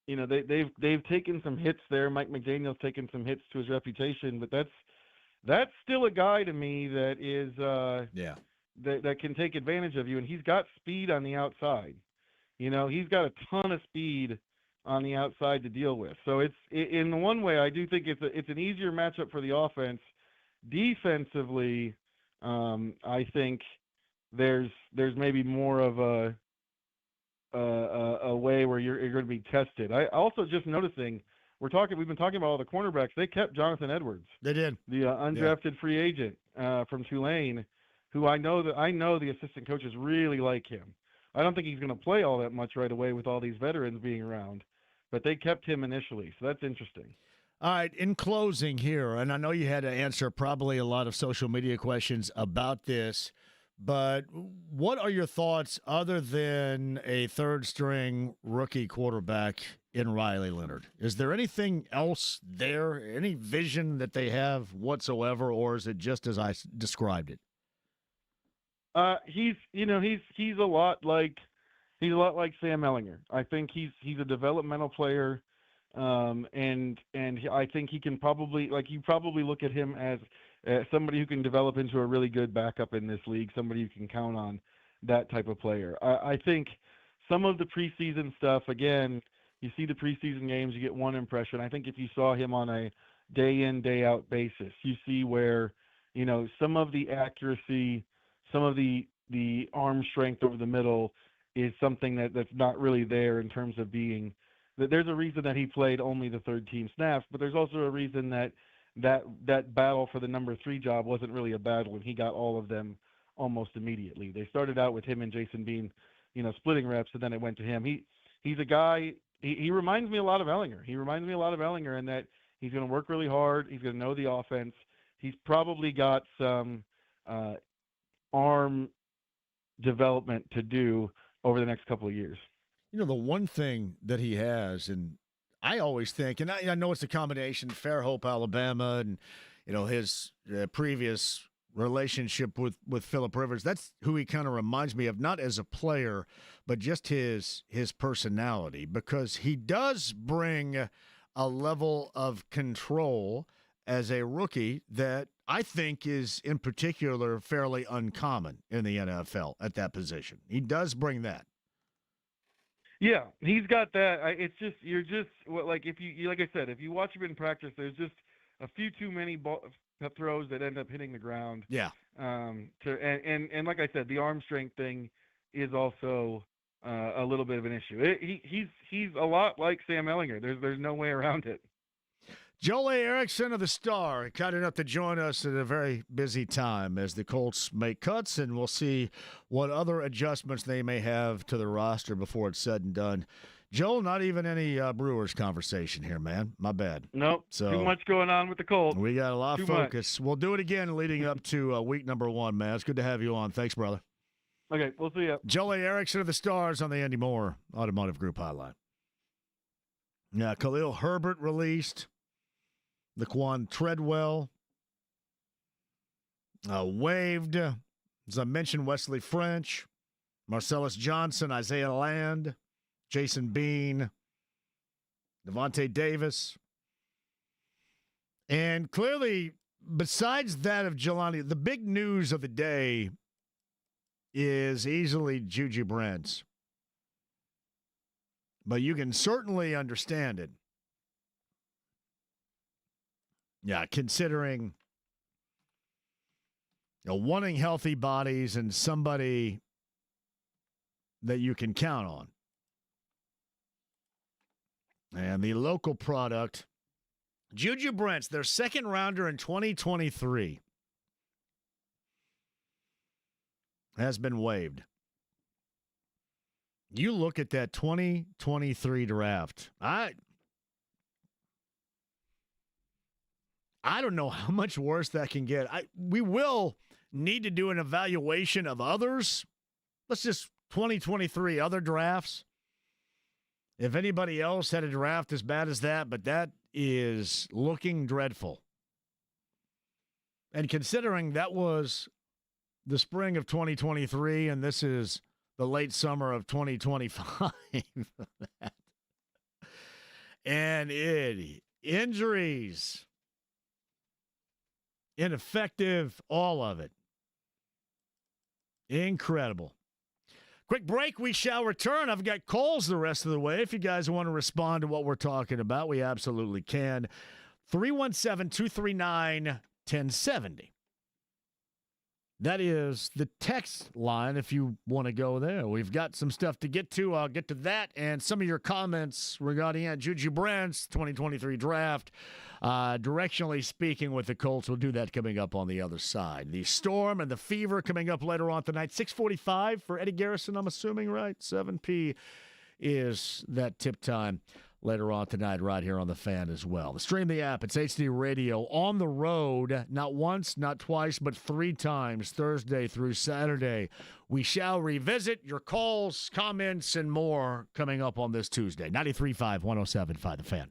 they've taken some hits there. Mike McDaniel's taken some hits to his reputation, but that's still a guy to me that is that can take advantage of you, and he's got speed on the outside. He's got a ton of speed on the outside to deal with. So it's in the one way I do think it's an easier matchup for the offense. Defensively, I think there's maybe more of a way where you're going to be tested. I also just noticing we've been talking about all the cornerbacks. They kept Jonathan Edwards. They did. The undrafted free agent from Tulane, who I know the assistant coaches really like him. I don't think he's going to play all that much right away with all these veterans being around, but they kept him initially, so that's interesting. All right, in closing here, and I know you had to answer probably a lot of social media questions about this, but what are your thoughts other than a third-string rookie quarterback in Riley Leonard? Is there anything else there, any vision that they have whatsoever, or is it just as I described it? He's a lot like Sam Ehlinger. I think he's a developmental player, and I think he can probably you look at him as somebody who can develop into a really good backup in this league, somebody you can count on, that type of player. I think some of the preseason stuff, again, you see the preseason games, you get one impression. I think if you saw him on a day in, day out basis, you see where some of the accuracy, some of the arm strength over the middle is something that's not really there in terms of being – there's a reason that he played only the third-team snaps, but there's also a reason that battle for the number 3 job wasn't really a battle, and he got all of them almost immediately. They started out with him and Jason Bean, splitting reps, and then it went to him. He's a guy – he reminds me a lot of Ehlinger. He reminds me a lot of Ehlinger in that he's going to work really hard. He's going to know the offense. He's probably got some arm development to do over the next couple of years. The one thing that he has, and I always think, and I know it's a combination, Fairhope, Alabama, and his previous relationship with Phillip Rivers. That's who he kind of reminds me of, not as a player, but just his personality, because he does bring a level of control as a rookie that I think is, in particular, fairly uncommon in the NFL at that position. He does bring that. Yeah, he's got that. It's just like I said, if you watch him in practice, there's just a few too many throws that end up hitting the ground. Yeah. And like I said, the arm strength thing is also a little bit of an issue. He's a lot like Sam Ehlinger. There's no way around it. Joel Erickson of the Star, kind enough to join us at a very busy time as the Colts make cuts, and we'll see what other adjustments they may have to the roster before it's said and done. Joel, not even any Brewers conversation here, man. My bad. Nope. Too much going on with the Colts. We got a lot of focus. We'll do it again leading up to week number 1, man. It's good to have you on. Thanks, brother. Okay, we'll see you. Joel Erickson of the Stars on the Andy Moore Automotive Group hotline. Now, Khalil Herbert released. Laquan Treadwell waived. As I mentioned, Wesley French, Marcellus Johnson, Isaiah Land, Jason Bean, Devontae Davis. And clearly, besides that of Jelani, the big news of the day is easily Juju Brents. But you can certainly understand it. Yeah, considering wanting healthy bodies and somebody that you can count on. And the local product, Juju Brents, their second rounder in 2023, has been waived. You look at that 2023 draft. I don't know how much worse that can get. We will need to do an evaluation of others. Let's just 2023 other drafts. If anybody else had a draft as bad as that, but that is looking dreadful. And considering that was the spring of 2023 and this is the late summer of 2025, and injuries, ineffective, all of it. Incredible. Quick break. We shall return. I've got calls the rest of the way. If you guys want to respond to what we're talking about, we absolutely can. 317-239-1070. That is the text line if you want to go there. We've got some stuff to get to. I'll get to that and some of your comments regarding Juju Brent's 2023 draft. Directionally speaking with the Colts, we'll do that coming up on the other side. The Storm and the Fever coming up later on tonight. 6:45 for Eddie Garrison, I'm assuming, right? 7 p is that tip time later on tonight right here on The Fan as well. Stream the app. It's HD Radio on the road, not once, not twice, but 3 times, Thursday through Saturday. We shall revisit your calls, comments, and more coming up on this Tuesday. 93.5, 107.5 The Fan.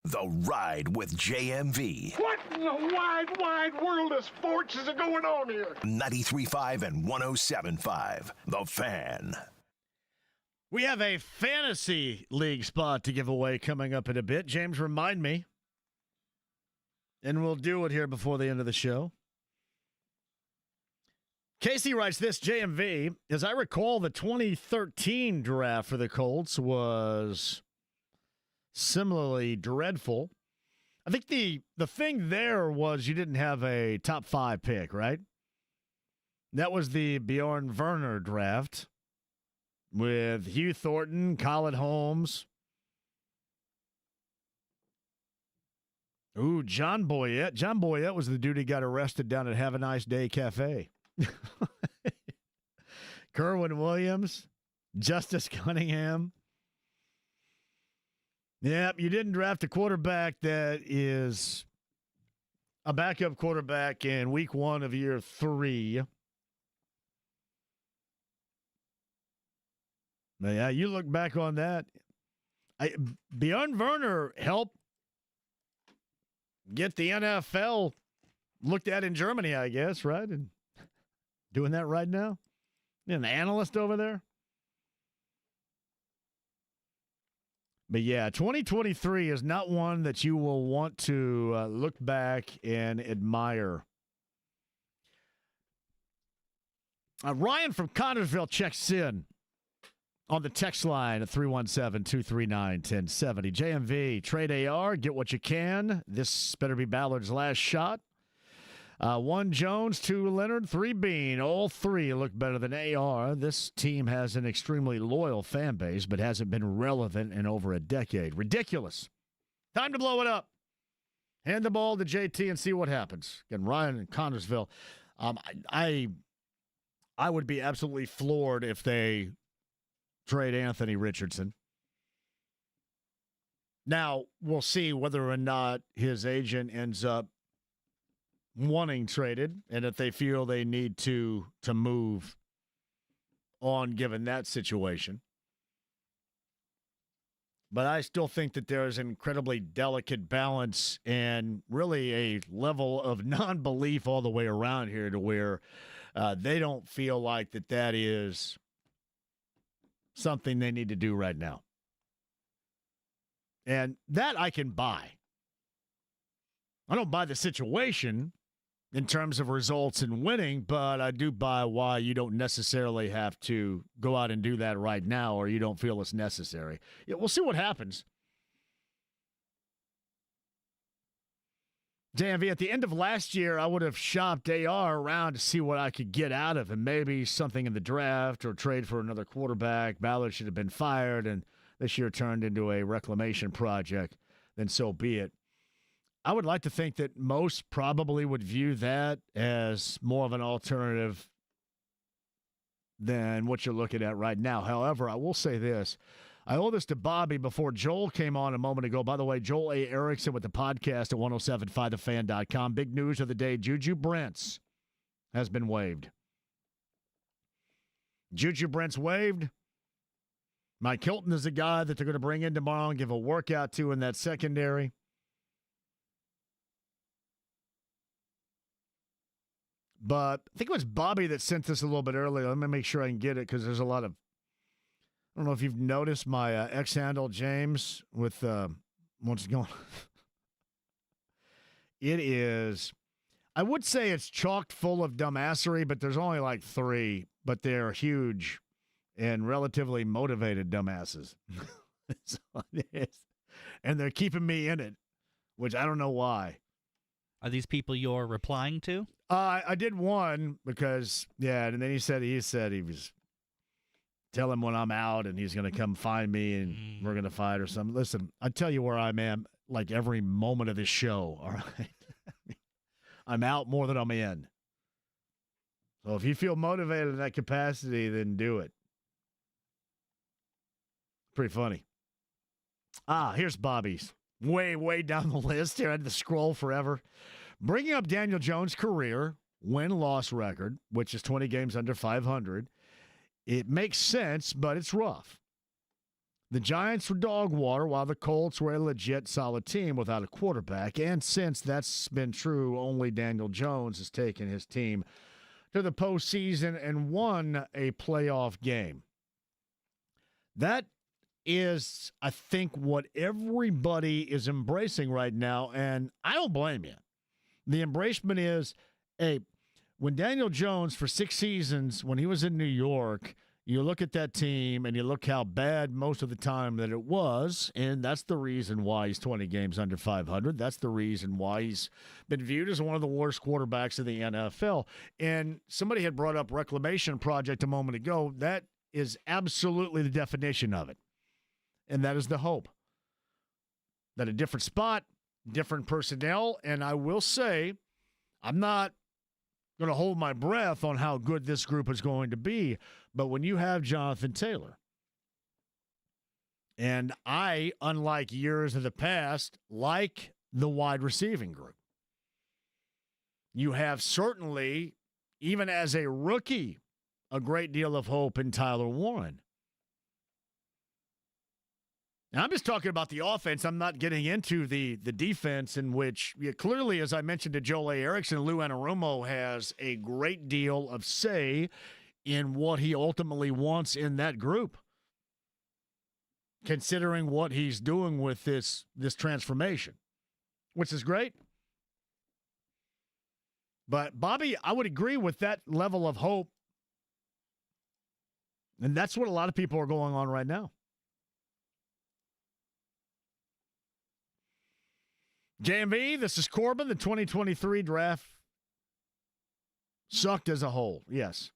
The Ride with JMV. What in the wide, wide world of sports is going on here? 93.5 and 107.5. The Fan. We have a fantasy league spot to give away coming up in a bit. James, remind me. And we'll do it here before the end of the show. Casey writes this, JMV, as I recall, the 2013 draft for the Colts was similarly dreadful. I think the thing there was you didn't have a top 5 pick, right? That was the Bjorn Werner draft with Hugh Thornton, Colin Holmes. Ooh, John Boyette. John Boyette was the dude who got arrested down at Have a Nice Day Cafe. Kerwin Williams, Justice Cunningham. Yep, you didn't draft a quarterback that is a backup quarterback in week 1 of year 3. But yeah, you look back on that. Bjorn Werner helped get the NFL looked at in Germany, I guess, right? And doing that right now? An analyst over there? But yeah, 2023 is not one that you will want to look back and admire. Ryan from Connersville checks in on the text line at 317-239-1070. JMV, trade AR, get what you can. This better be Ballard's last shot. 1 Jones, 2 Leonard, 3 Bean. All 3 look better than AR. This team has an extremely loyal fan base, but hasn't been relevant in over a decade. Ridiculous. Time to blow it up. Hand the ball to JT and see what happens. Again, Ryan in Connersville. I would be absolutely floored if they trade Anthony Richardson. Now, we'll see whether or not his agent ends up wanting traded, and if they feel they need to move on given that situation. But I still think that there is an incredibly delicate balance and really a level of non-belief all the way around here to where they don't feel like that is something they need to do right now. And that I can buy. I don't buy the situation in terms of results and winning, but I do buy why you don't necessarily have to go out and do that right now, or you don't feel it's necessary. Yeah, we'll see what happens. JMV, at the end of last year, I would have shopped AR around to see what I could get out of him. Maybe something in the draft or trade for another quarterback. Ballard should have been fired, and this year turned into a reclamation project. Then so be it. I would like to think that most probably would view that as more of an alternative than what you're looking at right now. However, I will say this. I owe this to Bobby before Joel came on a moment ago. By the way, Joel A. Ericson with the podcast at 1075thefan.com. Big news of the day, Juju Brents has been waived. Juju Brents waived. Mike Hilton is the guy that they're going to bring in tomorrow and give a workout to in that secondary. But I think it was Bobby that sent this a little bit earlier. Let me make sure I can get it because there's a lot of, I don't know if you've noticed my X handle, James, with what's going on. It is, I would say it's chocked full of dumbassery, but there's only like 3, but they're huge and relatively motivated dumbasses. So it is. And they're keeping me in it, which I don't know why. Are these people you're replying to? I did one because, yeah, and then he said he was tell him when I'm out and he's going to come find me and we're going to fight or something. Listen, I tell you where I am like every moment of this show, all right? I'm out more than I'm in. So if you feel motivated in that capacity, then do it. Pretty funny. Here's Bobby's. Way down the list here. I had to scroll forever. Bringing up Daniel Jones' career, win-loss record, which is 20 games under 500. It makes sense, but it's rough. The Giants were dog water while the Colts were a legit solid team without a quarterback. And since that's been true, only Daniel Jones has taken his team to the postseason and won a playoff game. That is, I think, what everybody is embracing right now, and I don't blame you. The embracement is, hey, when Daniel Jones, for 6 seasons, when he was in New York, you look at that team and you look how bad most of the time that it was, and that's the reason why he's 20 games under 500. That's the reason why he's been viewed as one of the worst quarterbacks in the NFL. And somebody had brought up Reclamation Project a moment ago. That is absolutely the definition of it. And that is the hope. That a different spot, different personnel, and I will say, I'm not going to hold my breath on how good this group is going to be, but when you have Jonathan Taylor, and I, unlike years of the past, like the wide receiving group, you have certainly, even as a rookie, a great deal of hope in Tyler Warren. Now, I'm just talking about the offense. I'm not getting into the defense, in which clearly, as I mentioned to Joel A. Ericson, Lou Anarumo has a great deal of say in what he ultimately wants in that group, considering what he's doing with this transformation, which is great. But, Bobby, I would agree with that level of hope, and that's what a lot of people are going on right now. JMV, this is Corbin. The 2023 draft sucked as a whole. Yes.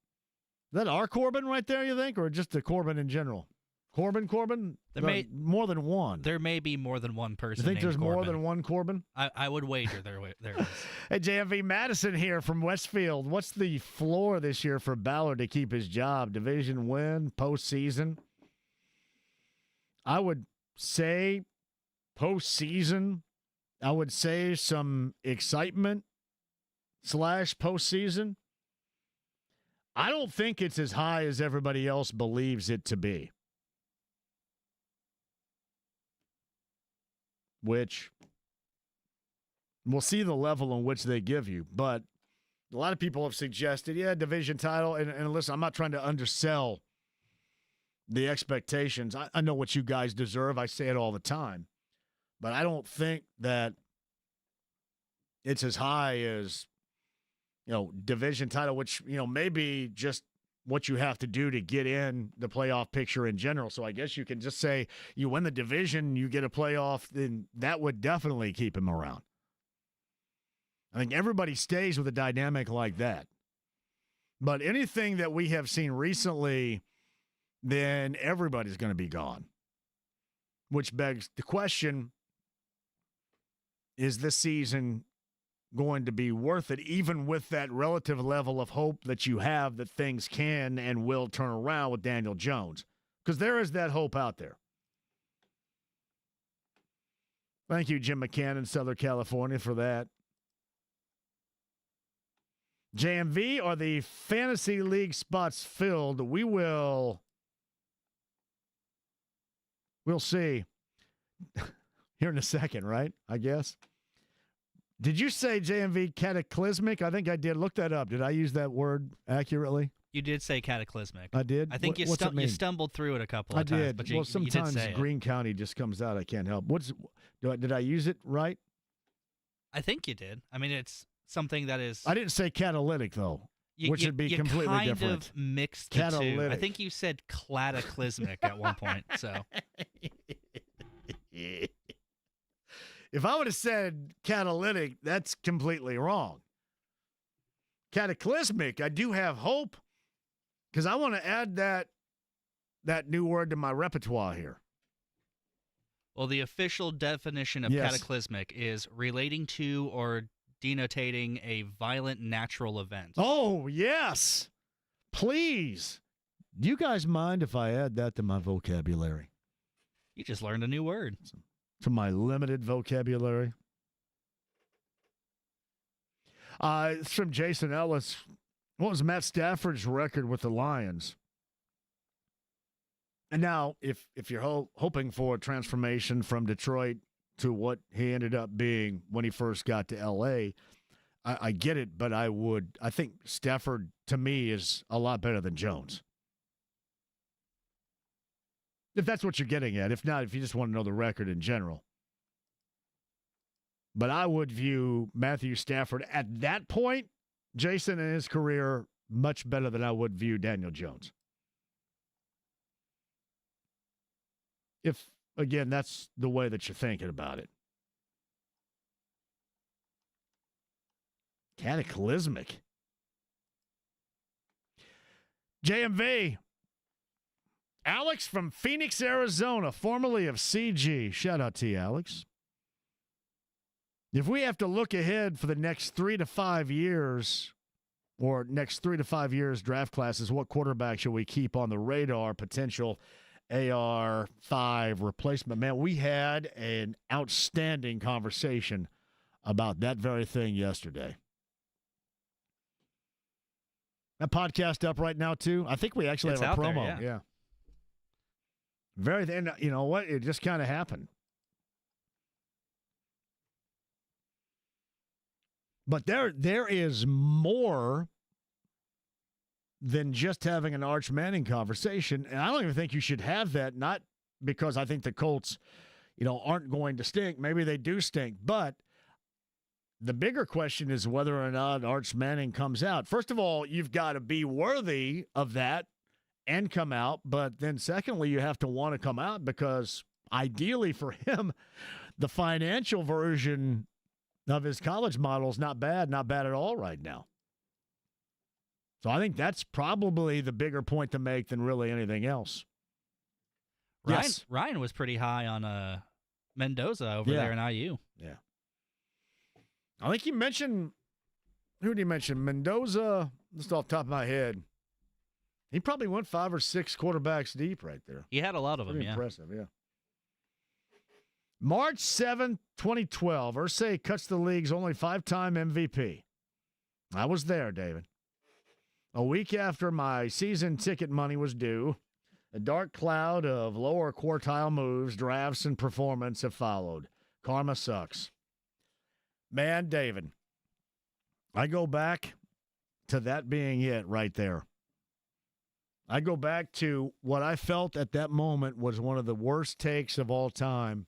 Is that our Corbin right there, you think, or just the Corbin in general? Corbin? More than one. There may be more than one person. You think there's Corbin. more than one Corbin? I would wager there is. Hey, JMV, Madison here from Westfield. What's the floor this year for Ballard to keep his job? Division win, postseason? I would say postseason. I would say some excitement / postseason. I don't think it's as high as everybody else believes it to be. Which we'll see the level in which they give you. But a lot of people have suggested, division title. And listen, I'm not trying to undersell the expectations. I know what you guys deserve. I say it all the time. But I don't think that it's as high as, division title, which, maybe just what you have to do to get in the playoff picture in general. So I guess you can just say you win the division, you get a playoff, then that would definitely keep him around. I think everybody stays with a dynamic like that. But anything that we have seen recently, then everybody's going to be gone. Which begs the question, is this season going to be worth it, even with that relative level of hope that you have that things can and will turn around with Daniel Jones? Because there is that hope out there. Thank you, Jim McCann in Southern California, for that. JMV, are the fantasy league spots filled? We'll see here in a second, right? I guess. Did you say, JMV, cataclysmic? I think I did. Look that up. Did I use that word accurately? You did say cataclysmic. I did? I think you stumbled through it a couple of times. But sometimes you did say Greene County just comes out. I can't help. Did I use it right? I think you did. I mean, it's something that is... I didn't say catalytic, though, which would be completely different. You kind of mixed the two. I think you said cataclysmic at one point, so... If I would have said catalytic, that's completely wrong. Cataclysmic, I do have hope, because I want to add that new word to my repertoire here. Well, the official definition of cataclysmic is relating to or denotating a violent natural event. Oh, yes. Please. Do you guys mind if I add that to my vocabulary? You just learned a new word. To my limited vocabulary. It's from Jason Ellis. What was Matt Stafford's record with the Lions? And now, if you're hoping for a transformation from Detroit to what he ended up being when he first got to L.A., I get it, but I think Stafford, to me, is a lot better than Jones. If that's what you're getting at. If not, if you just want to know the record in general. But I would view Matthew Stafford at that point, Jason, in his career, much better than I would view Daniel Jones. If, again, that's the way that you're thinking about it. Cataclysmic. JMV. Alex from Phoenix, Arizona, formerly of CG. Shout out to you, Alex. If we have to look ahead for the next 3 to 5 years, or next 3 to 5 years draft classes, what quarterback should we keep on the radar? Potential AR5 replacement. Man, we had an outstanding conversation about that very thing yesterday. That podcast up right now, too? I think we actually have a promo. There, yeah. And you know what? It just kind of happened. But there is more than just having an Arch Manning conversation. And I don't even think you should have that, not because I think the Colts, aren't going to stink. Maybe they do stink. But the bigger question is whether or not Arch Manning comes out. First of all, you've got to be worthy of that and come out. But then secondly, you have to want to come out because ideally for him, the financial version of his college model is not bad at all right now. So I think that's probably the bigger point to make than really anything else. Ryan was pretty high on Mendoza over there in IU. Yeah. I think he mentioned, who did he mention? Mendoza, just off the top of my head. He probably went 5 or 6 quarterbacks deep right there. He had a lot of them, yeah. Impressive, yeah. March 7th, 2012, Irsay cuts the league's only 5-time MVP. I was there, David. A week after my season ticket money was due, a dark cloud of lower quartile moves, drafts, and performance have followed. Karma sucks. Man, David, I go back to that being it right there. I go back to what I felt at that moment was one of the worst takes of all time.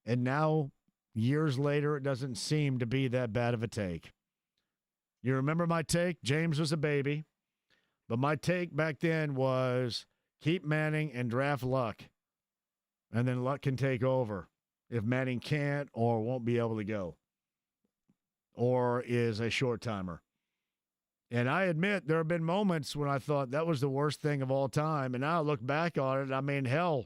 And now, years later, it doesn't seem to be that bad of a take. You remember my take? James was a baby. But my take back then was keep Manning and draft Luck. And then Luck can take over if Manning can't or won't be able to go. Or is a short timer. And I admit there have been moments when I thought that was the worst thing of all time. And now I look back on it, I mean, hell,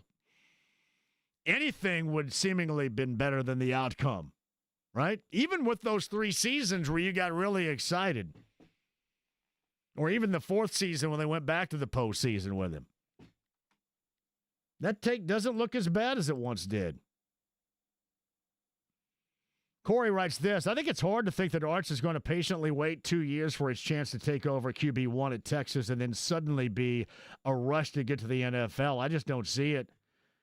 anything would seemingly been better than the outcome, right? Even with those 3 seasons where you got really excited. Or even the 4th season when they went back to the postseason with him. That take doesn't look as bad as it once did. Corey writes this, I think it's hard to think that Arch is going to patiently wait 2 years for his chance to take over QB1 at Texas and then suddenly be a rush to get to the NFL. I just don't see it.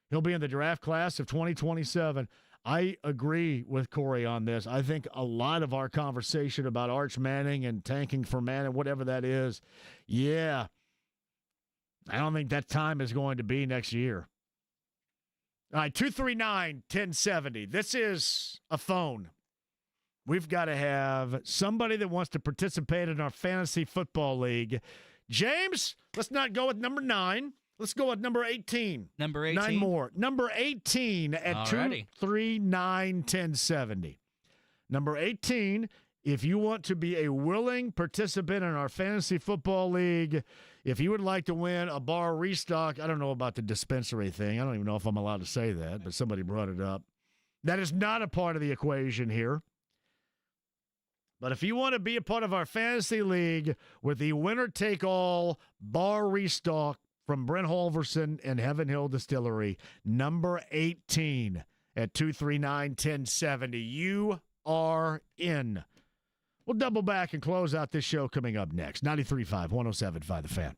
He'll be in the draft class of 2027. I agree with Corey on this. I think a lot of our conversation about Arch Manning and tanking for Manning, whatever that is, I don't think that time is going to be next year. All right, 239-1070. This is a phone. We've got to have somebody that wants to participate in our fantasy football league. James, let's not go with number 9. Let's go with number 18. Number 18? 9 more. Number 18 at 239-1070. Number 18, if you want to be a willing participant in our fantasy football league, if you would like to win a bar restock, I don't know about the dispensary thing. I don't even know if I'm allowed to say that, but somebody brought it up. That is not a part of the equation here. But if you want to be a part of our fantasy league with the winner-take-all bar restock from Brent Holverson and Heaven Hill Distillery, number 18 at 239-1070. You are in. We'll double back and close out this show coming up next. 93.5, 107.5 The Fan.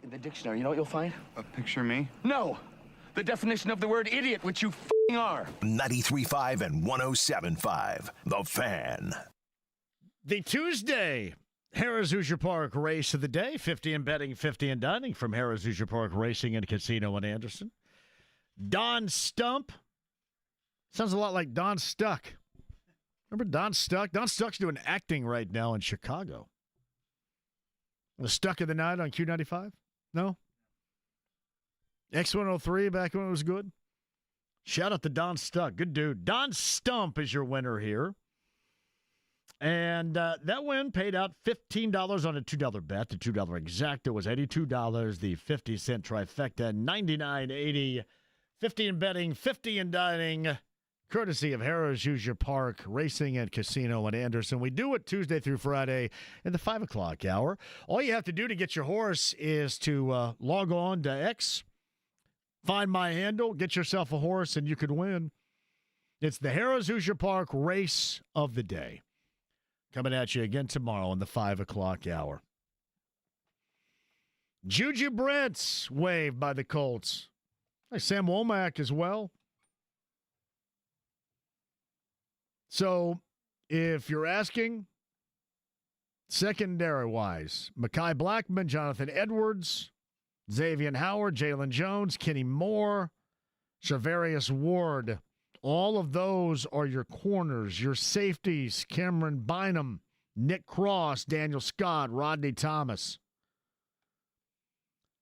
In the dictionary, you know what you'll find? Picture me? No! The definition of the word idiot, which you f***ing are. 93.5 and 107.5. The Fan. The Tuesday Harrah's Hoosier Park Race of the Day. 50 in betting, 50 in dining from Harrah's Hoosier Park Racing and Casino in Anderson. Don Stump. Sounds a lot like Don Stuck. Remember Don Stuck? Don Stuck's doing acting right now in Chicago. The Stuck of the Night on Q95? No? X103 back when it was good? Shout out to Don Stuck. Good dude. Don Stump is your winner here. And that win paid out $15 on a $2 bet. The $2 exacta was $82. The 50-cent trifecta, $99.80. 50 in betting, 50 in dining. Courtesy of Harrah's Hoosier Park Racing and Casino in Anderson. We do it Tuesday through Friday in the 5 o'clock hour. All you have to do to get your horse is to log on to X, find my handle, get yourself a horse, and you could win. It's the Harrah's Hoosier Park Race of the Day. Coming at you again tomorrow in the 5 o'clock hour. Juju Brents waived by the Colts. Hey, Sam Womack as well. So, if you're asking, secondary-wise, Mekhi Blackman, Jonathan Edwards, Xavier Howard, Jalen Jones, Kenny Moore, Charvarius Ward, all of those are your corners, your safeties, Cameron Bynum, Nick Cross, Daniel Scott, Rodney Thomas.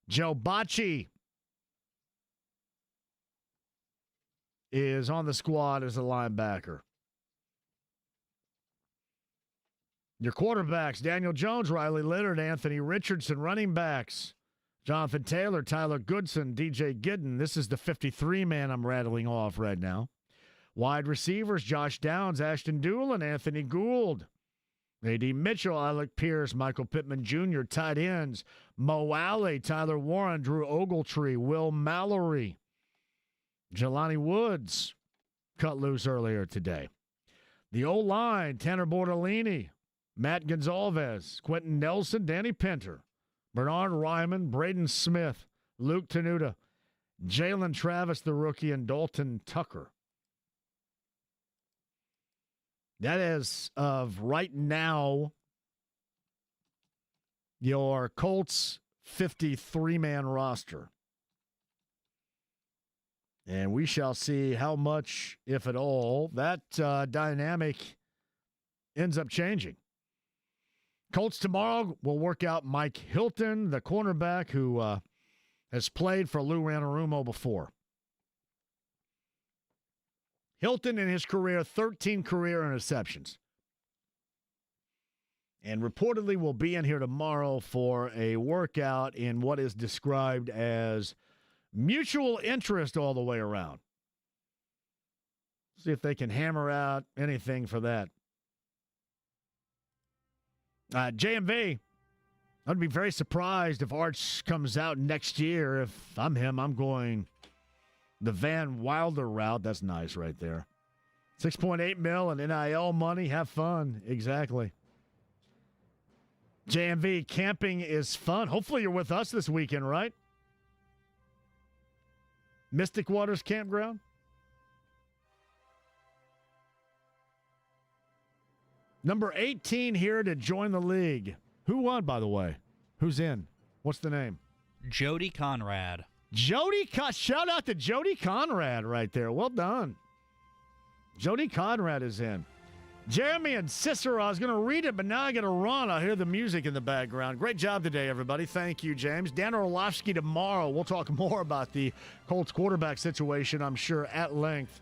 Joe Bocci is on the squad as a linebacker. Your quarterbacks, Daniel Jones, Riley Leonard, Anthony Richardson. Running backs, Jonathan Taylor, Tyler Goodson, DJ Gidden. This is the 53-man I'm rattling off right now. Wide receivers, Josh Downs, Ashton Doolin, Anthony Gould. A.D. Mitchell, Alec Pierce, Michael Pittman Jr. Tight ends, Mo Alley, Tyler Warren, Drew Ogletree, Will Mallory. Jelani Woods cut loose earlier today. The O-line, Tanner Bortolini, Matt Gonzalez, Quentin Nelson, Danny Pinter, Bernard Ryman, Braden Smith, Luke Tenuta, Jalen Travis, the rookie, and Dalton Tucker. That is, of right now, your Colts 53-man roster. And we shall see how much, if at all, that dynamic ends up changing. Colts tomorrow will work out Mike Hilton, the cornerback who has played for Lou Anarumo before. Hilton in his career, 13 career interceptions. And reportedly will be in here tomorrow for a workout in what is described as mutual interest all the way around. See if they can hammer out anything for that. JMV, I'd be very surprised if Arch comes out next year. If I'm him, I'm going the Van Wilder route. That's nice right there. $6.8 million in NIL money. Have fun. Exactly. JMV, camping is fun. Hopefully you're with us this weekend, right? Mystic Waters Campground? Number 18 here to join the league. Who won, by the way? Who's in? What's the name? Jody Conrad. Shout out to Jody Conrad right there. Well done. Jody Conrad is in. Jeremy and Cicero, I was going to read it, but now I got to run. I hear the music in the background. Great job today, everybody. Thank you, James. Dan Orlovsky tomorrow. We'll talk more about the Colts quarterback situation, I'm sure, at length.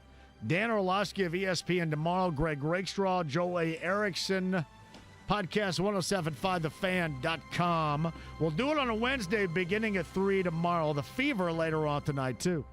Dan Orlovsky of ESPN tomorrow. Greg Rickstraw, Joe A. Erickson. Podcast 1075thefan.com. We'll do it on a Wednesday beginning at 3 tomorrow. The Fever later on tonight, too.